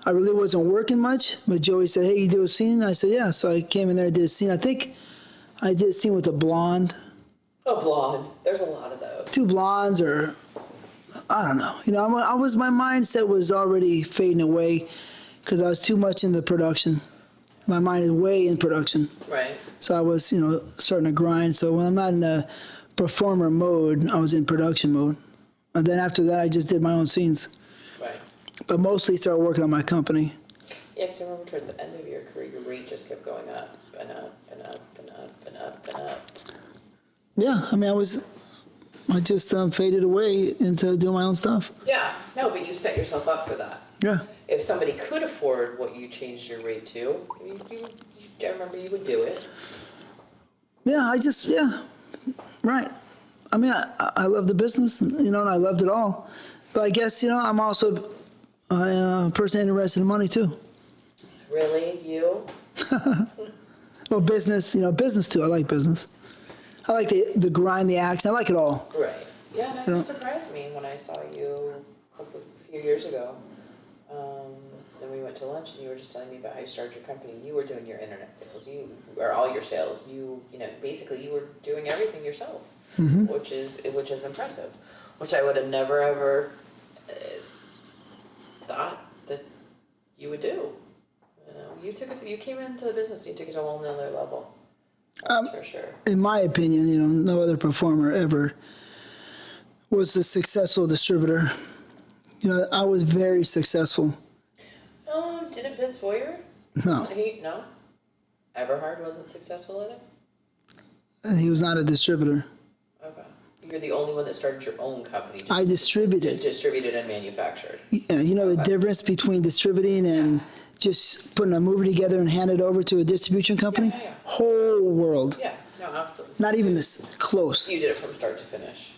I really wasn't working much, but Joey said, hey, you do a scene? And I said, yeah. So I came in there and did a scene. I think I did a scene with a blonde. A blonde. There's a lot of those. 2 blondes or, I don't know. My mindset was already fading away because I was too much in the production. My mind is way in production. Right. So I was, starting to grind. So when I'm not in the performer mode, I was in production mode. And then after that, I just did my own scenes. Right. But mostly started working on my company. Yeah, because I remember towards the end of your career, your rate just kept going up and up and up and up and up and up. Yeah, I just faded away into doing my own stuff. Yeah, no, but you set yourself up for that. Yeah. If somebody could afford what you changed your rate to, I remember you would do it. Yeah, right. I love the business, and I loved it all. But I guess, I'm also a person interested in money too. Really? You? Well, business too. I like business. I like the grind, the action. I like it all. Right. Yeah, that surprised me when I saw you a few years ago. Then we went to lunch and you were just telling me about how you started your company. You were doing your internet sales, or all your sales. Basically you were doing everything yourself, which is impressive, which I would have never ever thought that you would do. You came into the business, you took it to a whole nother level. That's for sure. In my opinion, no other performer ever was a successful distributor. I was very successful. Didn't Vince Hoyer? No. No? Everhard wasn't successful at it? And he was not a distributor. Okay. You're the only one that started your own company. I distributed. Distributed and manufactured. Yeah, the difference between distributing and just putting a movie together and hand it over to a distribution company? Yeah. Whole world. Yeah, no, absolutely. Not even this close. You did it from start to finish.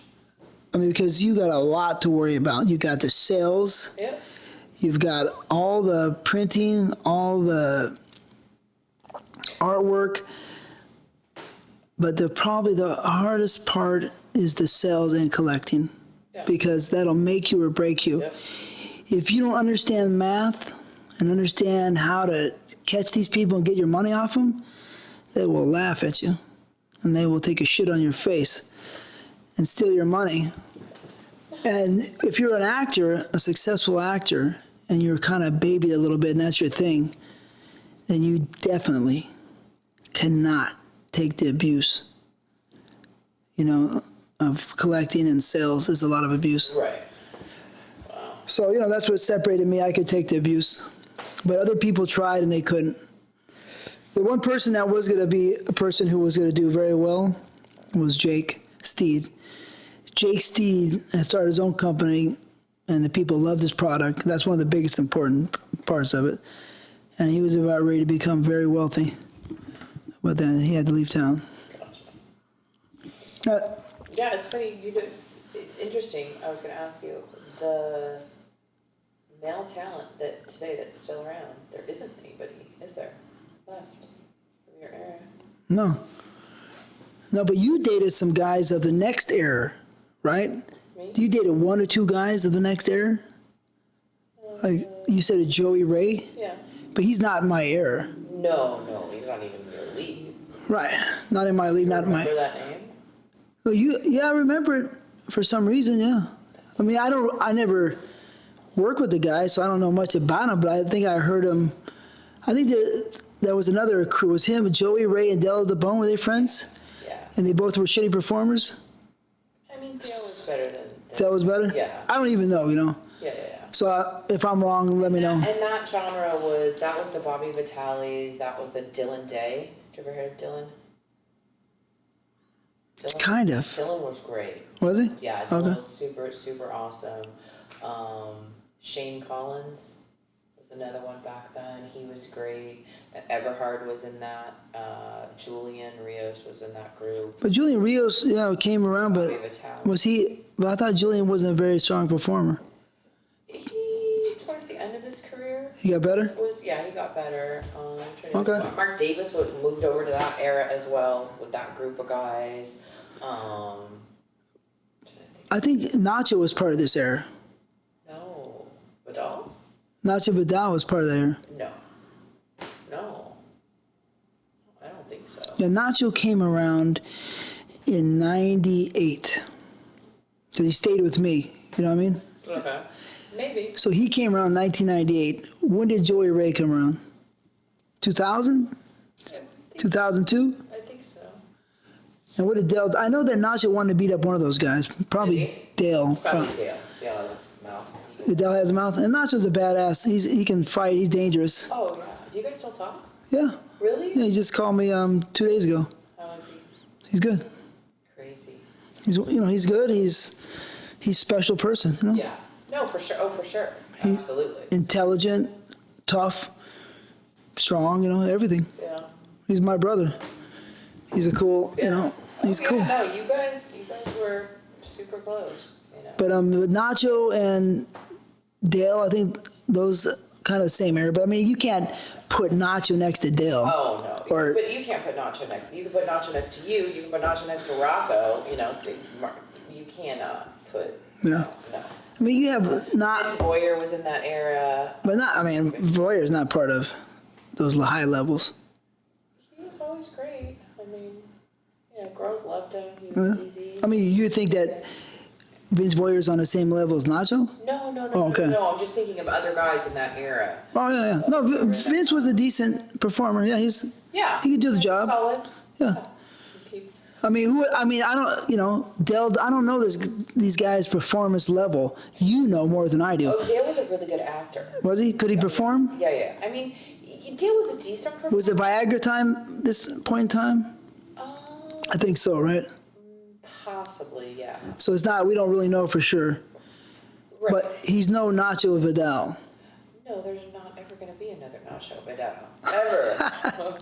Because you got a lot to worry about. You got the sales. Yeah. You've got all the printing, all the artwork. But probably the hardest part is the sales and collecting. Yeah. Because that'll make you or break you. Yeah. If you don't understand math and understand how to catch these people and get your money off them, they will laugh at you. And they will take a shit on your face and steal your money. And if you're an actor, a successful actor, and you're kind of babied a little bit and that's your thing, then you definitely cannot take the abuse, of collecting and sales is a lot of abuse. Right. Wow. So, that's what separated me. I could take the abuse. But other people tried and they couldn't. The one person that was going to be a person who was going to do very well was Jake Steed. Jake Steed has started his own company, and the people loved his product. That's one of the biggest important parts of it. And he was about ready to become very wealthy, but then he had to leave town. Gotcha. Yeah, it's funny. It's interesting. I was going to ask you, the male talent that today that's still around, there isn't anybody, is there, left from your era? No. No, but you dated some guys of the next era, right? Me? You dated one or two guys of the next era? Like you said, a Joey Ray? Yeah. But he's not in my era. No, he's not even in your league. Right. Not in my league, not in my... Remember that name? Well, yeah, I remember it for some reason, yeah. I mean, I never worked with the guy, so I don't know much about him, but I think I heard him. I think there was another crew. It was him, Joey Ray, and Dell DeBone. Were they friends? Yeah. And they both were shitty performers? I mean, Dale was better than Dell was better? Yeah. I don't even know, you know. Yeah. So if I'm wrong, let me know. And that genre was the Bobby Vitalis, that was the Dylan Day. Did you ever hear of Dylan? Kind of. Dylan was great. Was he? Yeah, Dylan Okay. was super, super awesome. Shane Collins was another one back then. He was great. Everhard was in that. Julian Rios was in that group. But Julian Rios, came around, but Bobby Vitalis. was he... But I thought Julian wasn't a very strong performer. Towards the end of his career, He got better? he got better. Okay. Mark Davis moved over to that era as well with that group of guys. I think Nacho was part of this era. No, Vidal? Nacho Vidal was part of that era. No, I don't think so. Yeah, Nacho came around in '98 because he stayed with me. You know what I mean? Okay, maybe. So he came around 1998. When did Joey Ray come around? 2000? 2002? I think so. And what did Dale? I know that Nacho wanted to beat up one of those guys. Probably Did he? Dale. Probably Dale. Dale has a mouth. Dale has a mouth. And Nacho's a badass. He can fight. He's dangerous. Oh, yeah. Do you guys still talk? Yeah. Really? Yeah. He just called me 2 days ago. How is he? He's good. Crazy. He's good. He's special person. You know? Yeah. No, for sure. Oh, for sure. Absolutely. Intelligent, tough, strong. Everything. Yeah. He's my brother. He's a cool. He's cool. No, you guys were super close. But Nacho and Dale, I think those kind of the same era. But I mean, you can't put Nacho next to Dale. Oh no. Or- but you can't put Nacho next. You can put Nacho next to you. You can put Nacho next to Rocco. You cannot put. Yeah. No. I mean, you have not. Vince Boyer was in that era. But not. I mean, Voyer's not part of those high levels. He was always great. I mean, girls loved him. He was easy. I mean, you think that Vince Voyer's on the same level as Nacho? No. Oh, okay. No. I'm just thinking of other guys in that era. Oh yeah. No, Vince was a decent performer. Yeah, Yeah. he could do the job. Solid. Yeah. I mean, I don't, Dell, I don't know these guys' performance level. You know more than I do. Oh, Dale was a really good actor. Was he? Could he perform? Yeah. I mean, Dale was a decent performer. Was it Viagra time, this point in time? I think so, right? Possibly, yeah. So it's not, we don't really know for sure. Right. But he's no Nacho Vidal. No, there's not ever going to be another Nacho Vidal. Ever.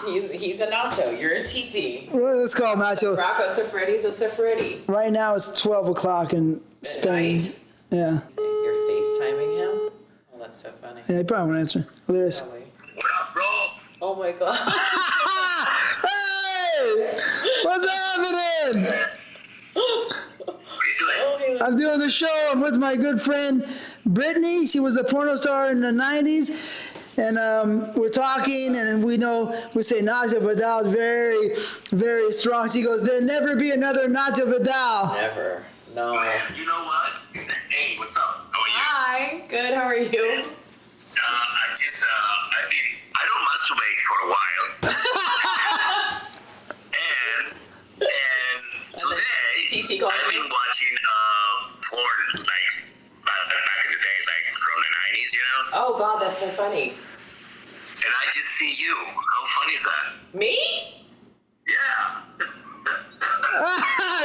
He's a Nacho. You're a TT. Well, let's call him Nacho. Rocco Siffredi's a Siffredi. Right now it's 12 o'clock in Spain. night? Yeah. You're FaceTiming him? Oh, that's so funny. Yeah, he probably won't answer. Oh, there he is. Probably. What up, bro? Oh my god. Hey! What's happening? What are you doing? I'm doing the show. I'm with my good friend Brittany. She was a porno star in the 90s. And we're talking, and we say Nacho Vidal is very, very strong. She goes, there'll never be another Nacho Vidal. Never. No. You know what? Hey, what's up? How are you? Hi. Good. How are you? I don't masturbate for a while. and today, TT called I've me. been watching porn, like, back in the days, like, from the 90s, Oh god, that's so funny. And I just see you. How funny is that? Me? Yeah.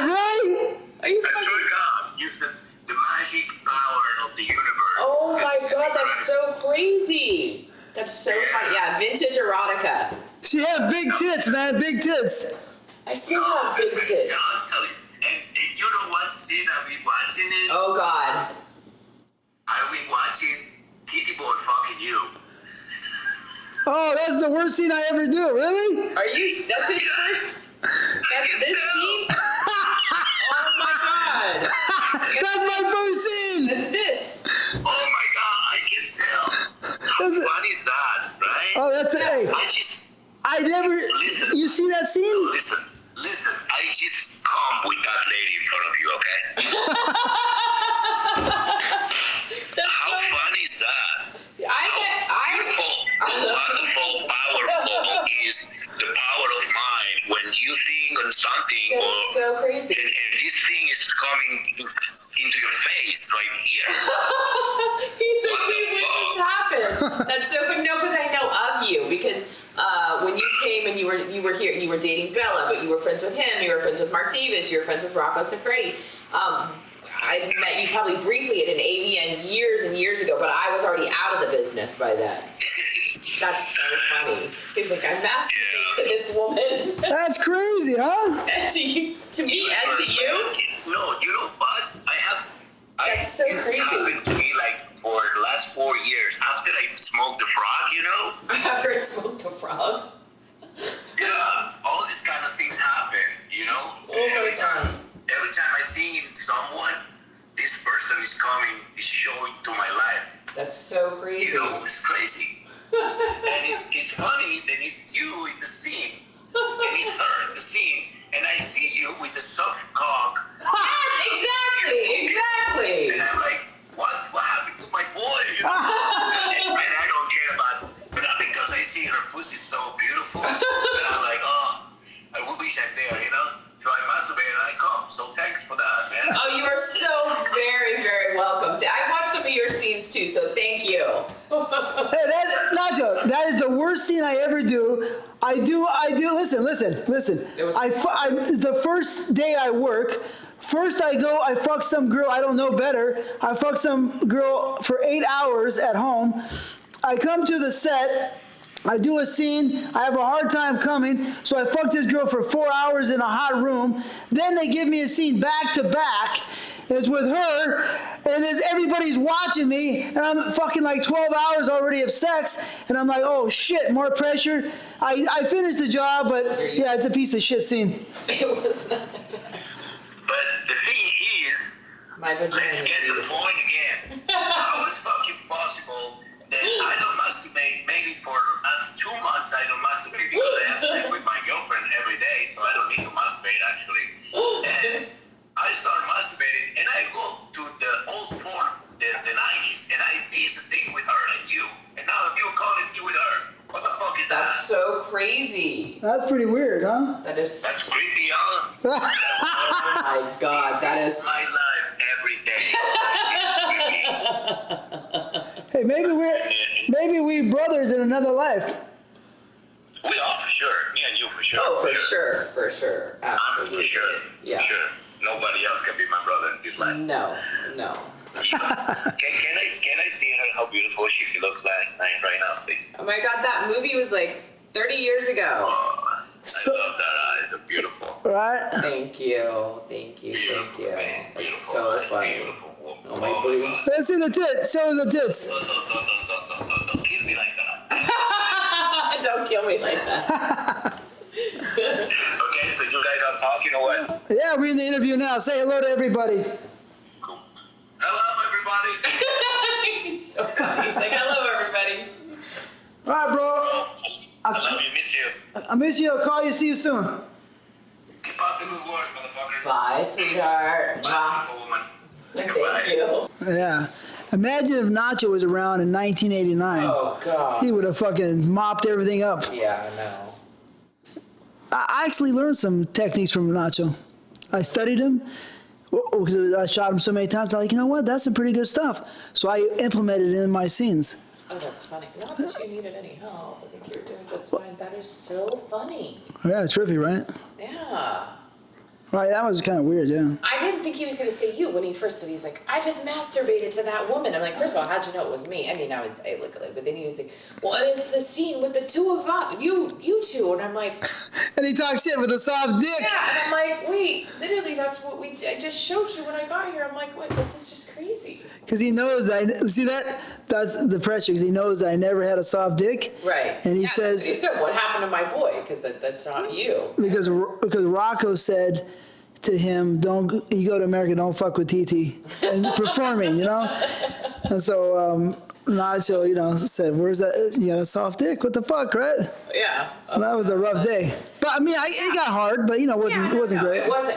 Really? Are you I fucking... swear to God, you said the magic power of the universe. Oh my god, that's so crazy. That's so funny. Yeah, vintage erotica. She had big tits, man. Big tits. I still have big tits. Yeah, I'll tell you. And you know what? Seeing that first scene I ever do. Really? Are you? That's his first. That's this scene. Oh my god. That's my first scene. That's this. Oh my God, I can tell. How That's it. funny is that, right? Oh, that's it. Hey, I never. You see that scene? Listen, I just come with that lady in front of you, okay? How funny is that? Wonderful, powerful is the power of mind when you think on something, That's so crazy. and this thing is coming into your face right here. He's like, What the wait, when fuck? this happened? That's so funny. No, because I know of you because when you came and you were here, you were dating Bella, but you were friends with him. You were friends with Mark Davis. You were friends with Rocco Siffredi. I met you probably briefly at an AVN years and years ago, but I was already out of the business by then. That's so funny. He's like, I masturbate to this woman. That's crazy, huh? And to me and to you. No, you know what? That's so crazy. It happened to me like for the last 4 years. After I smoked the frog, you know? After I smoked the frog. Yeah, all these kind of things happen, you know? Oh my God. Every time I think it's someone, this person is coming, is showing to my life. That's so crazy. You know, it's crazy. And it's funny that it's you in the scene, and it's her in the scene, and I see you with the soft cock. Yes, exactly. And I'm like, what happened to my boy? You know? and I don't care about it because I see her pussy so beautiful, and I'm like, oh, I wish I'm there, you know? So I masturbate and I come. So thanks for that, man. Oh, you are so very, very welcome. I watched some of your scenes too, so thank you. Hey, Nacho, that is the worst scene I ever do. I do. Listen. The first day I work, first I go, I fuck some girl I don't know better. I fuck some girl for 8 hours at home. I come to the set. I do a scene, I have a hard time coming, so I fucked this girl for 4 hours in a hot room. Then they give me a scene back to back. It's with her, and everybody's watching me, and I'm fucking like 12 hours already of sex, and I'm like, oh shit, more pressure. I finished the job, but yeah, it's a piece of shit scene. It was not the best. But the thing is, My vagina. let's get to the point again. How is fucking possible that I don't masturbate maybe for the last 2 months? I don't masturbate because I have sex with my girlfriend every day, so I don't need to masturbate actually. And I start masturbating and I go to the old porn, the 90s, and I see the scene with her and you. And now you calling me with her. What the fuck is that? That's so crazy. That's pretty weird, huh? That's creepy, huh? Oh my God, that is. my life every day. Hey, maybe we brothers in another life. We are for sure. Me and you for sure. Oh, for sure. Absolutely. For sure. Yeah. For sure. Nobody else can be my brother in this life. No. Can I see her, how beautiful she looks like right now, please? Oh my God, that movie was like 30 years ago. Oh, I love that eyes. They're beautiful. Right? Thank you. Beautiful face. It's Beautiful so eyes. funny. Beautiful. Oh, my boobs. Let's see the tits. Show the tits. Don't kiss me like that. Don't kill me like that. Okay, so you guys are talking or what? Yeah, we're in the interview now. Say hello to everybody. Cool. Hello, everybody. He's so funny. He's like, hello, everybody. All right, bro. I love you. Miss you. I miss you. I'll call you. See you soon. Keep up the good work, motherfucker. Bye, sweetheart. Beautiful woman. Thank you. Yeah. Imagine if Nacho was around in 1989. Oh, God. He would have fucking mopped everything up. Yeah, I know. I actually learned some techniques from Nacho. I studied him because I shot him so many times. I'm like, you know what? That's some pretty good stuff. So I implemented it in my scenes. Oh, that's funny. Not that you needed any help. I think you're doing just fine. That is so funny. Yeah, it's trippy, right? Yeah. Right, that was kind of weird, yeah. I didn't think he was going to say you when he first said, he's like, I just masturbated to that woman. I'm like, first of all, how'd you know it was me? I mean, I look at it, but then he was like, well, it's a scene with the two of us, you two. And I'm like, And he talks shit with a soft dick. yeah. And I'm like, wait, literally, that's what I just showed you when I got here. I'm like, what? This is just crazy. Because he knows that that's the pressure. Because he knows that I never had a soft dick. Right. And he says, he said, what happened to my boy? Because that's not you. Because Rocco said to him, you go to America, don't fuck with TT. And performing, And so Nacho, said, where's that? You got a soft dick? What the fuck, right? Yeah. And that was a rough day. But I mean, it got hard, but it wasn't great. It wasn't.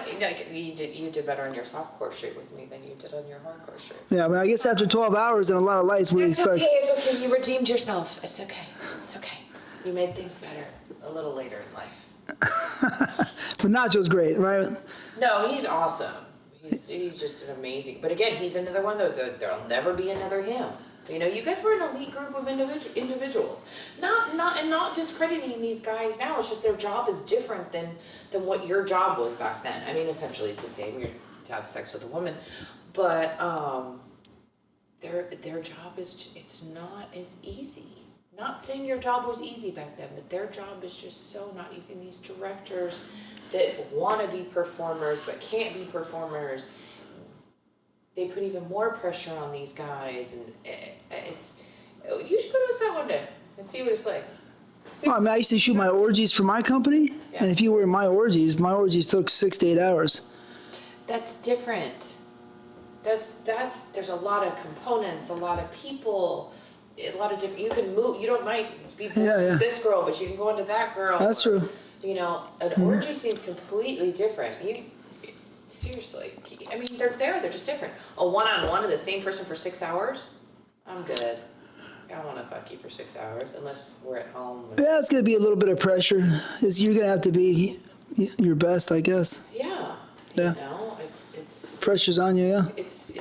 You did better on your softcore shoot with me than you did on your hardcore shoot. Yeah, I mean, I guess after 12 hours and a lot of lights, we expect. It's okay. You redeemed yourself. It's okay. It's okay. You made things better a little later in life. But Nacho's great, right? No, he's awesome. He's just an amazing. But again, he's another one of those that there'll never be another him. You guys were an elite group of individuals. Not discrediting these guys now. It's just their job is different than what your job was back then. I mean, essentially, it's the same. You're to have sex with a woman, but their job it's not as easy. Not saying your job was easy back then, but their job is just so not easy. And these directors that want to be performers but can't be performers, they put even more pressure on these guys, and you should go to a set one day and see what it's like. Well, I mean, I used to shoot my orgies for my company, and if you were in my orgies took 6 to 8 hours. That's different. There's a lot of components, a lot of people, a lot of different. You can move. You don't might be this girl, but you can go into that girl. That's true. An orgy scene's completely different. Seriously, I mean, they're just different. A one-on-one of the same person for 6 hours, I'm good. I want to fuck you for 6 hours, unless we're at home. Yeah, it's going to be a little bit of pressure. You're going to have to be your best, I guess. Yeah. Yeah. It's pressure's on you, yeah. It's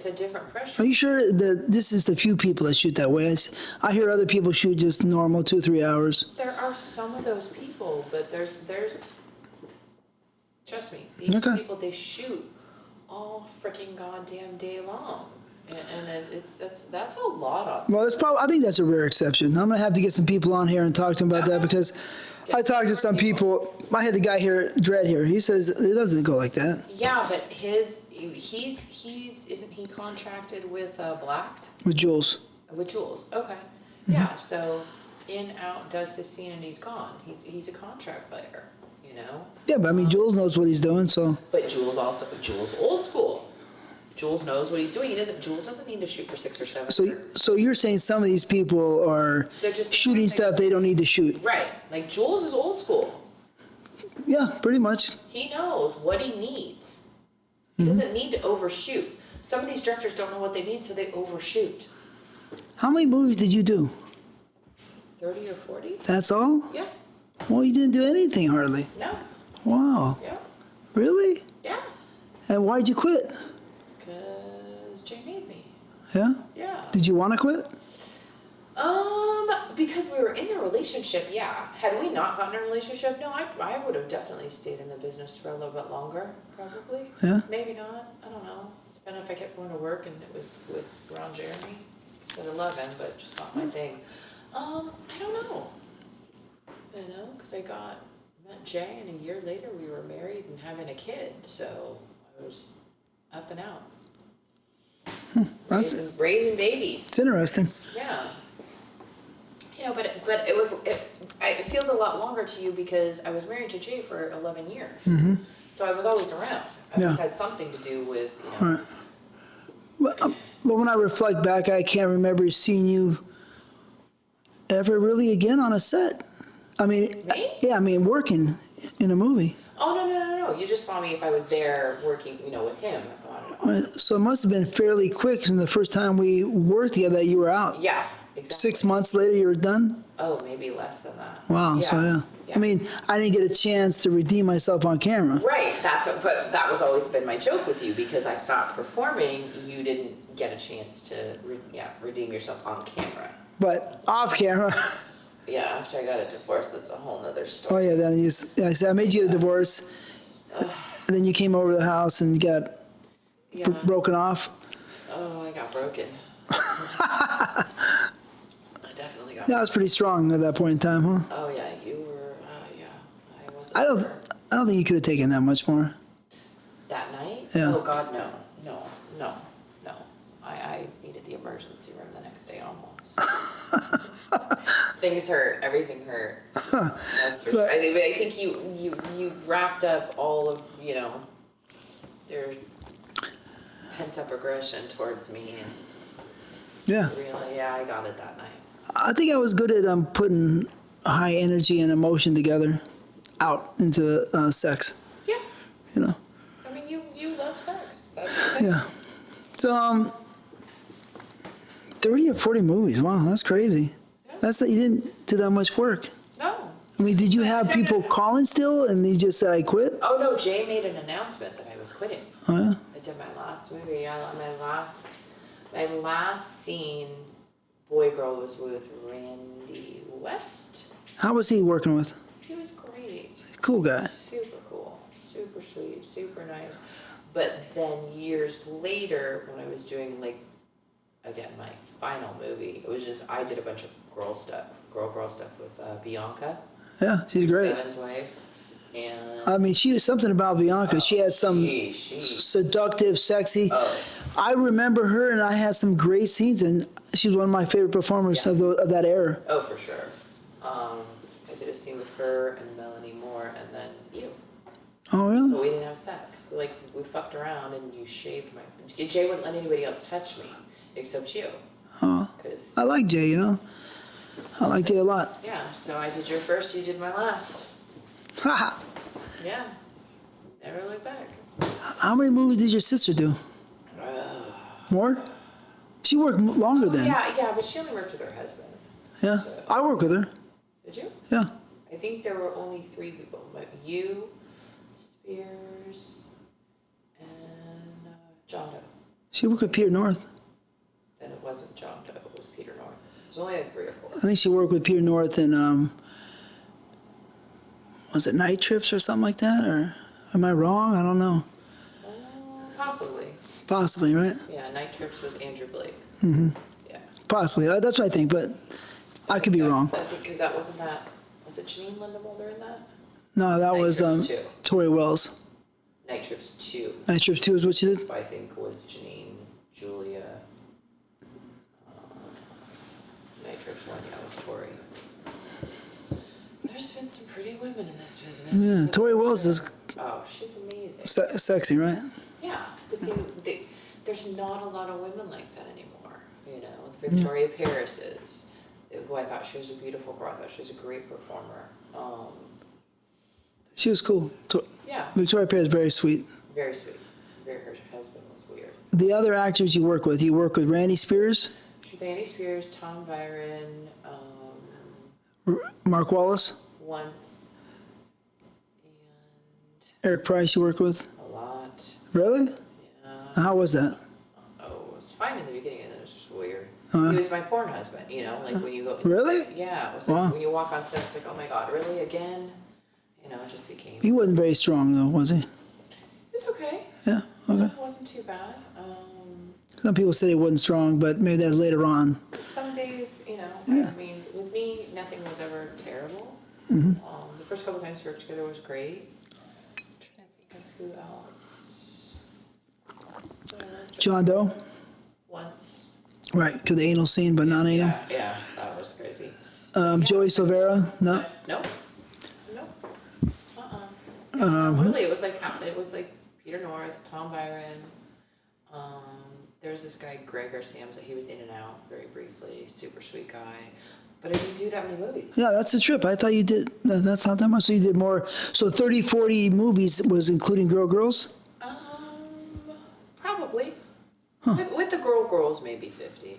a different pressure. Are you sure that this is the few people that shoot that way? I hear other people shoot just normal 2-3 hours. There are some of those people, but there's trust me, these people, they shoot all freaking goddamn day long. And that's a lot of. Well, I think that's a rare exception. I'm gonna have to get some people on here and talk to them about that, because I talked to some people. I had the guy here, Dread here. He says it doesn't go like that. Yeah, but he's isn't he contracted with Blacked? With Jules. With Jules, okay. Mm-hmm. Yeah, so in out does his scene and he's gone. He's a contract player, Yeah, but I mean, Jules knows what he's doing, so. But Jules old school. Jules knows what he's doing. Jules doesn't need to shoot for 6 or 7. So you're saying some of these people are just shooting stuff they don't need to shoot. Right. Like Jules is old school. Yeah, pretty much. He knows what he needs. He doesn't need to overshoot. Some of these directors don't know what they need, so they overshoot. How many movies did you do? 30 or 40. That's all? Yeah. Well, you didn't do anything hardly. No. Wow. Yeah. Really? Yeah. And why'd you quit? Because Jay made me. Yeah? Yeah. Did you want to quit? Because we were in the relationship, yeah. Had we not gotten a relationship, no, I would have definitely stayed in the business for a little bit longer, probably. Yeah? Maybe not. I don't know. Depending if I kept going to work and it was with Ron Jeremy. I'd love him, but just not my thing. I don't know. Because I met Jay, and a year later we were married and having a kid, so I was up and out. Raising babies. It's interesting. Yeah. But it feels a lot longer to you because I was married to Jay for 11 years. Mm-hmm. So I was always around. I always had something to do with, Right. But when I reflect back, I can't remember seeing you ever really again on a set. I mean, me? Yeah, I mean, working in a movie. Oh, no. You just saw me if I was there working, with him. Right. So it must have been fairly quick from the first time we worked together that you were out. Yeah, exactly. 6 months later, you were done? Oh, maybe less than that. Wow, so yeah. I mean, I didn't get a chance to redeem myself on camera. Right, but that was always been my joke with you, because I stopped performing, you didn't get a chance to redeem yourself on camera. But off camera. Yeah, after I got a divorce, that's a whole nother story. Oh yeah, then I said I made you a divorce, and then you came over to the house and got broken off. Oh, I got broken. I definitely got. That was pretty strong at that point in time, huh? Oh yeah, you were. I wasn't. I don't think you could have taken that much more. Yeah. Oh God, no. I needed the emergency room the next day almost. Things hurt. Everything hurt. That's for sure. I think you wrapped up all of your pent up aggression towards me, and Yeah. really, yeah, I got it that night. I think I was good at putting high energy and emotion together out into sex. Yeah. You know. I mean, you love sex. That's Yeah. So 30 or 40 movies. Wow, that's crazy. Yeah. That's that you didn't do that much work. No. I mean, did you have people calling still, and you just said I quit? Oh no, Jay made an announcement that I was quitting. Oh yeah. I did my last movie. Yeah, my last scene, Boy Girl, was with Randy West. How was he working with? He was great. Cool guy. Super cool, super sweet, super nice. But then years later, when I was doing again my final movie, it was just I did a bunch of girl stuff with Bianca. Yeah, she's great. Seven's wife. And I mean, she was something about Bianca. She had some seductive, sexy. Oh. I remember her, and I had some great scenes, and she was one of my favorite performers of that era. Oh, for sure. I did a scene with her and Melanie Moore, and then you. Oh, really? But we didn't have sex. We fucked around, and you shaved my. Jay wouldn't let anybody else touch me except you. Oh. Cause I like Jay, I like Jay a lot. yeah, so I did your first, you did my last. Haha. Yeah. Never look back. How many movies did your sister do? More? She worked longer then. Yeah, but she only worked with her husband. Yeah. So. I worked with her. Did you? Yeah. I think there were only 3 people. You, Spears, and John Doe. She worked with Peter North. Then it wasn't John Doe, it was Peter North. It was only 3 or 4. I think she worked with Peter North in, was it Night Trips or something like that? Or am I wrong? I don't know. Possibly. Possibly, right? Yeah, Night Trips was Andrew Blake. Mm-hmm. Yeah. Possibly. That's what I think, but I could be wrong. I think because that wasn't that. Was it Janine Lindemulder in that? No, that Night was Trips 2. Tori Wells. Night Trips 2. Night Trips 2 is what she did? I think was Janine, Julia. Night Trips 1, yeah, was Tori. There's been some pretty women in this business. Yeah, Tori Wells is Oh, she's amazing. sexy, right? Yeah, but see, there's not a lot of women like that anymore. Victoria Paris's, who I thought she was a beautiful girl. I thought she was a great performer. She was cool. Yeah. Victoria Paris is very sweet. Very sweet. Her husband was weird. The other actors you work with Randy Spears? Randy Spears, Tom Byron, Mark Wallace? once, and Eric Price you work with? a lot. Really? Yeah. How was that? Oh, it was fine in the beginning, and then it was just weird. Uh-huh. He was my porn husband, when you go. Really? Yeah, it was Wow. when you walk on set, it's like, oh my god, really again? It just became. He wasn't very strong though, was he? It was okay. Yeah, okay. It wasn't too bad. Some people say he wasn't strong, but maybe that's later on. Some days, Yeah. I mean, with me, nothing was ever terrible. Mm-hmm. The first couple times we worked together was great. I'm trying to think of who else. John Doe? Once. Right, to the anal scene, but non-anal. Yeah, that was crazy. Joey Silvera? No? No. Really, it was like Peter North, Tom Byron. There was this guy, Gregor Samsa. He was in and out very briefly. Super sweet guy. But I didn't do that many movies. Yeah, that's a trip. I thought you did. That's not that much. So you did more. So 30, 40 movies was including girls? Probably. Huh. With the girls, maybe 50.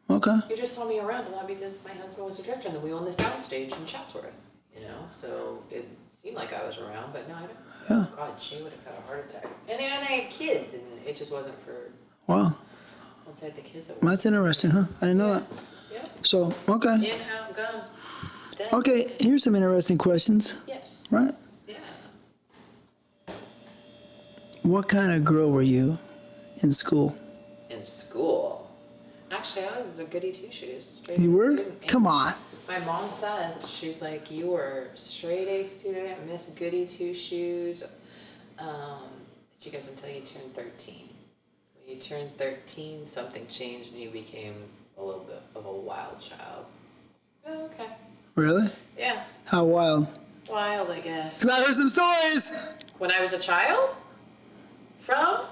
Okay. You just saw me around a lot because my husband was a director, and then we owned the soundstage in Chatsworth. So it seemed like I was around, but no, I don't. Yeah. Oh God, she would have had a heart attack. And I had kids, and it just wasn't for. Wow. Once I had the kids. That's interesting, huh? I didn't know that. Yeah. So, okay. In, out, gone. Dead. Okay, here's some interesting questions. Yes. Right? Yeah. What kind of girl were you in school? In school. Actually, I was the goody two-shoes. You were? Come on. My mom says, she's like, you were straight A student, Miss Goody Two Shoes. you guys until you turned 13. When you turned 13, something changed and you became a little bit of a wild child. Oh, okay. Really? Yeah. How wild? Wild, I guess. 'Cause I heard some stories. When I was a child? From?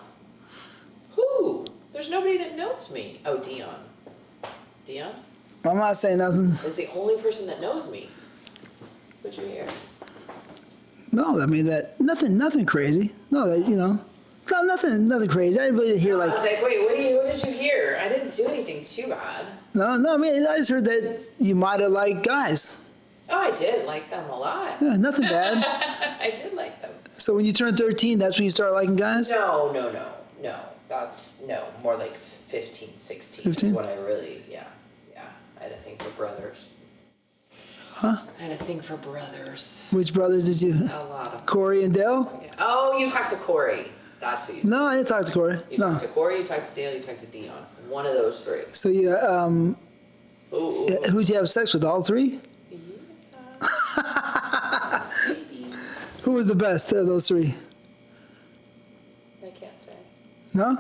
Who? There's nobody that knows me. Oh, Dion. Dion? I'm not saying nothing. Is the only person that knows me. What'd you hear? No, I mean that nothing crazy. No, that no, nothing crazy. I really didn't hear I like was like, wait, what did you hear? I didn't do anything too bad. no. I mean, I just heard that you might have liked guys. Oh, I did like them a lot. Yeah, nothing bad. I did like them. So when you turned 13, that's when you started liking guys? No. That's more like 15, 16 15? is when I really, yeah. I had a thing for brothers. Huh? I had a thing for brothers. Which brothers did you? A lot of. Corey and Dale? Yeah. Oh, you talked to Corey. That's who you. No, I didn't talk to Corey. You No. talked to Corey, you talked to Dale, you talked to Dion. One of those three. So you Ooh. who'd you have sex with? All three? Yeah. Maybe. Who was the best of those three? I can't say. No?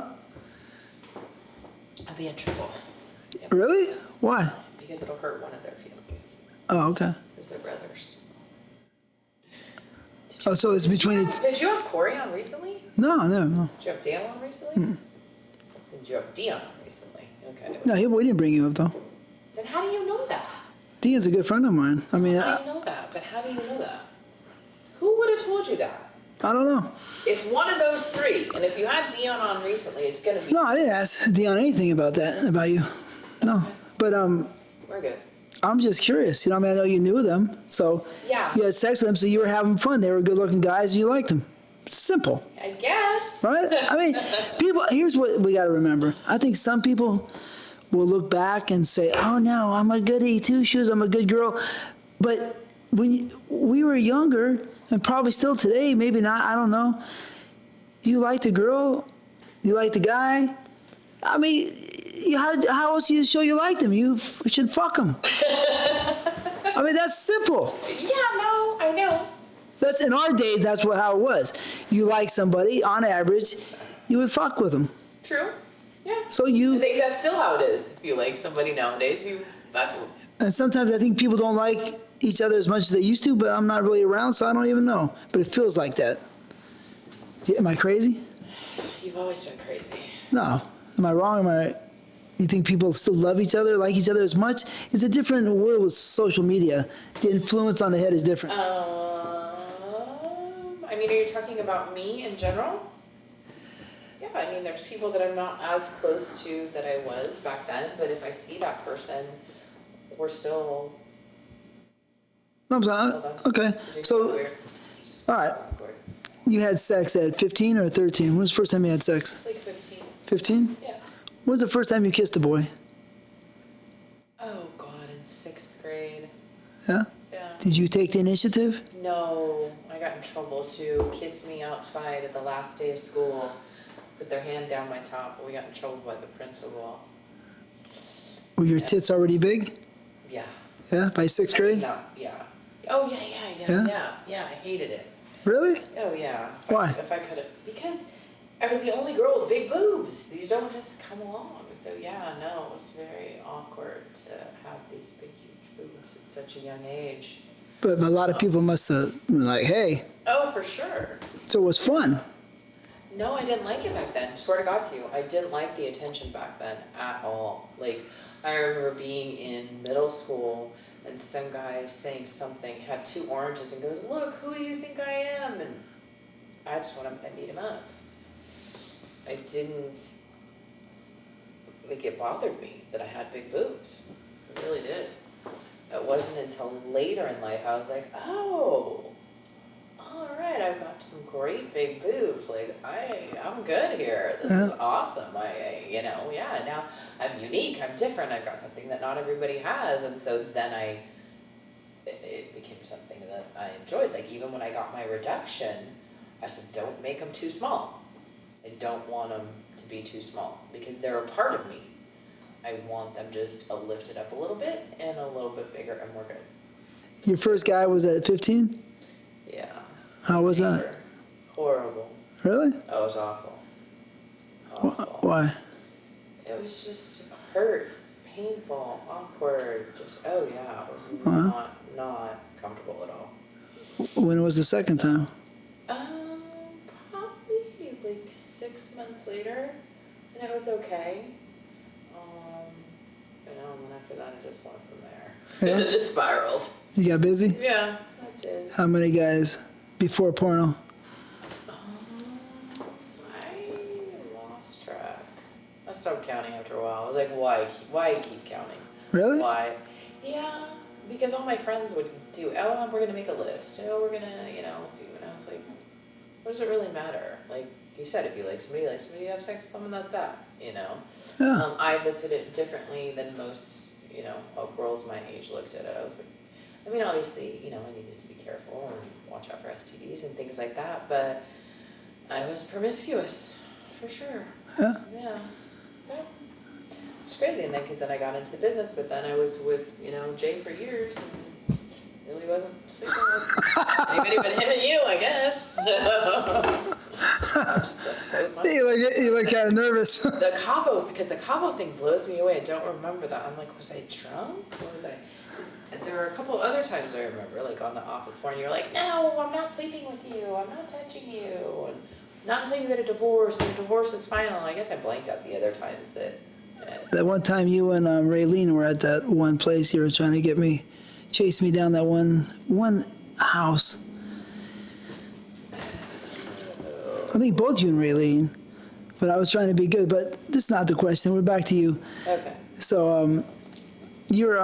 I'll be in trouble. Really? Why? Because it'll hurt one of their feelings. Oh, okay. Because they're brothers. Oh, so it's between the Did you have Corey on recently? No. Did you have Dale on recently? Did you have Dion on recently? Okay. No, we didn't bring you up though. Then how do you know that? Dean's a good friend of mine. I mean, I know that, but how do you know that? Who would have told you that? I don't know. It's one of those three, and if you had Dion on recently, it's gonna be. No, I didn't ask Dion anything about you. No, but We're good. I'm just curious. I mean, I know you knew them, so Yeah. you had sex with them, so you were having fun. They were good-looking guys, and you liked them. Simple, I guess. right? I mean, people. Here's what we got to remember. I think some people will look back and say, "Oh no, I'm a goody two-shoes. I'm a good girl," but when we were younger, and probably still today, maybe not. I don't know. You liked a girl, you liked a guy. I mean, how else do you show you liked him? You should fuck him. I mean, that's simple. Yeah, no, I know. That's in our days. That's how it was. You like somebody, on average, you would fuck with them. True. Yeah. So I you, think that's still how it is. If you like somebody nowadays, you fuck with them. and sometimes I think people don't like each other as much as they used to. But I'm not really around, so I don't even know. But it feels like that. Yeah, am I crazy? You've always been crazy. No. Am I wrong? Am I right? You think people still love each other, like each other as much? It's a different world with social media. The influence on the head is different. I mean, are you talking about me in general? Yeah, I mean, there's people that I'm not as close to that I was back then, but if I see that person, we're still. I'm sorry. Hold on. Okay. So, Weird. all right. You had sex at 15 or 13? When was the first time you had sex? Like 15. 15? Yeah. When was the first time you kissed a boy? Oh God, in 6th grade. Yeah? Yeah. Did you take the initiative? No, I got in trouble to kiss me outside at the last day of school, put their hand down my top. We got in trouble by the principal. Were your tits already big? Yeah. Yeah? By 6th grade? No, yeah. Oh yeah. I hated it. Really? Oh yeah. Why? If I could have, because I was the only girl with big boobs. These don't just come along. So yeah, no, it was very awkward to have these big, huge boobs at such a young age. But a lot of people must have been like, hey. Oh, for sure. So it was fun. No, I didn't like it back then. Swear to God to you, I didn't like the attention back then at all. Like, I remember being in middle school and some guy saying something, had 2 oranges and goes, "Look, who do you think I am?" And I just went up and I beat him up. I didn't, like, it bothered me that I had big boobs. It really did. It wasn't until later in life I was like, oh, all right, I've got some great big boobs. Like, I'm good here. This is awesome. Now I'm unique. I'm different. I've got something that not everybody has. And so then it became something that I enjoyed. Like, even when I got my reduction, I said, don't make them too small. I don't want them to be too small because they're a part of me. I want them just lifted up a little bit and a little bit bigger, and we're good. Your first guy was at 15? Yeah. How was that? Horrible. Really? Oh, it was awful. Awful. Why? It was just hurt, painful, awkward. Just it was not comfortable at all. When was the second time? Probably like 6 months later, and it was okay. And then after that, it just went from there. Yeah? It just spiraled. You got busy? Yeah, I did. How many guys before porno? I lost track. I stopped counting after a while. I was like, why keep counting? Really? Why? Yeah, because all my friends would do, we're going to make a list. We're going to, see. And I was like, what does it really matter? Like you said, if you like somebody, you have sex with them, and that's that, Yeah. I looked at it differently than most, girls my age looked at it. I was like, I mean, obviously, I needed to be careful and watch out for STDs and things like that, but I was promiscuous, for sure. Yeah. Yeah. It's crazy, and then because then I got into the business, but then I was with Jay for years, and really wasn't sleeping with maybe even him and you, I guess. That's so funny. You look kind of nervous. Because the Cabo thing blows me away. I don't remember that. I'm like, was I drunk? Or was I? There were a couple other times I remember, like on the office floor, and you're like, no, I'm not sleeping with you. I'm not touching you. And not until you get a divorce, and the divorce is final. I guess I blanked out the other times that. That one time you and Raylene were at that one place, you were trying to chase me down that one house. I think both you and Raylene, but I was trying to be good. But this is not the question. We're back to you. Okay. So you're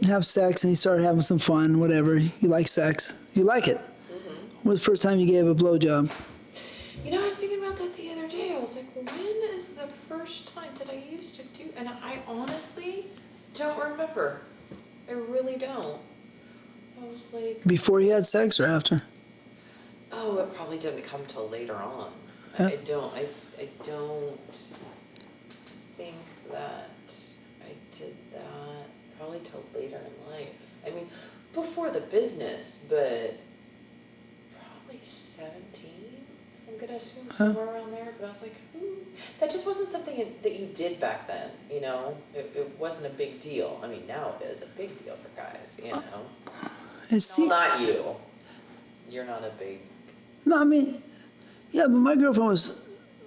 have sex and you started having some fun, whatever. You like sex. You like it. Mm-hmm. When was the first time you gave a blowjob? I was thinking about that the other day. I was like, when is the first time that I used to do? And I honestly don't remember. I really don't. I was like... Before you had sex or after? Oh, it probably didn't come till later on. Yeah. I don't think that I did that probably till later in life. I mean, before the business, but probably 17. I'm gonna assume somewhere around there. But I was like, that just wasn't something that you did back then. It wasn't a big deal. I mean, now it is a big deal for guys. No, not you. You're not a big. No, I mean, yeah, but my girlfriend was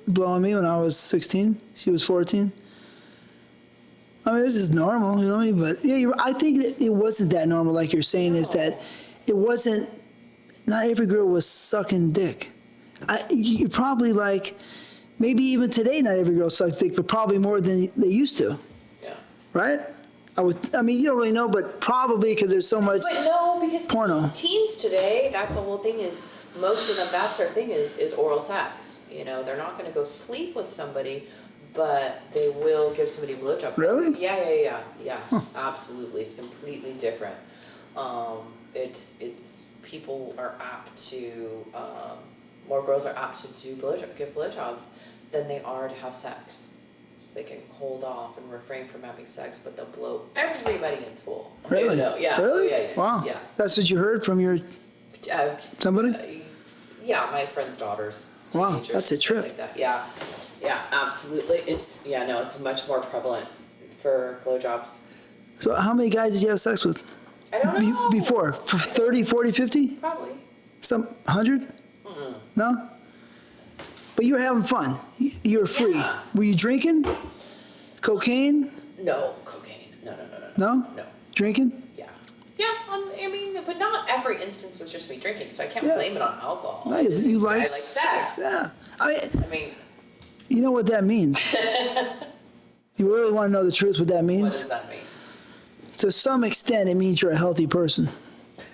blowing me when I was 16. She was 14. I mean, this is normal, you know what I mean? But yeah, I think that it wasn't that normal, like you're saying, is that it wasn't, not every girl was sucking dick. You probably maybe even today, not every girl sucks dick, but probably more than they used to. Yeah. Right? I mean, you don't really know, but probably because there's so much But no, because porno. Teens today, that's the whole thing is, most of them, that's their thing is oral sex. They're not going to go sleep with somebody, but they will give somebody a blowjob. Really? Yeah. Huh. Absolutely. It's completely different. It's people are apt to, more girls are apt to give blowjobs than they are to have sex. So they can hold off and refrain from having sex, but they'll blow everybody in school. Really? Yeah. Really? Yeah. Wow. Yeah. That's what you heard from your somebody? Yeah, my friend's daughters. Wow, teenagers, that's a stuff trip. like that. Yeah, absolutely. It's much more prevalent for blowjobs. So how many guys did you have sex with? I don't know. Before? 30, 40, 50? Probably. Some 100? No? But you were having fun. You were free. Yeah. Were you drinking? Cocaine? No, cocaine. No. No? No. Drinking? Yeah. Yeah, I mean, but not every instance was just me drinking, so I can't Yeah. blame it on alcohol. No, I you like like sex. Yeah. I mean, You know what that means? You really want to know the truth what that what means? does that mean? To some extent, it means you're a healthy person.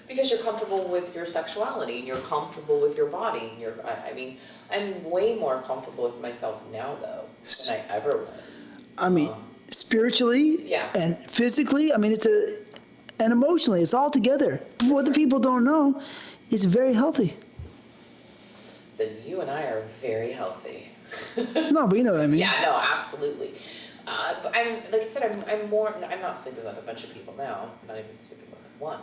Because you're comfortable with your sexuality, and you're comfortable with your body. I mean, I'm way more comfortable with myself now, though, than I ever was. I mean, spiritually Yeah. and physically, I mean, and emotionally, it's all together. What the people don't know, it's very healthy. Then you and I are very healthy. No, but you know what I mean. Yeah, no, absolutely. But like I said, I'm not sleeping with a bunch of people now. I'm not even sleeping with one.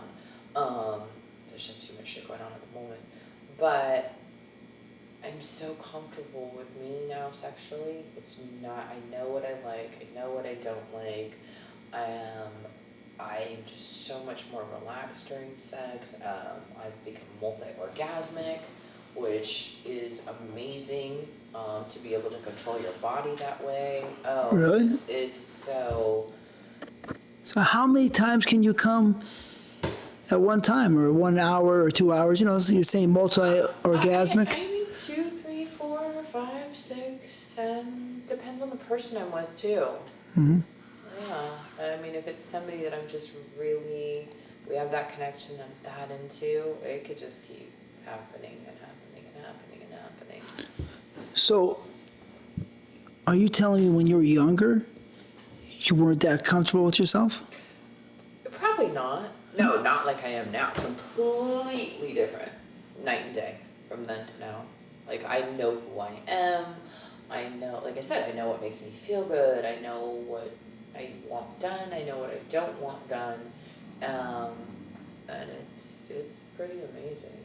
There's just too much shit going on at the moment. But I'm so comfortable with me now sexually. It's not, I know what I like, I know what I don't like. I'm just so much more relaxed during sex. I've become multi-orgasmic, which is amazing, to be able to control your body that way. Oh, Really? It's so... So how many times can you come at one time, or 1 hour or 2 hours? You know, so you're saying multi-orgasmic? I mean, 2, 3, 4, 5, 6, 10. Depends on the person I'm with, too. Mm-hmm. Yeah. I mean, if it's somebody that I'm just really, we have that connection I'm that into, it could just keep happening and happening and happening and happening. So, are you telling me when you were younger, you weren't that comfortable with yourself? Probably not. No, not like I am now. Completely different. Night and day from then to now. Like, I know who I am. I know, like I said, I know what makes me feel good. I know what I want done. I know what I don't want done. And it's pretty amazing.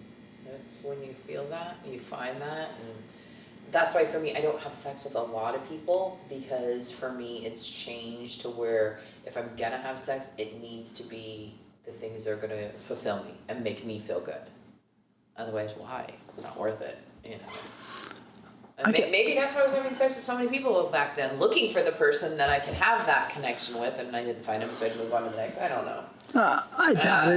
It's when you feel that, you find that, and that's why for me, I don't have sex with a lot of people, because for me, it's changed to where if I'm gonna have sex, it needs to be the things that are gonna fulfill me and make me feel good. Otherwise, why? It's not worth it, you know. And maybe that's why I was having sex with so many people back then, looking for the person that I could have that connection with, and I didn't find him, so I had to move on to the next. I don't know. I doubt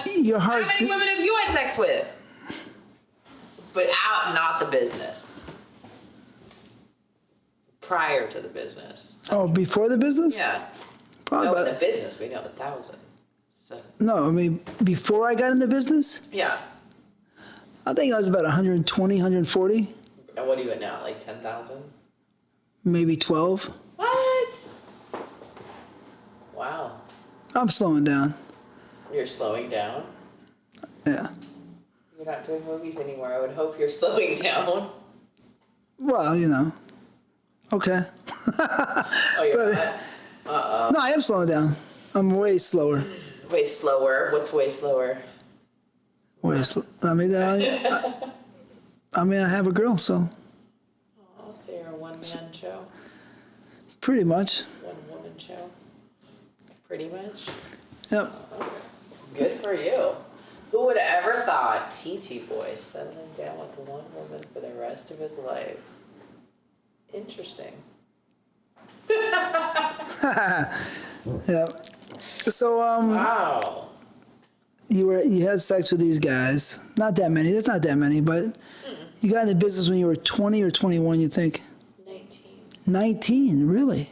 it. Your heart's How many women have you had sex with? But not the business. Prior to the business. Oh, before the business? Yeah. Probably No, about, in the business, we know 1,000. So, no, I mean, before I got in the business, yeah. I think I was about 120, 140, And what are you at now? Like 10,000? maybe 12. What? Wow. I'm slowing down. You're slowing down? Yeah. You're not doing movies anymore. I would hope you're slowing down. Well, you know. Okay. Oh, you're not? No, I am slowing down. I'm way slower. Way slower. What's way slower? I mean, I have a girl, so Oh, so you're a one-man show? pretty much. One-woman show? Pretty much? Yep. Good for you. Who would have ever thought TTBoy settling down with one woman for the rest of his life? Interesting. Yep. So, Wow. you had sex with these guys. Not that many. That's not that many, but you got into business when you were 20 or 21, you think? 19. 19, really?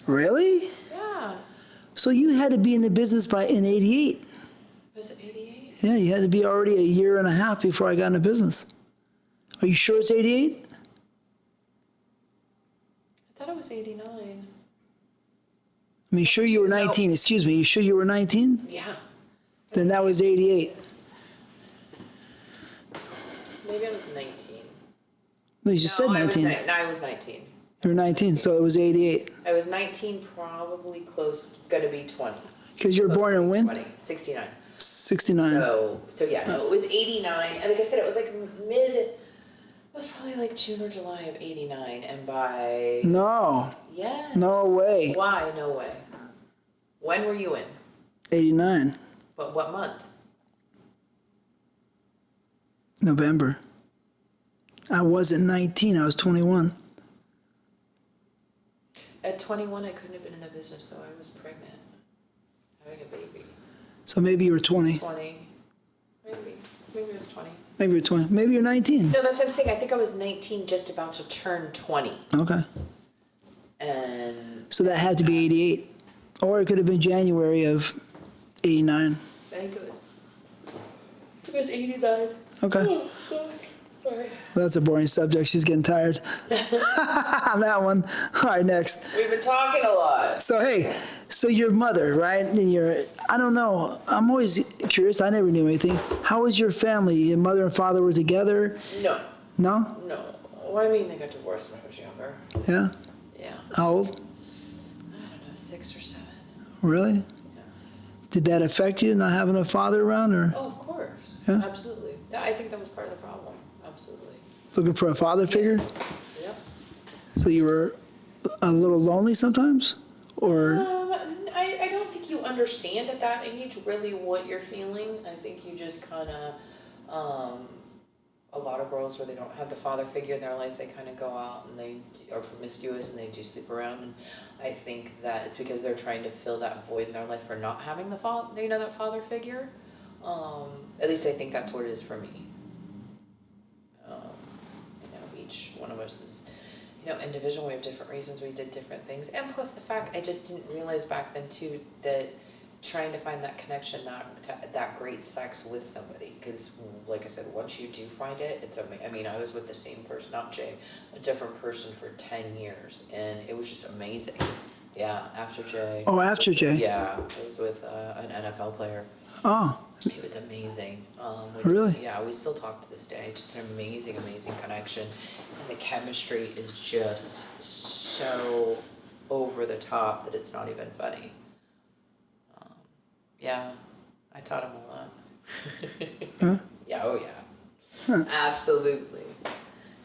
Really? Yeah. So you had to be in the business in 88. Was it 88? Yeah, you had to be already a year and a half before I got into business. Are you sure it's 88? I thought it was 89. I mean, sure you were 19. No. Excuse me. You sure you were 19? Yeah. Then that was 88. Maybe I was 19. No, you just said 19. I was 19. You were 19, so it was 88. I was 19, probably close, gonna be 20. Because you were born in when? 20, 69. 69. So yeah, no, it was 89. And like I said, it was like it was probably like June or July of 89. And by... No. Yes. No way. Why? No way. When were you in? 89. But what month? November. I wasn't 19. I was 21. At 21, I couldn't have been in the business, though. I was pregnant. Having a baby. So maybe you were 20. 20. Maybe it was 20. Maybe you're 20. Maybe you're 19. No, that's what I'm saying. I think I was 19, just about to turn 20. Okay. And So that had to be 88. Or it could have been January of 89. I think it was 89. Okay. Oh, God. Sorry. Well, that's a boring subject. She's getting tired on that one. All right, next. We've been talking a lot. So, hey, so your mother, right? And I don't know. I'm always curious. I never knew anything. How was your family? Your mother and father were together? No. No? No. What I mean, they got divorced when I was younger. Yeah? Yeah. How old? I don't know, 6 or 7. Really? Yeah. Did that affect you, not having a father around? Or? Oh, of course. Yeah? Absolutely. I think that was part of the problem. looking for a father figure? Yep. So you were a little lonely sometimes? Or, I don't think you understand at that age really what you're feeling. I think you just kind of, a lot of girls where they don't have the father figure in their life, they kind of go out and they are promiscuous and they do sleep around. And I think that it's because they're trying to fill that void in their life for not having the father, that father figure. At least I think that's what it is for me. Each one of us is, individual. We have different reasons we did different things. And plus the fact, I just didn't realize back then too, that trying to find that connection, that great sex with somebody. Because like I said, once you do find it, it's amazing. I mean, I was with the same person, not Jay, a different person for 10 years. And it was just amazing. Yeah, after Jay. oh, after Jay? Yeah, I was with an NFL player. Oh, It was amazing. Really? Yeah, we still talk to this day. Just an amazing, amazing connection. And the chemistry is just so over the top that it's not even funny. Yeah, I taught him a lot. huh? Yeah, oh yeah. Absolutely.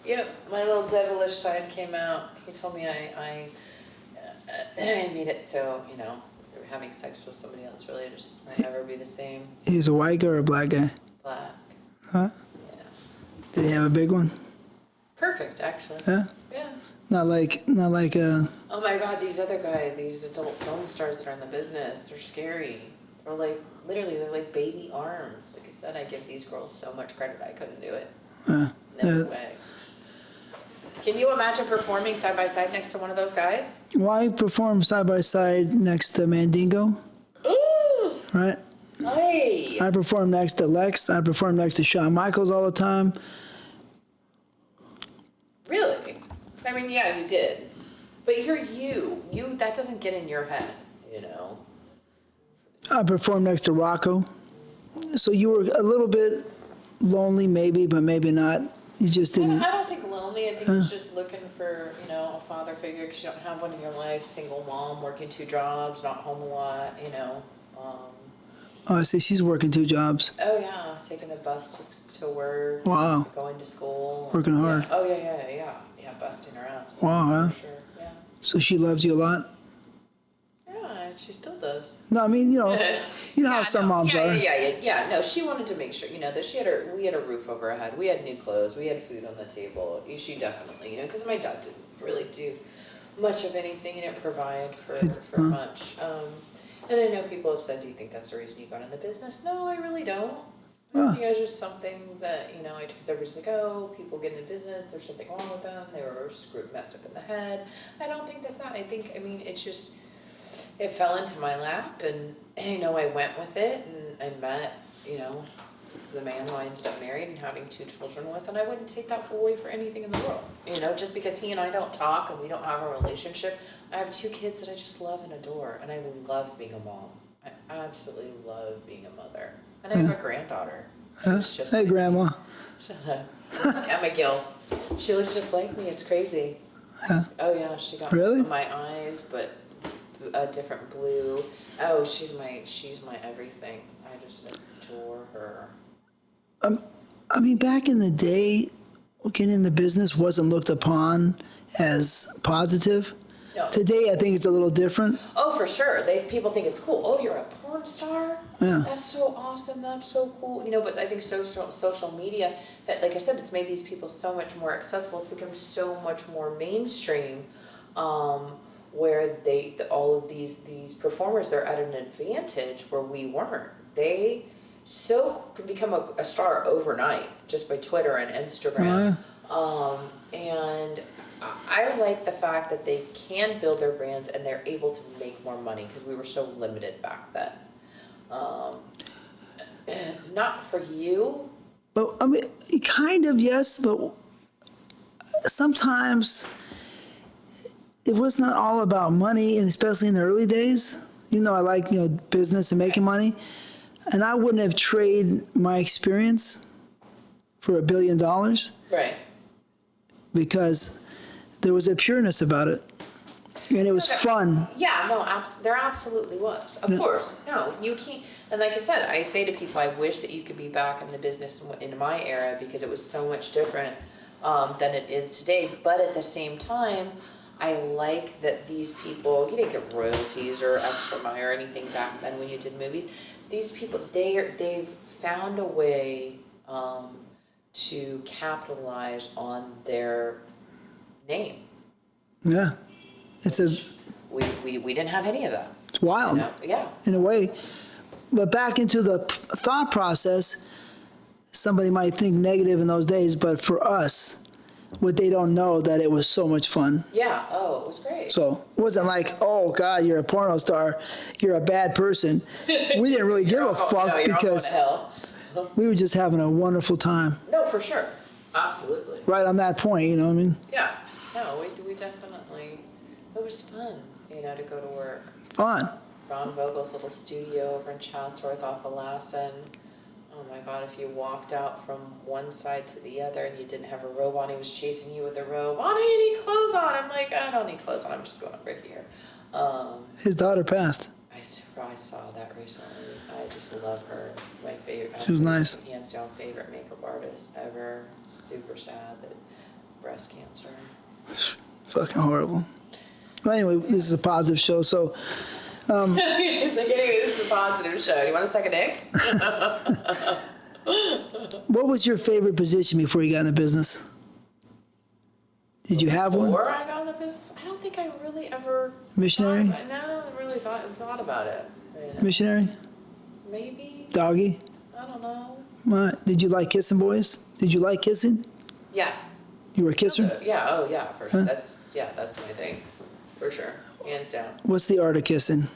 Yep, my little devilish side came out. He told me I made it so, having sex with somebody else really just might never be the same. He's a white guy or a black guy? Black. Huh? Yeah. Did he have a big one? Perfect, actually. Yeah? Yeah. Not like Oh my God, these other guys, these adult film stars that are in the business, they're scary. They're like, literally, they're like baby arms. Like I said, I give these girls so much credit, I couldn't do it. No way. Can you imagine performing side by side next to one of those guys? why perform side by side next to Mandingo? Ooh! Right? Hey! I perform next to Lex. I perform next to Shawn Michaels all the time. Really? I mean, yeah, you did. But you're you. That doesn't get in your head, I performed next to Rocco. So you were a little bit lonely, maybe, but maybe not. You just didn't. I don't think lonely. I think it's just looking for, a father figure because you don't have one in your life. Single mom, working 2 jobs, not home a lot, Oh, I see. She's working 2 jobs. Oh, yeah. Taking the bus to work. Wow. Going to school. Working hard. Yeah. Oh, yeah. Yeah, busting her ass. Wow, huh? For sure, yeah. So she loves you a lot? Yeah, she still does. No, I mean, you know how some moms are. Yeah. No, she wanted to make sure, that we had a roof over our head. We had new clothes. We had food on the table. She definitely, because my dad didn't really do much of anything. He didn't provide for much. And I know people have said, do you think that's the reason you got in the business? No, I really don't. I think it was just something that, because everybody's like, oh, people get in the business, there's something wrong with them, they were messed up in the head. I don't think that's that. It's just, it fell into my lap, and, I went with it, and I met, the man who I ended up married and having 2 children with, and I wouldn't take that away for anything in the world. Just because he and I don't talk and we don't have a relationship, I have 2 kids that I just love and adore, and I love being a mom. I absolutely love being a mother. And I have a granddaughter. Just Hey, like Grandma. me. Shut up. Emma Gill. She looks just like me. It's crazy. Yeah. Oh, yeah, she got Really? my eyes, but a different blue. Oh, she's my everything. I just adore her. I mean, back in the day, getting in the business wasn't looked upon as positive. No. Today, I think it's a little different. Oh, for sure. People think it's cool. Oh, you're a porn star? Yeah. That's so awesome. That's so cool. But I think social media, like I said, it's made these people so much more accessible. It's become so much more mainstream, where all of these performers, they're at an advantage where we weren't. They can become a star overnight just by Twitter and Instagram. And I like the fact that they can build their brands and they're able to make more money because we were so limited back then. Not for you. But, I mean, kind of, yes, but sometimes it was not all about money, and especially in the early days. I like, business and making money. And I wouldn't have traded my experience for $1 billion. Right. Because there was a pureness about it. And it was fun. Yeah, no, there absolutely was. Of course. No, you can't. And like I said, I say to people, I wish that you could be back in the business in my era because it was so much different. than it is today. But at the same time, I like that these people, you didn't get royalties or extra money or anything back then when you did movies. These people, they've found a way to capitalize on their name. Yeah. It's We didn't have any of that. it's wild. You know? Yeah. In a way. But back into the thought process, somebody might think negative in those days, but for us, what they don't know that it was so much fun. Yeah. Oh, it was great. So it wasn't like, oh God, you're a porno star, you're a bad person. We didn't really give a fuck because we were just having a wonderful time. No, for sure. Absolutely. Right on that point, you know what I mean? Yeah. No, we definitely, it was fun, you know, to go to work. Fun. Ron Vogel's little studio over in Chatsworth off of Lassen. Oh my God, if you walked out from one side to the other and you didn't have a robe on, he was chasing you with a robe. Oh, no, you need clothes on. I'm like, I don't need clothes on. I'm just going over here. His daughter passed. I saw that recently. I just love her. My favorite. She was nice. Hands down favorite makeup artist ever. Super sad that breast cancer. Fucking horrible. Well, anyway, this is a positive show, so. It's like, anyway, this is a positive show. You want to suck a dick? What was your favorite position before you got in the business? Did you have one? Before I got in the business, I don't think I really ever. Missionary? No, I really thought about it. You know, Missionary? maybe. Doggy? I don't know. What? Did you like kissing boys? Did you like kissing? Yeah. You were a kisser? Yeah. Oh, yeah. For sure. Huh? That's my thing. For sure. Hands down. What's the art of kissing?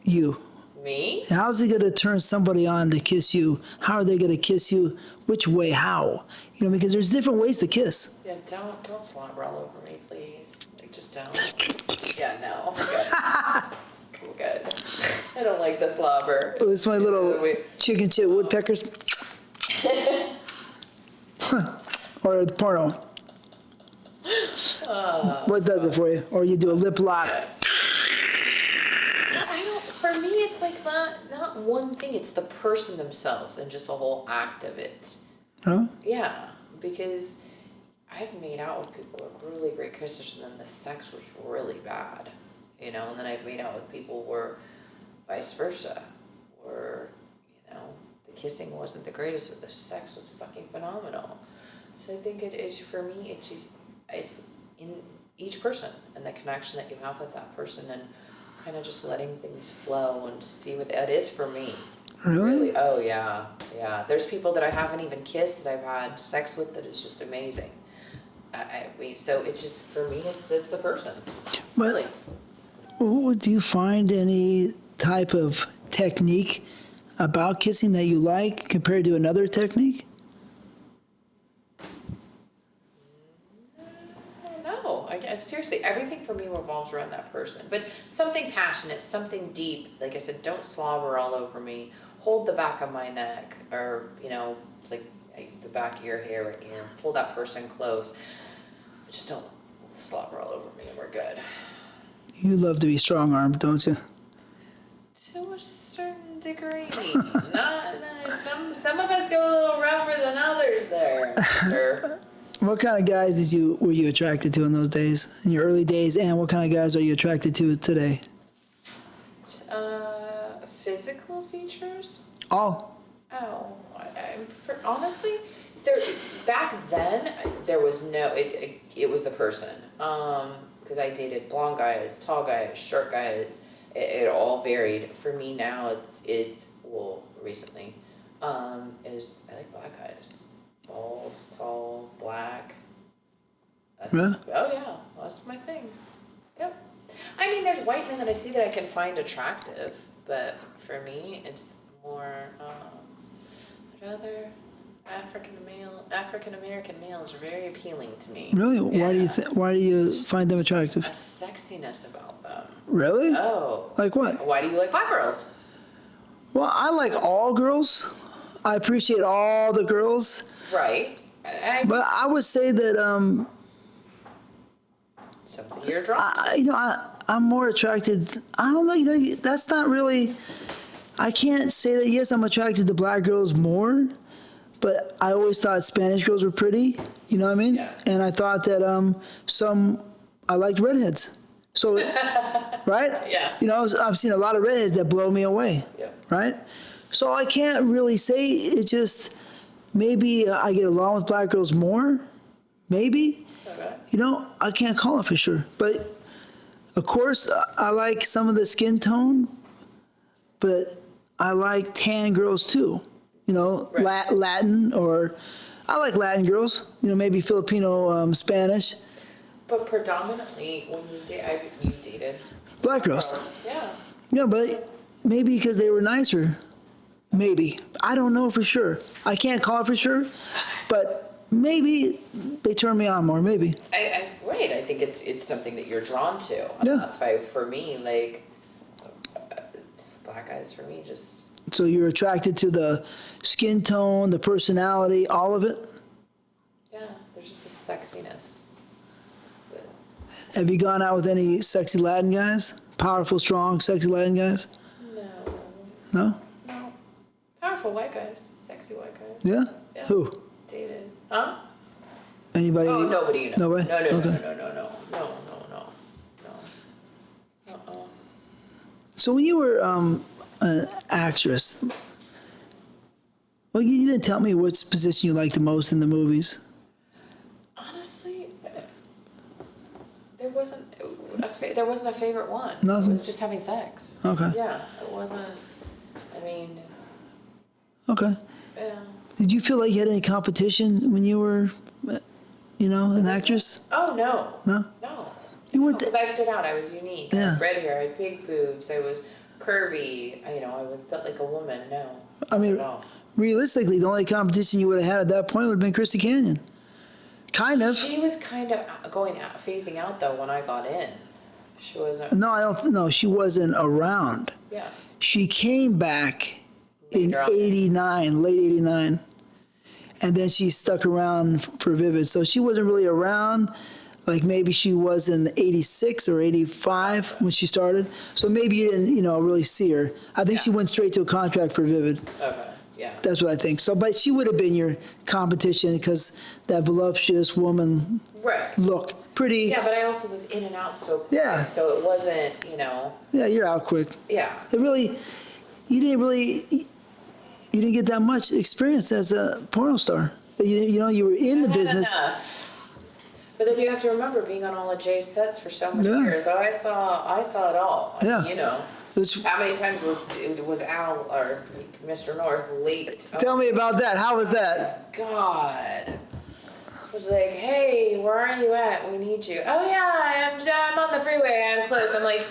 You. Me? How's he gonna turn somebody on to kiss you? How are they gonna kiss you? Which way? How? You know, because there's different ways to kiss. Yeah. Don't slobber all over me, please. Like, just don't. Yeah. No. I'm good. I don't like the slobber. Oh, this is my little chicken chip woodpeckers. Or the porno. What does it for you? Or you do a lip lock. For me, it's like not one thing. It's the person themselves and just the whole act of it. Huh? Yeah, because I've made out with people who are really great kissers, and then the sex was really bad, you know. And then I've made out with people where vice versa, where you know the kissing wasn't the greatest, but the sex was fucking phenomenal. So I think it's for me, it's in each person and the connection that you have with that person, and kind of just letting things flow and see what that is for me. Really? Oh yeah. There's people that I haven't even kissed that I've had sex with that is just amazing. So it's just for me, it's the person. But do you find any type of technique about kissing that you like compared to another technique? No, seriously, everything for me revolves around that person. But something passionate, something deep. Like I said, don't slobber all over me. Hold the back of my neck, or you know, like the back of your hair right here. Pull that person close. Just don't slobber all over me, and we're good. You love to be strong-armed, don't you? To a certain degree. Not some of us go a little rougher than others there. Sure. What kind of guys were you attracted to in those days, in your early days, and what kind of guys are you attracted to today? Physical features? All. Oh, honestly, back then there was no. It was the person. Because I dated blonde guys, tall guys, short guys. It all varied. For me now, it's recently, I like black guys. Bald, tall, black. Yeah? Oh yeah, that's my thing. Yep. I mean, there's white men that I see that I can find attractive, but for me, it's more. I'd rather African American males are very appealing to me. Really? Yeah. Why do you find them attractive? A sexiness about them. Really? Oh. Like what? Why do you like black girls? Well, I like all girls. I appreciate all the girls. Right. But I would say that Something you're drawn to. I'm more attracted. I don't know. That's not really. I can't say that. Yes, I'm attracted to black girls more, but I always thought Spanish girls were pretty. You know what I mean? Yeah. And I thought that I liked redheads. So, right? Yeah. You know, I've seen a lot of redheads that blow me away. Yeah. Right? So I can't really say it just, maybe I get along with black girls more. Maybe. Okay. You know, I can't call it for sure. But, of course, I like some of the skin tone, but I like tan girls too. You know, Right. Latin, or I like Latin girls. You know, maybe Filipino, Spanish. But predominantly, when you dated Black girls. Yeah. Yeah, but maybe because they were nicer. Maybe. I don't know for sure. I can't call it for sure, but maybe they turn me on more, maybe. Right. I think it's something that you're drawn to. And Yeah. that's why, for me, like, black guys, for me, just... So you're attracted to the skin tone, the personality, all of it? Yeah, there's just a sexiness. Have you gone out with any sexy Latin guys? Powerful, strong, sexy Latin guys? No. No? Powerful white guys. Sexy white guys. Yeah? Yeah. Who? Dated. Huh? Anybody? Oh, nobody you know. No way? No. Okay. No. So when you were an actress, well, you didn't tell me which position you liked the most in the movies. Honestly, there wasn't a favorite one. Nothing? It was just having sex. Okay. Yeah, it wasn't. I mean, Okay. yeah. Did you feel like you had any competition when you were, an actress? Oh no. No? No. You were Because I stood out. I was unique. I Yeah. had red hair. I had big boobs. I was curvy. I was built like a woman. No. I mean, No. realistically, the only competition you would have had at that point would have been Christy Canyon. Kind of. She was kind of phasing out though when I got in. She wasn't. No, I don't. No, she wasn't around. Yeah. She came back in Later on. '89, late '89, and then she stuck around for Vivid. So she wasn't really around. Like maybe she was in '86 or '85 when she started. So maybe you didn't, really see her. I think she went straight to a contract for Vivid. Okay. Yeah. That's what I think. So, but she would have been your competition because that voluptuous woman Right. look. Pretty. Yeah, but I also was in and out so quick. Yeah. So it wasn't, Yeah, you're out quick. Yeah. You didn't get that much experience as a porno star. You were in the business. Enough. But then you have to remember being on all of Jay's sets for so many Yeah. years. So I saw it all. I mean, Yeah. It's- How many times was Al or Mr. North late? Tell me about that. How was that? God. It was like, hey, where are you at? We need you. Oh yeah, I'm on the freeway. I'm close. I'm like,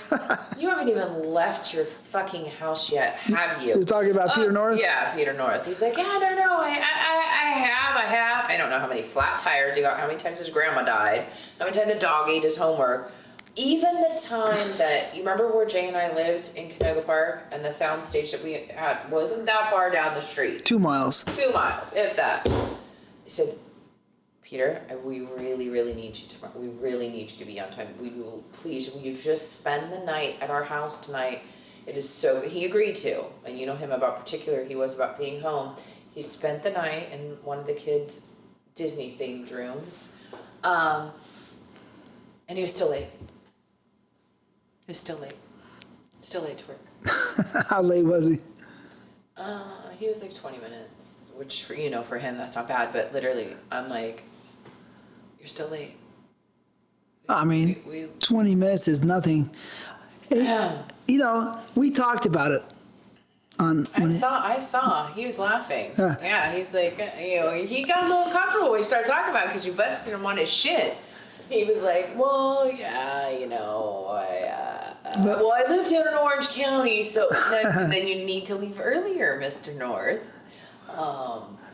you haven't even left your fucking house yet, have you? You're talking about Peter North? Yeah, Peter North. He's like, yeah, no, I have. I don't know how many flat tires he got, how many times his grandma died, how many times the dog ate his homework. Even the time that, you remember where Jay and I lived in Canoga Park, and the sound stage that we had wasn't that far down the street. 2 miles. 2 miles, if that. He said, Peter, we really, really need you tomorrow. We really need you to be on time. Will you just spend the night at our house tonight? It is so, he agreed to, and you know him about particular, he was about being home. He spent the night in one of the kids' Disney themed rooms, and he was still late. Still late to work. How late was he? He was like 20 minutes, which for him that's not bad, but literally I'm like, you're still late. I mean, We 20 minutes is nothing. We talked about it. I saw. He was laughing. Yeah. Yeah, he's like, he got a little uncomfortable when we started talking about it because you busted him on his shit. He was like, well, yeah, I lived down in Orange County, so then you need to leave earlier, Mr. North.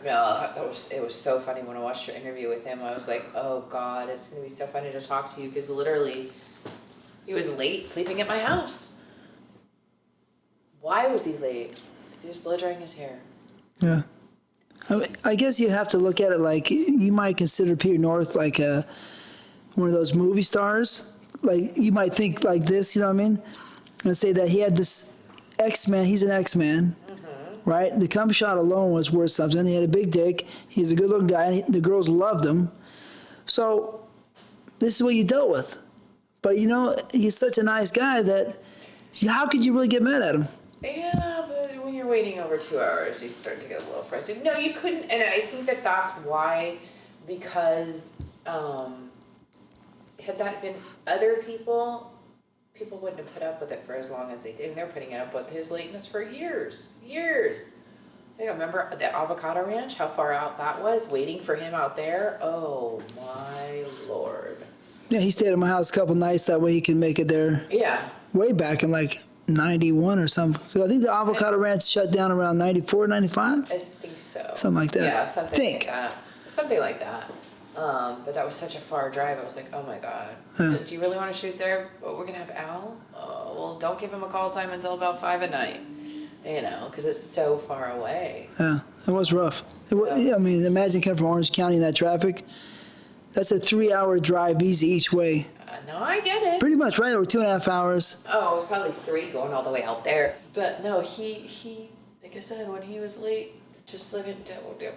No, it was so funny when I watched your interview with him. I was like, oh God, it's gonna be so funny to talk to you because literally, he was late sleeping at my house. Why was he late? Because he was blow drying his hair. Yeah. I guess you have to look at it like you might consider Peter North like one of those movie stars. Like you might think like this, you know what I mean? And say that he had this X-Man, he's an X-Man, right? The cum shot alone was worth something. He had a big dick. He's a good-looking guy. And the girls loved him. So this is what you dealt with. But, you know, he's such a nice guy that how could you really get mad at him? Yeah, but when you're waiting over 2 hours, you start to get a little frustrated. No, you couldn't, and I think that that's why, because had that been other people, people wouldn't have put up with it for as long as they did. And they're putting up with his lateness for years. I remember the avocado ranch, how far out that was, waiting for him out there. Oh my Lord. Yeah, he stayed at my house a couple nights. That way he can make it there. Yeah. Way back in like 91 or something. 'Cause I think the avocado ranch shut down around 94, 95? I think so. Something like that. Yeah, something like that. Something like that. But that was such a far drive. I was like, oh my God. Do you really want to shoot there? Oh, we're going to have Al? Oh, well, don't give him a call time until about 5 at night. You know, because it's so far away. Yeah, it was rough. Yeah, I mean, imagine coming from Orange County in that traffic. That's a 3-hour drive easy each way. No, I get it. Pretty much, right? Or 2.5 hours. Oh, it was probably 3 going all the way out there. But no, he like I said, when he was late, just living,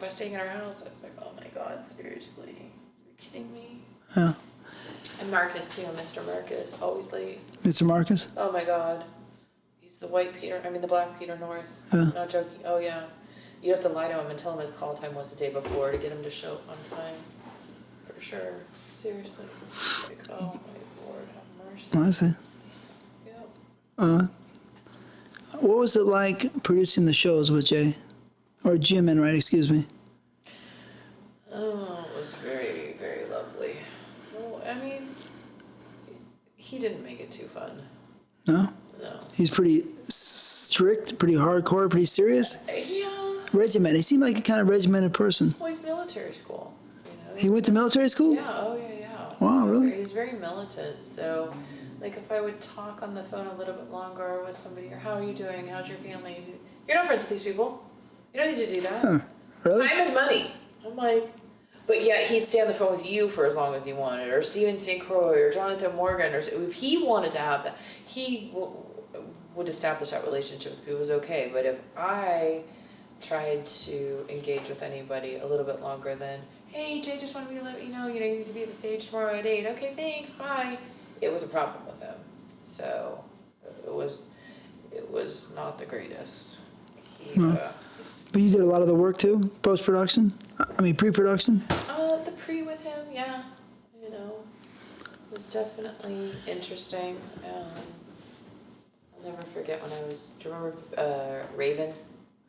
by staying in our house, I was like, oh my God, seriously? Are you kidding me? Yeah. And Marcus too, Mr. Marcus, always late. Mr. Marcus? Oh my God. He's the the black Peter North. Yeah. Not joking. Oh yeah. You'd have to lie to him and tell him his call time was the day before to get him to show up on time. For sure. Seriously. Like, oh my Lord, have mercy. I see. Yeah. What was it like producing the shows with Jay? Or Jim Enright, excuse me. Oh, it was very, very lovely. Well, I mean, he didn't make it too fun. No? No. He's pretty strict, pretty hardcore, pretty serious? Yeah. Regimented. He seemed like a kind of regimented person. Well, he's military school. You know? He went to military school? Yeah, oh yeah. Wow, really? He's very militant, so like if I would talk on the phone a little bit longer with somebody, or how are you doing, how's your family, you're not friends with these people, you don't need to do that. Huh. Really? Time is money. I'm like, but yeah, he'd stay on the phone with you for as long as he wanted, or Stephen St. Croix, or Jonathan Morgan, or if he wanted to have that, he would establish that relationship with people. It was okay. But if I tried to engage with anybody a little bit longer than, hey, Jay, just wanted me to let you know, you need to be at the stage tomorrow at 8. Okay, thanks, bye. It was a problem with him. So it was not the greatest. But you did a lot of the work too? Post-production? I mean, pre-production? The pre with him, yeah. You know, it was definitely interesting. I'll never forget when I was, do you remember Raven?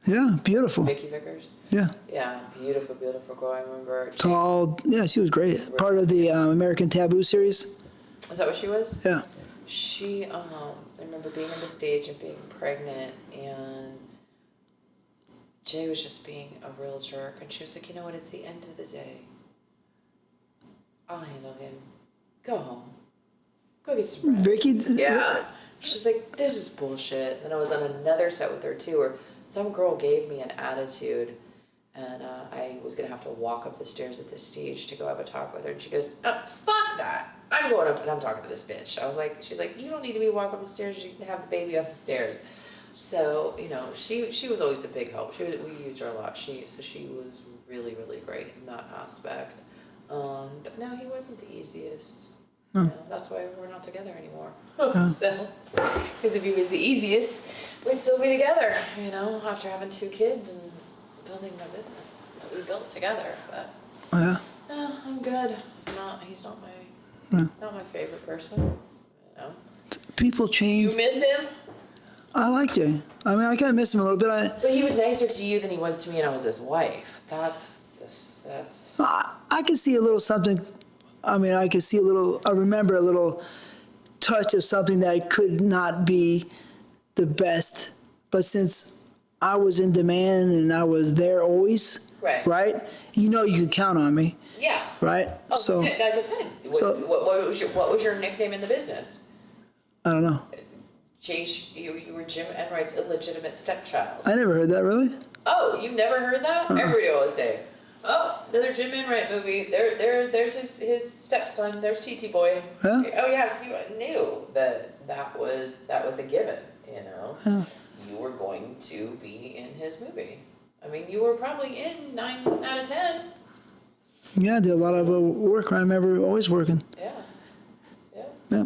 Yeah, beautiful. Vicky Vickers? Yeah. Yeah, beautiful, beautiful girl. I remember. Tall. Yeah, she was great. Part of the American Taboo series. Is that what she was? Yeah. She, I remember being on the stage and being pregnant, and Jay was just being a real jerk, and she was like, you know what, it's the end of the day. I'll handle him. Go home. Go get some rest. Vicky? Yeah. She's like, this is bullshit. And I was on another set with her too, where some girl gave me an attitude, and I was going to have to walk up the stairs at the stage to go have a talk with her. And she goes, fuck that. I'm going up and I'm talking to this bitch. She's like, you don't need to be walking up the stairs. You can have the baby on the stairs. So, you know, she was always a big help. We used her a lot. She was really, really great in that aspect. But no, he wasn't the easiest. You know, that's why we're not together anymore. So, because if he was the easiest, we'd still be together, you know, after having 2 kids and building the business that we built together. But Yeah. no, I'm good. He's not my favorite person. You know. People change. You miss him? I like Jay. I mean, I kind of miss him a little bit. But he was nicer to you than he was to me, and I was his wife. That's. I could see a little something. I mean, I remember a little touch of something that could not be the best. But since I was in demand and I was there always, right? You know you could count on me. Yeah. Right? Oh, so, like I said, what was your nickname in the business? I don't know. Jay, you were Jim Enright's illegitimate stepchild. I never heard that, really? Oh, you've never heard that? Everybody always say, oh, another Jim Enright movie. There's his stepson. There's TTBoy. Yeah? Oh yeah, he knew that was a given. You know. Yeah. you were going to be in his movie. I mean, you were probably in 9 out of 10. Yeah, I did a lot of work. I remember always working. Yeah. Yeah.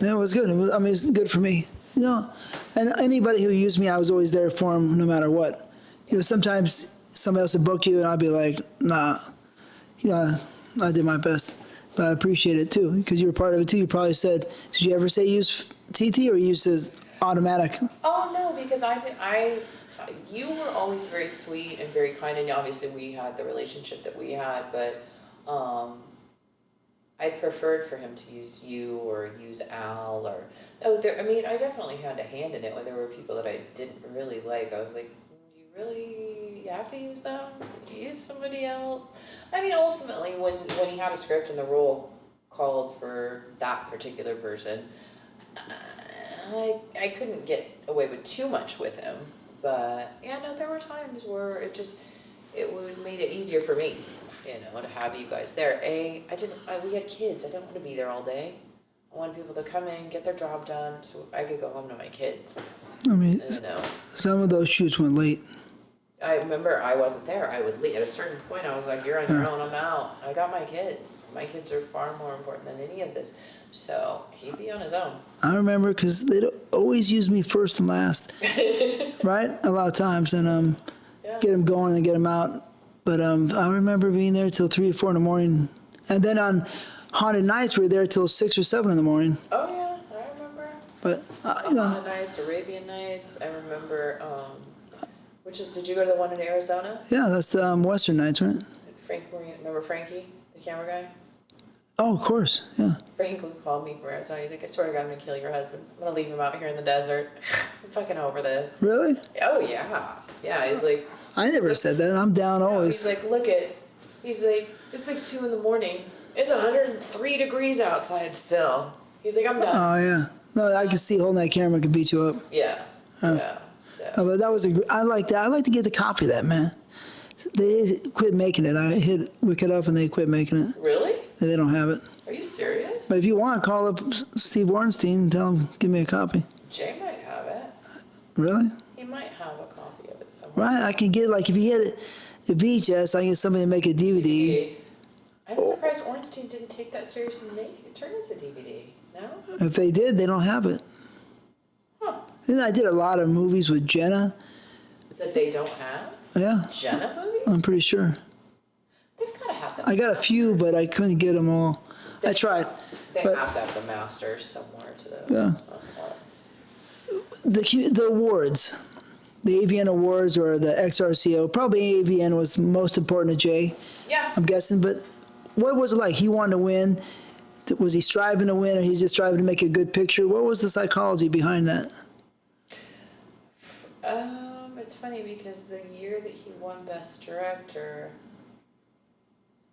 Yeah, it was good. It's good for me. And anybody who used me, I was always there for them no matter what. Sometimes somebody else would book you and I'd be like, nah. I did my best. But I appreciate it too, because you were part of it too. You probably said, did you ever say use TT or use as automatic? Oh, no, because you were always very sweet and very kind, and obviously we had the relationship that we had, but I preferred for him to use you or use Al or, I definitely had a hand in it when there were people that I didn't really like. I was like, you really have to use them? Use somebody else? Ultimately, when he had a script and the role called for that particular person, I couldn't get away with too much with him. But, there were times where it would made it easier for me, to have you guys there. We had kids. I didn't want to be there all day. I wanted people to come in, get their job done, so I could go home to my kids. Some of those shoots went late. I remember I wasn't there. I would leave. At a certain point, I was like, you're on your own, I'm out. I got my kids. My kids are far more important than any of this. So he'd be on his own. I remember because they'd always use me first and last, right? A lot of times, and get them going and get them out. But I remember being there till 3 or 4 in the morning. And then on Haunted Nights, we were there till 6 or 7 in the morning. Oh, yeah, I remember. But, Haunted Nights, Arabian Nights. I remember, did you go to the one in Arizona? Yeah, that's the Western Nights, right? Remember Frankie, the camera guy? Oh, of course, yeah. Frank would call me from Arizona. He's like, I swear to God, I'm going to kill your husband. I'm going to leave him out here in the desert. I'm fucking over this. Really? Oh, yeah. Yeah, he's like... I never said that. I'm down always. He's like, look it. He's like, it's like 2 in the morning. It's 103 degrees outside still. He's like, I'm done. Oh, yeah. No, I can see holding that camera could beat you up. Yeah. Yeah. So. Oh, but that was I like that. I like to get the copy of that, man. They quit making it. I hit Wicked Up and they quit making it. Really? They don't have it. Are you serious? But if you want, call up Steve Ornstein and tell him, give me a copy. Jay might have it. Really? He might have a copy of it somewhere. Right, I can get, like, if you hit a VHS, I can get somebody to make a DVD. I'm surprised Ornstein didn't take that seriously and make it turn into DVD. No? If they did, they don't have it. Huh. Then I did a lot of movies with Jenna. That they don't have? Yeah. Jenna movies? I'm pretty sure. They've got to have them. I got a few, but I couldn't get them all. I tried. They but, have to have the masters somewhere to the... Yeah. The awards, the AVN Awards or the XRCO, probably AVN was most important to Jay. Yeah. I'm guessing, but what was it like? He wanted to win. Was he striving to win or he just striving to make a good picture? What was the psychology behind that? It's funny because the year that he won Best Director,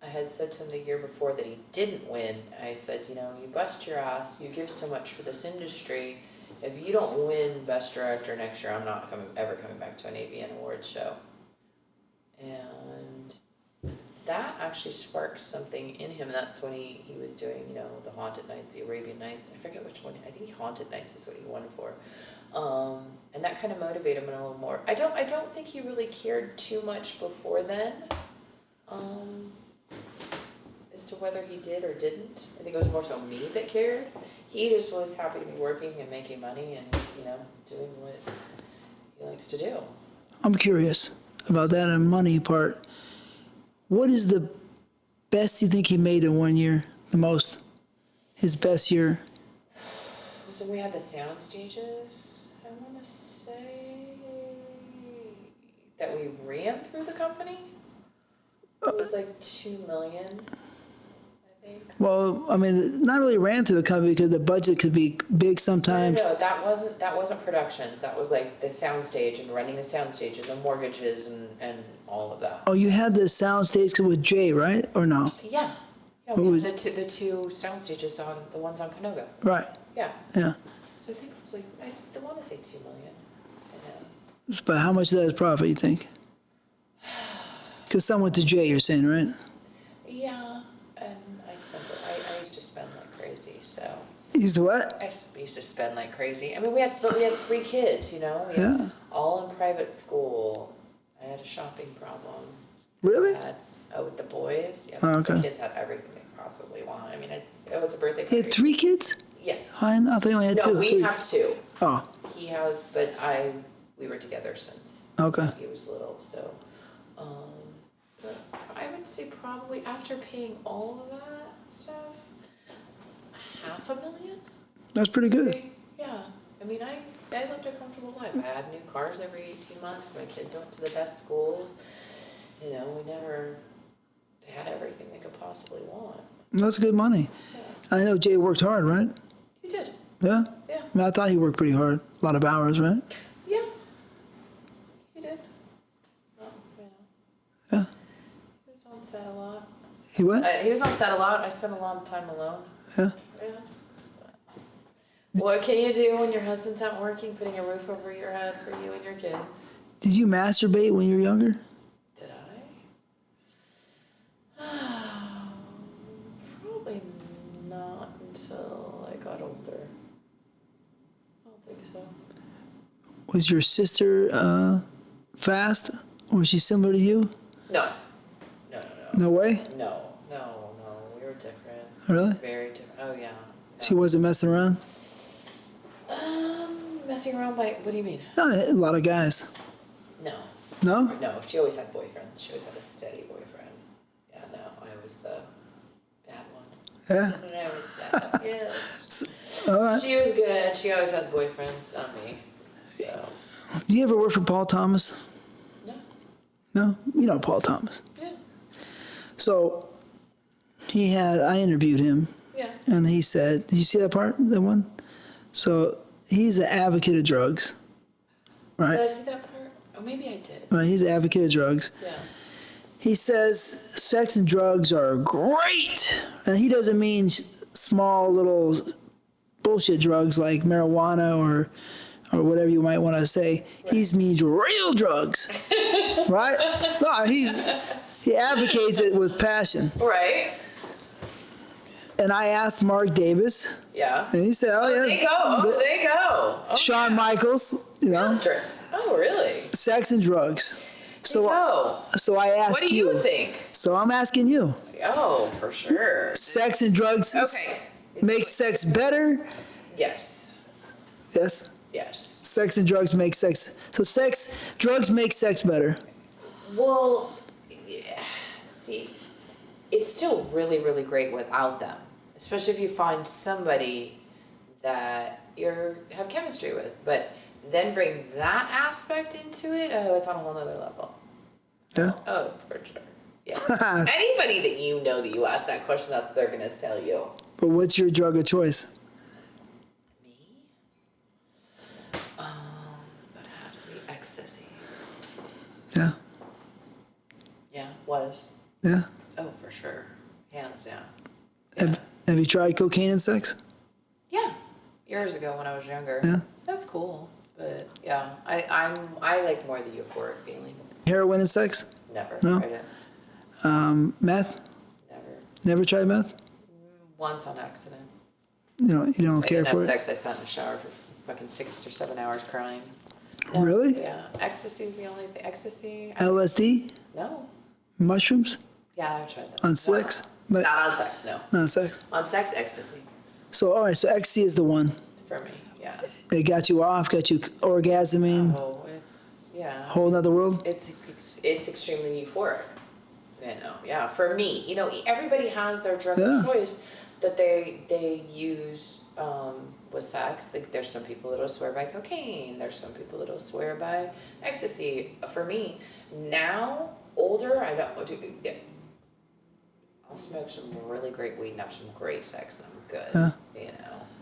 I had said to him the year before that he didn't win. I said, you bust your ass, you give so much for this industry. If you don't win Best Director next year, I'm not ever coming back to an AVN Awards show. And that actually sparked something in him. That's when he was doing, the Haunted Nights, the Arabian Nights. I forget which one. I think Haunted Nights is what he won for. And that kind of motivated him a little more. I don't think he really cared too much before then, as to whether he did or didn't. I think it was more so me that cared. He just was happy to be working and making money and, doing what he likes to do. I'm curious about that and money part. What is the best you think he made in 1 year? The most? His best year? So we had the sound stages, I want to say, that we ran through the company. It was like $2 million, I think. Well, not really ran through the company because the budget could be big sometimes. No, that wasn't productions. That was like the soundstage and running the soundstage and the mortgages and all of that. Oh, you had the sound stage with Jay, right? Or no? Yeah. Yeah, we had the two sound stages on the ones on Canoga. Right. Yeah. Yeah. So I think it was like, I want to say $2 million. But how much of that is profit, you think? Because some went to Jay, you're saying, right? Yeah, and I spent it. I used to spend like crazy, so. Used to what? I used to spend like crazy. I mean, we had 3 kids, you know? We Yeah. had all in private school. I had a shopping problem. Really? With the boys. Yeah, Oh, okay. the kids had everything they possibly want. I mean, it was a birthday He party. had 3 kids? Yeah. I thought you only had 2. No, we 3. have 2. Oh, He has, but we were together since okay. he was little, so. But I would say probably after paying all of that stuff, $500,000. That's pretty good. Yeah, I mean, I lived a comfortable life. I had new cars every 18 months. My kids went to the best schools. You know, they had everything they could possibly want. That's good money. Yeah. I know Jay worked hard, right? He did. Yeah? Yeah. I mean, I thought he worked pretty hard. A lot of hours, right? Yeah. He did. Well, you know. Yeah. He was on set a lot. He what? He was on set a lot. I spent a lot of time alone. Yeah. Yeah. What can you do when your husband's not working, putting a roof over your head for you and your kids? Did you masturbate when you were younger? Did I? Probably not until I got older. I don't think so. Was your sister fast? Or was she similar to you? No. No way? No. We were different. Really? Very different. Oh, yeah. She wasn't messing around? Messing around by, what do you mean? No, a lot of guys. No. No? No, she always had boyfriends. She always had a steady boyfriend. Yeah, no, I was the bad one. Yeah? I was bad. Yeah. All right. She was good. She always had boyfriends, not me. So, Do you ever work for Paul Thomas? no. No? You know Paul Thomas. Yeah. So, I interviewed him, Yeah. and he said, did you see that part, that one? So, he's an advocate of drugs, Did I right? see that part? Oh, maybe I did. Right, he's an advocate of drugs. Yeah. He says sex and drugs are great. And he doesn't mean small little bullshit drugs like marijuana or whatever you might want to say. Right. He means real drugs. Right? No, he advocates it with passion. Right. And I asked Mark Davis. Yeah. And he said, oh, yeah. They go. Oh, Shawn Michaels, you know. Oh, really? Sex and drugs. So I asked What do you think? So I'm asking you. Oh, for sure. Sex and drugs make sex better? Yes. Yes? Yes. Sex and drugs make sex. So drugs make sex better. Well, yeah. See, it's still really, really great without them. Especially if you find somebody that you have chemistry with. But then bring that aspect into it, it's on a whole nother level. Yeah? Oh, for sure. Yeah. Anybody that you know that you ask that question, that they're going to sell you. But what's your drug of choice? Me? Would have to be ecstasy. Yeah? Yeah, was. Yeah? Oh, for sure. Hands down. Have you tried cocaine and sex? Yeah. Years ago when I was younger. Yeah? That's cool. But yeah, I like more the euphoric feelings. Heroin and sex? Never No? tried it. Meth? Never. Never tried meth? Once on accident. You don't I care didn't for have it? sex. I sat in the shower for fucking 6 or 7 hours crying. Really? Yeah. Ecstasy is the only thing. Ecstasy? LSD? No. Mushrooms? Yeah, I've tried that. On Once. sex? But Not on sex, no. not sex. On sex, ecstasy. So, all right, so ecstasy is the one. For me, yeah. It got you off, got you orgasming, Oh, it's, yeah. whole nother world? It's extremely euphoric. Yeah, for me, everybody has their drug of choice that they use with sex. Like, there's some people that'll swear by cocaine. There's some people that'll swear by ecstasy. For me, now, older, I don't do. Yeah, I'll smoke some really great weed and have some great sex, and I'm good.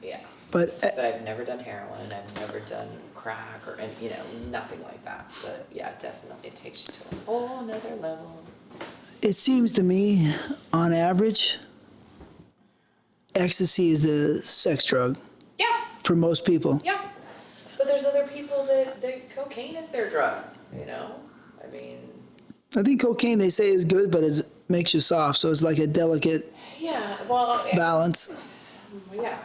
Yeah. But I've never done heroin. I've never done crack or nothing like that. But yeah, definitely it takes you to a whole another level. it seems to me, on average, ecstasy is the sex drug. Yeah. For most people. Yeah. But there's other people that cocaine is their drug, I mean. I think cocaine, they say, is good, but it makes you soft, so it's like a delicate Yeah, balance. Yeah,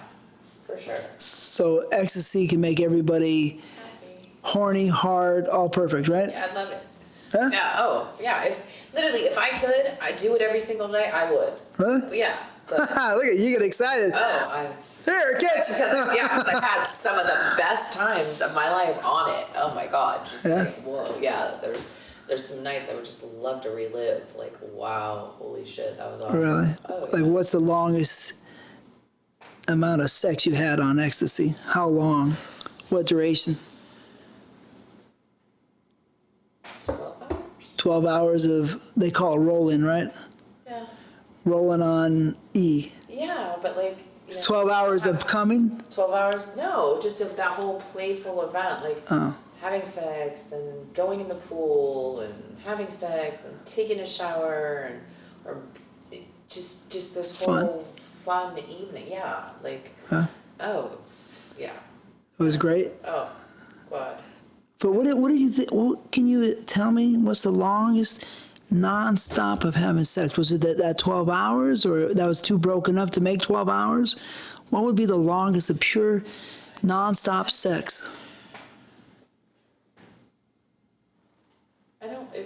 for sure. So ecstasy can make everybody Happy. horny, hard, all perfect, right? Yeah, I'd love it. Huh? Yeah, oh, yeah. If I could, I'd do it every single day, I would. Really? Yeah. Look at you, get excited. Here, catch. Because I've had some of the best times of my life on it. Oh my God, just like, whoa, yeah. There's some nights I would just love to relive. Like, wow, holy shit, that was awesome. Really? Oh, yeah. Like, what's the longest amount of sex you had on ecstasy? How long? What duration? 12 hours. 12 hours of, they call it rolling, right? Yeah. Rolling on E. Yeah, but like. It's 12 hours of coming? 12 hours? No, just of that whole playful event, like having sex, then going in the pool, and having sex, and taking a shower, and or just this whole fun evening. Yeah, like oh, yeah. It was great. Oh, God. But what did you think? Can you tell me what's the longest non-stop of having sex? Was it that 12 hours, or that was too broken up to make 12 hours? What would be the longest of pure non-stop sex?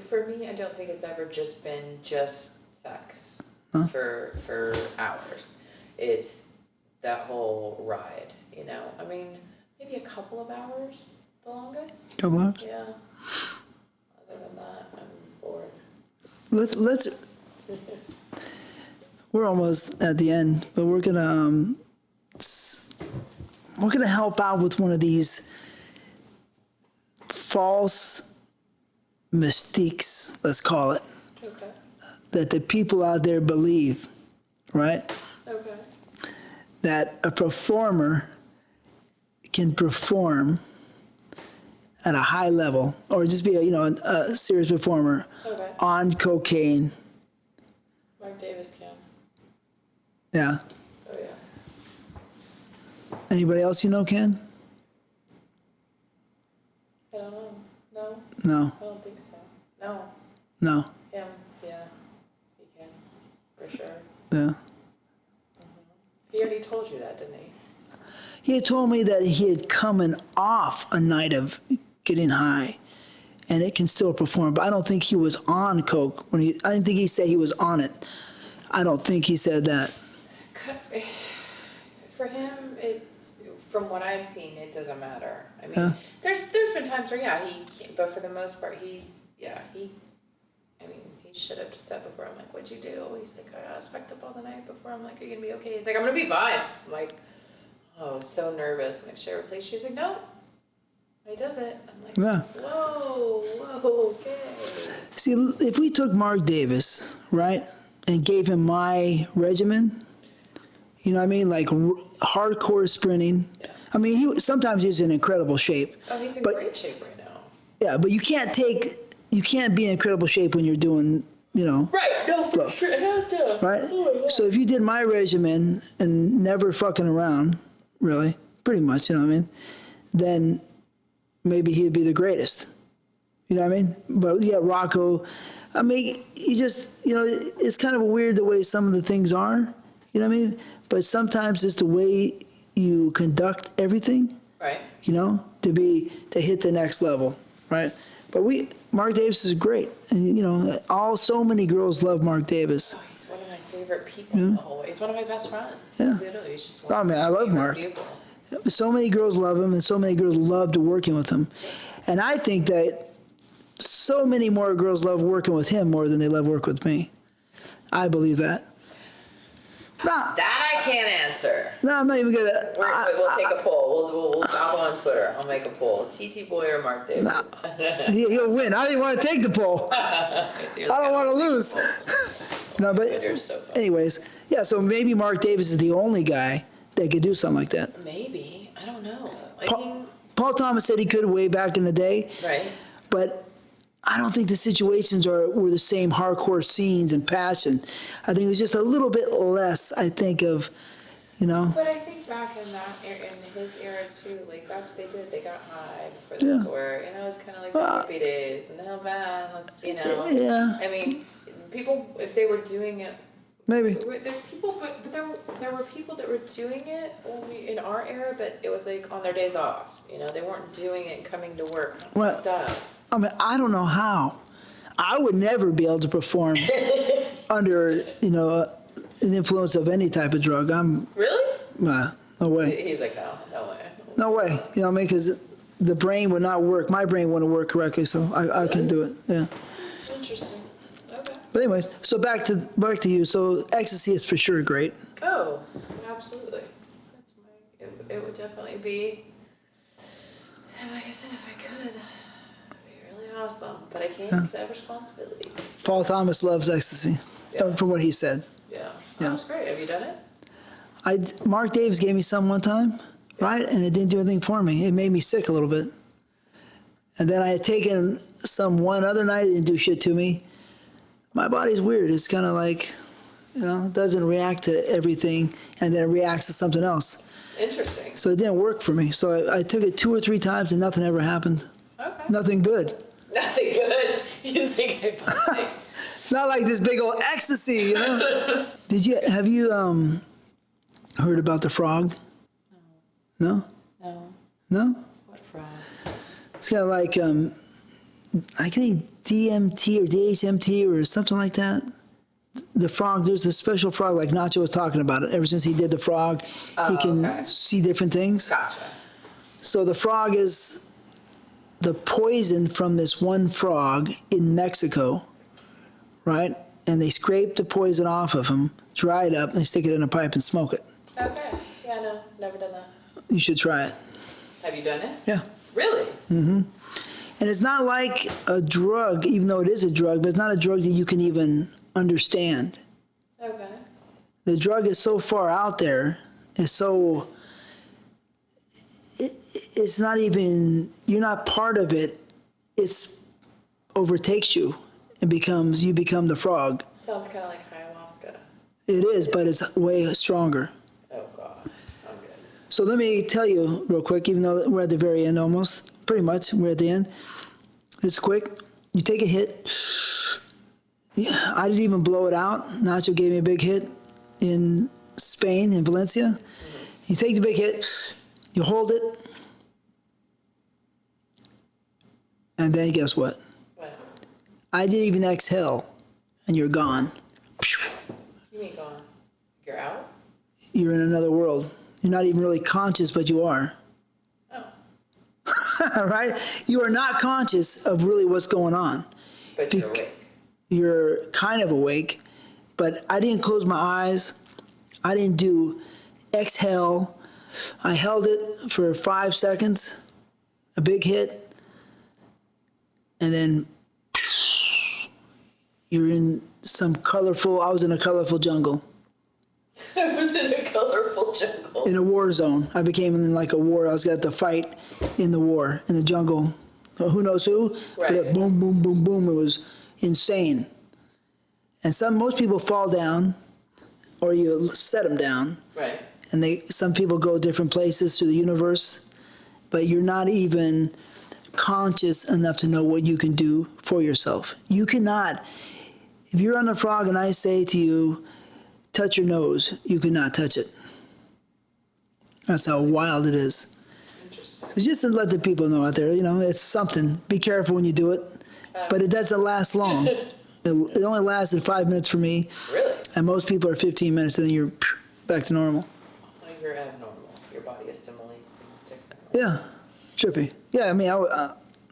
For me, I don't think it's ever just been just sex for hours. It's that whole ride, you know. I mean, maybe a couple of hours, the longest. Couple hours? Yeah. Other than that, I'm bored. Let's. We're almost at the end, but we're gonna help out with one of these false mystiques, let's call it, Okay. that the people out there believe, right? Okay. That a performer can perform at a high level, or just be a serious performer on cocaine. Mark Davis can. Yeah. Oh yeah. Anybody else you know can? I don't know. No. No. I don't think so. No. No. Him. Yeah. He can. For sure. Yeah. He already told you that, didn't he? He had told me that he had coming off a night of getting high, and it can still perform. But I don't think he was on coke when I didn't think he said he was on it. I don't think he said that. For him, it's from what I've seen, it doesn't matter. I mean, there's been times where he can't, but for the most part, he should have just said before. I'm like, what'd you do? He's like, I was fucked up all the night before. I'm like, are you gonna be okay? He's like, I'm gonna be fine. I'm like, oh, so nervous. Like, should I replace you? He's like, no. He does it. I'm like, whoa, okay. See, if we took Mark Davis, right, and gave him my regimen, you know what I mean, like hardcore sprinting. Yeah. I mean, sometimes he's in incredible shape. Oh, he's in great shape right now. Yeah, but you can't be in incredible shape when you're doing, Right, no, for sure, it has to. Right? Oh, so if you did my regimen and never fucking around, really, pretty much, you know what I mean, then maybe he'd be the greatest. You know what I mean? But yeah, Rocco, I mean, you just, it's kind of weird the way some of the things are, you know what I mean? But sometimes it's the way you conduct everything, right? To hit the next level, right? But Mark Davis is great. And, so many girls love Mark Davis. Oh, he's one of my favorite people in the whole way. He's one of my best friends. Yeah. Literally, he's just one of I my love favorite Mark. people. So many girls love him, and so many girls loved working with him. And I think that so many more girls love working with him more than they love working with me. I believe that. That I can't answer. No, I'm not even gonna. We'll take a poll. I'll go on Twitter. I'll make a poll. TTBoy or Mark Davis? He'll win. I didn't want to take the poll. I don't want to lose. No, but You're so funny. anyways, yeah. So maybe Mark Davis is the only guy that could do something like that. Maybe. I don't know. Paul Thomas said he could way back in the day. Right. But I don't think the situations were the same hardcore scenes and passion. I think it was just a little bit less, I think, of, But I think back in his era too, like that's what they did. They got high before the tour. It was kind of like the hippie days and the hell man, Yeah. I mean, people, if they were doing it, maybe. there were people, but there there were people that were doing it in our era, but it was like on their days off. You know, they weren't doing it and coming to work. Well, Stuff. I mean, I don't know how. I would never be able to perform under, an influence of any type of drug. Really? No way. He's like, no way. No way. You know what I mean? Because the brain would not work. My brain wouldn't work correctly, so I can do it. Yeah. Interesting. Okay. But anyways, so back to you. So ecstasy is for sure great. Oh, absolutely. That's it would definitely be. And like I said, if I could, it'd be really awesome. But I can't because I have responsibilities. Paul Thomas loves ecstasy, from what he said. Yeah. Yeah. That was great. Have you done it? Mark Davis gave me some one time, right? And it didn't do anything for me. It made me sick a little bit. And then I had taken some one other night. It didn't do shit to me. My body's weird. It's kind of like, it doesn't react to everything, and then it reacts to something else. Interesting. So it didn't work for me. So I took it 2 or 3 times, and nothing ever happened. Okay. Nothing good. Nothing good. You think I Not like this big old ecstasy, Have you heard about the frog? No. No. No? What frog? It's kind of like, I think DMT or DHMT or something like that. The frog, there's a special frog like Nacho was talking about it. Ever since he did the frog, he can see different things. Gotcha. So the frog is the poison from this one frog in Mexico, right? And they scrape the poison off of him, dry it up, and they stick it in a pipe and smoke it. Okay. Yeah, no, never done that. You should try it. Have you done it? Yeah. Really? Mm-hmm. And it's not like a drug, even though it is a drug, but it's not a drug that you can even understand. Okay. The drug is so far out there, it's not even, you're not part of it. It's overtakes you and you become the frog. Sounds kind of like ayahuasca. It is, but it's way stronger. Oh, God. I'm good. So let me tell you real quick, even though we're at the very end almost, pretty much, we're at the end. It's quick. You take a hit. Yeah, I didn't even blow it out. Nacho gave me a big hit in Spain, in Valencia. Mm-hmm. You take the big hit, you hold it, and then guess what? What? I didn't even exhale, and you're gone. You mean gone? You're out? You're in another world. You're not even really conscious, but you are. Oh. Right? You are not conscious of really what's going on. But you're awake. You're kind of awake, but I didn't close my eyes. I didn't do exhale. I held it for 5 seconds, a big hit, and then you're in I was in a colorful jungle. I was in a colorful jungle. In a war zone. I became in like a war. I was got to fight in the war, in the jungle. Who knows who? Right. But it boom, boom, boom, boom. It was insane. And most people fall down, or you set them down. Right. And some people go different places through the universe, but you're not even conscious enough to know what you can do for yourself. You cannot, if you're on a frog and I say to you, touch your nose, you cannot touch it. That's how wild it is. Interesting. So just to let the people know out there, it's something. Be careful when you do it, but it doesn't last long. It only lasted 5 minutes for me. Really? And most people are 15 minutes, and then you're back to normal. Like you're abnormal. Your body assimilates things differently. Yeah, trippy. Yeah, I mean,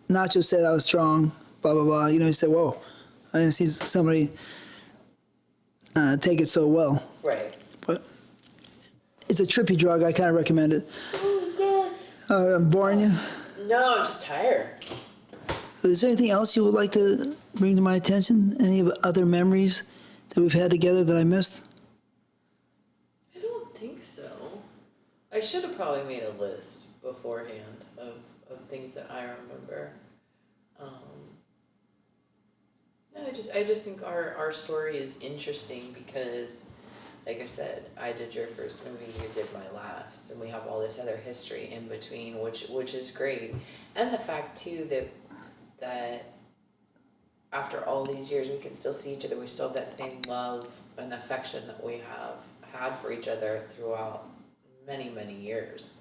Nacho said I was strong, blah, blah, blah. He said, whoa, I didn't see somebody take it so well. Right. But it's a trippy drug. I kind of recommend it. Oh, God. I'm boring you? No, I'm just tired. Is there anything else you would like to bring to my attention? Any other memories that we've had together that I missed? I don't think so. I should have probably made a list beforehand of things that I remember. No, I just think our story is interesting because, like I said, I did your first movie, you did my last, and we have all this other history in between, which is great. And the fact too that after all these years we can still see each other, we still have that same love and affection that we had for each other throughout many, many years.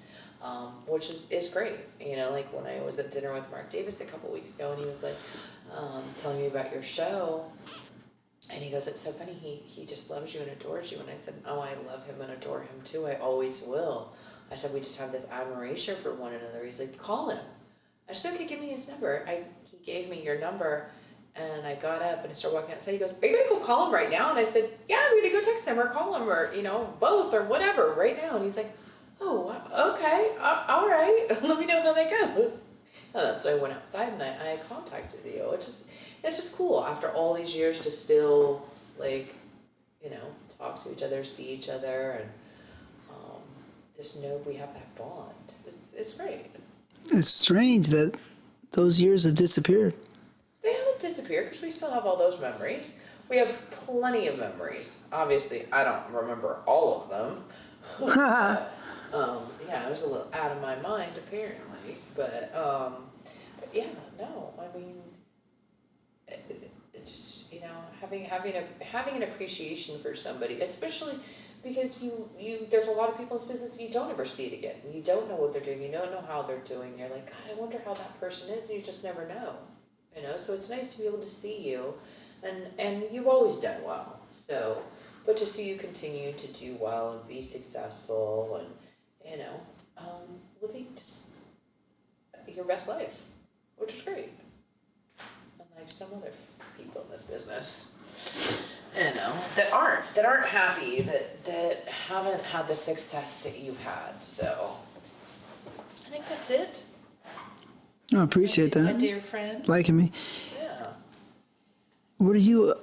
Which is great. You know, like when I was at dinner with Mark Davis a couple weeks ago, and he was like telling me about your show, and he goes, "It's so funny, he just loves you and adores you." And I said, "Oh, I love him and adore him too. I always will." I said, "We just have this admiration for one another." He's like, "Call him." I said, "Okay, give me his number." He gave me your number, and I got up and I started walking outside. He goes, "Are you gonna go call him right now?" And I said, "Yeah, I'm gonna go text him or call him, or you know, both or whatever right now." And he's like, "Oh, wow, okay, all right. Let me know how that goes." So I went outside and I contacted you. It's just cool after all these years to still, like, you know, talk to each other, see each other, and just know we have that bond. It's great. It's strange that those years have disappeared. They haven't disappeared because we still have all those memories. We have plenty of memories. Obviously, I don't remember all of them. Yeah, I was a little out of my mind apparently, but yeah, no, I mean, it just, you know, having an appreciation for somebody, especially because you there's a lot of people in this business that you don't ever see it again. You don't know what they're doing. You don't know how they're doing. You're like, God, I wonder how that person is. And you just never know, you know. So it's nice to be able to see you, and you've always done well. So, but to see you continue to do well and be successful and, you know, living just your best life, which is great. Unlike some other people in this business, you know, that aren't happy, that haven't had the success that you've had. So I think that's it. I appreciate that. My dear friend. Liking me. Yeah. What are you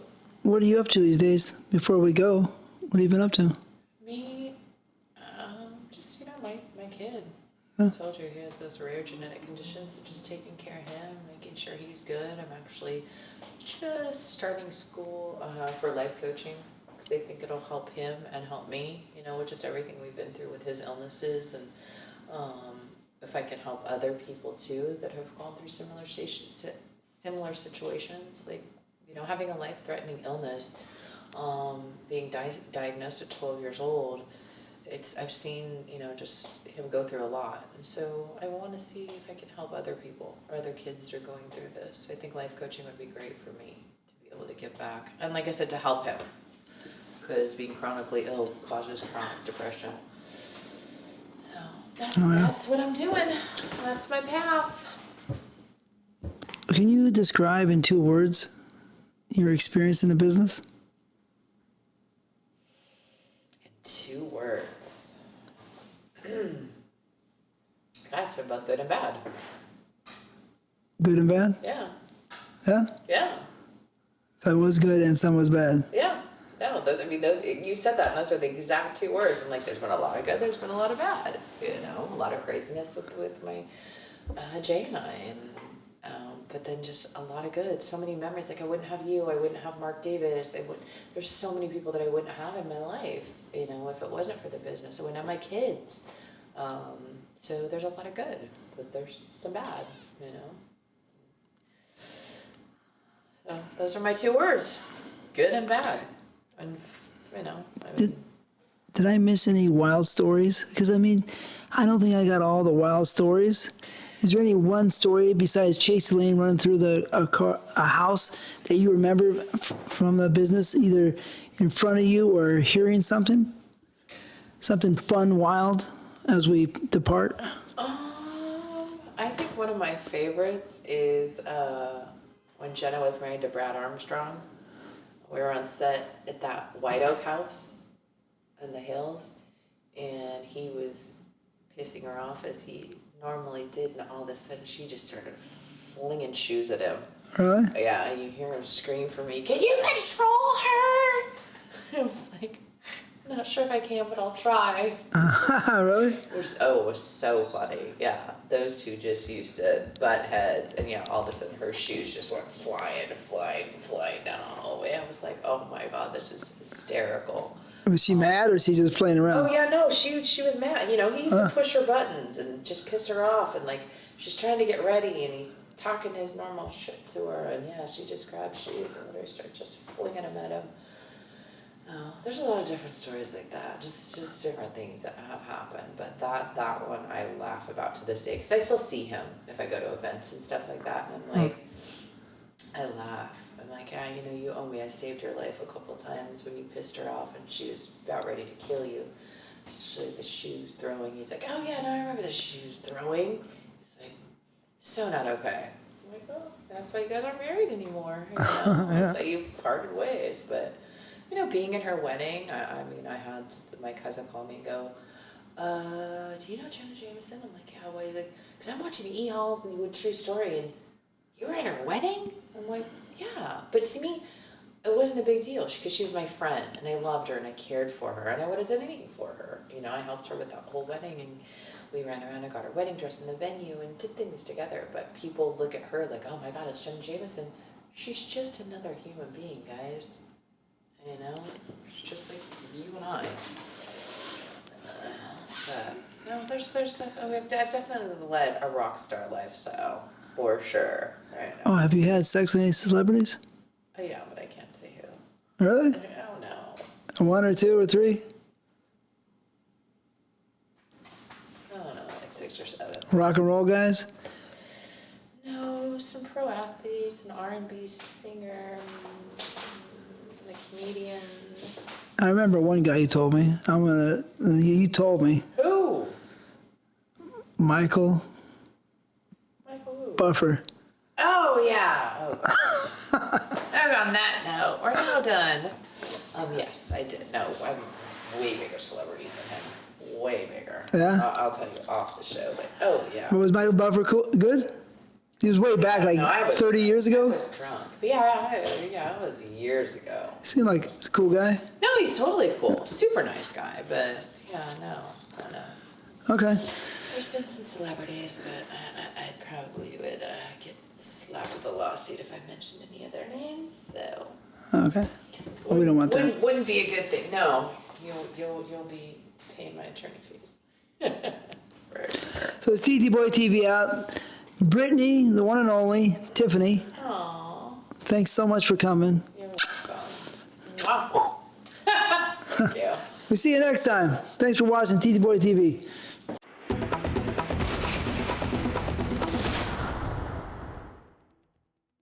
up to these days? Before we go, what have you been up to? Me, just, you know, my kid. Huh. I told you he has those rare genetic conditions, so just taking care of him, making sure he's good. I'm actually just starting school for life coaching because they think it'll help him and help me, you know, with just everything we've been through with his illnesses, and if I can help other people too that have gone through similar situations, like, you know, having a life-threatening illness, being diagnosed at 12 years old. I've seen, you know, just him go through a lot. And so I want to see if I can help other people or other kids that are going through this. So I think life coaching would be great for me to be able to give back. And like I said, to help him, because being chronically ill causes chronic depression. So that's what I'm doing. That's my path. Can you describe in 2 words your experience in the business? 2 words. That's been both good and bad. Good and bad? Yeah. Yeah? Yeah. That was good and some was bad. Yeah. No, those you said that, and those are the exact 2 words. I'm like, there's been a lot of good, there's been a lot of bad. You know, a lot of craziness with my Jay and I, and but then just a lot of good. So many memories. Like, I wouldn't have you, I wouldn't have Mark Davis. There's so many people that I wouldn't have in my life, you know, if it wasn't for the business. I wouldn't have my kids. So there's a lot of good, but there's some bad, you know. So those are my 2 words, good and bad. And, you know. Did I miss any wild stories? Because, I mean, I don't think I got all the wild stories. Is there any one story besides Chase Lane running through a house that you remember from the business, either in front of you or hearing something? Something fun, wild, as we depart? I think one of my favorites is when Jenna was married to Brad Armstrong. We were on set at that White Oak house in the hills, and he was pissing her off as he normally did, and all of a sudden she just started flinging shoes at him. Really? Yeah, you hear him scream for me, "Can you control her?" I was like, "Not sure if I can, but I'll try." Really? It was so funny. Yeah, those two just used to butt heads, and yeah, all of a sudden her shoes just went flying down the hallway. I was like, "Oh my God, this is hysterical." Was she mad, or is he just playing around? Oh yeah, no, she was mad. You know, he used to push her buttons and just piss her off, and like she's trying to get ready, and he's talking his normal shit to her, and yeah, she just grabbed shoes and literally started just flinging them at him. Oh, there's a lot of different stories like that. Just different things that have happened. But that one I laugh about to this day because I still see him if I go to events and stuff like that, and I'm like, I laugh. I'm like, yeah, you know, you owe me. I saved your life a couple of times when you pissed her off and she was about ready to kill you. Especially the shoes throwing. He's like, oh yeah, no, I remember the shoes throwing. He's like, so not okay. I'm like, oh, that's why you guys aren't married anymore. You know? That's why you parted ways. But you know, being in her wedding, I mean, I had my cousin call me and go, do you know Jenna Jameson? I'm like, yeah, why? He's like, because I'm watching the Hollywood True Story and you were in her wedding? I'm like, yeah. But to me, it wasn't a big deal because she was my friend and I loved her and I cared for her and I would have done anything for her. You know, I helped her with that whole wedding and we ran around and got her wedding dress in the venue and did things together. But people look at her like, oh my God, it's Jenna Jameson. She's just another human being, guys. You know, it's just like you and I. But no, I've definitely led a rock star lifestyle for sure. Right now. Oh, have you had sex with any celebrities? Oh yeah, but I can't say who. Really? Oh no. One or two or three? I don't know, like 6 or 7. Rock and roll guys? No, some pro athletes, an R&B singer, a comedian. I remember one guy you told me. You told me. Who? Michael Michael who? Buffer. Oh yeah. Oh. On that note, we're now done. Yes, I did. No, I'm way bigger celebrities than him. Way bigger. Yeah? I'll tell you off the show. Like, oh yeah. Was Michael Buffer good? He was way back, like 30 years ago? I was drunk. But yeah, it was years ago. He seemed like a cool guy. No, he's totally cool. Super nice guy. But yeah, no. Okay. There's been some celebrities, but I probably would get slapped with a lawsuit if I mentioned any of their names. So. Okay. Well, we don't want that. Wouldn't be a good thing. No, you'll be paying my attorney fees. For sure. So it's TTBoy TV out. Brittany, the one and only, Tiffany. Aww. Thanks so much for coming. You're welcome. Thank you. We'll see you next time. Thanks for watching TTBoy TV.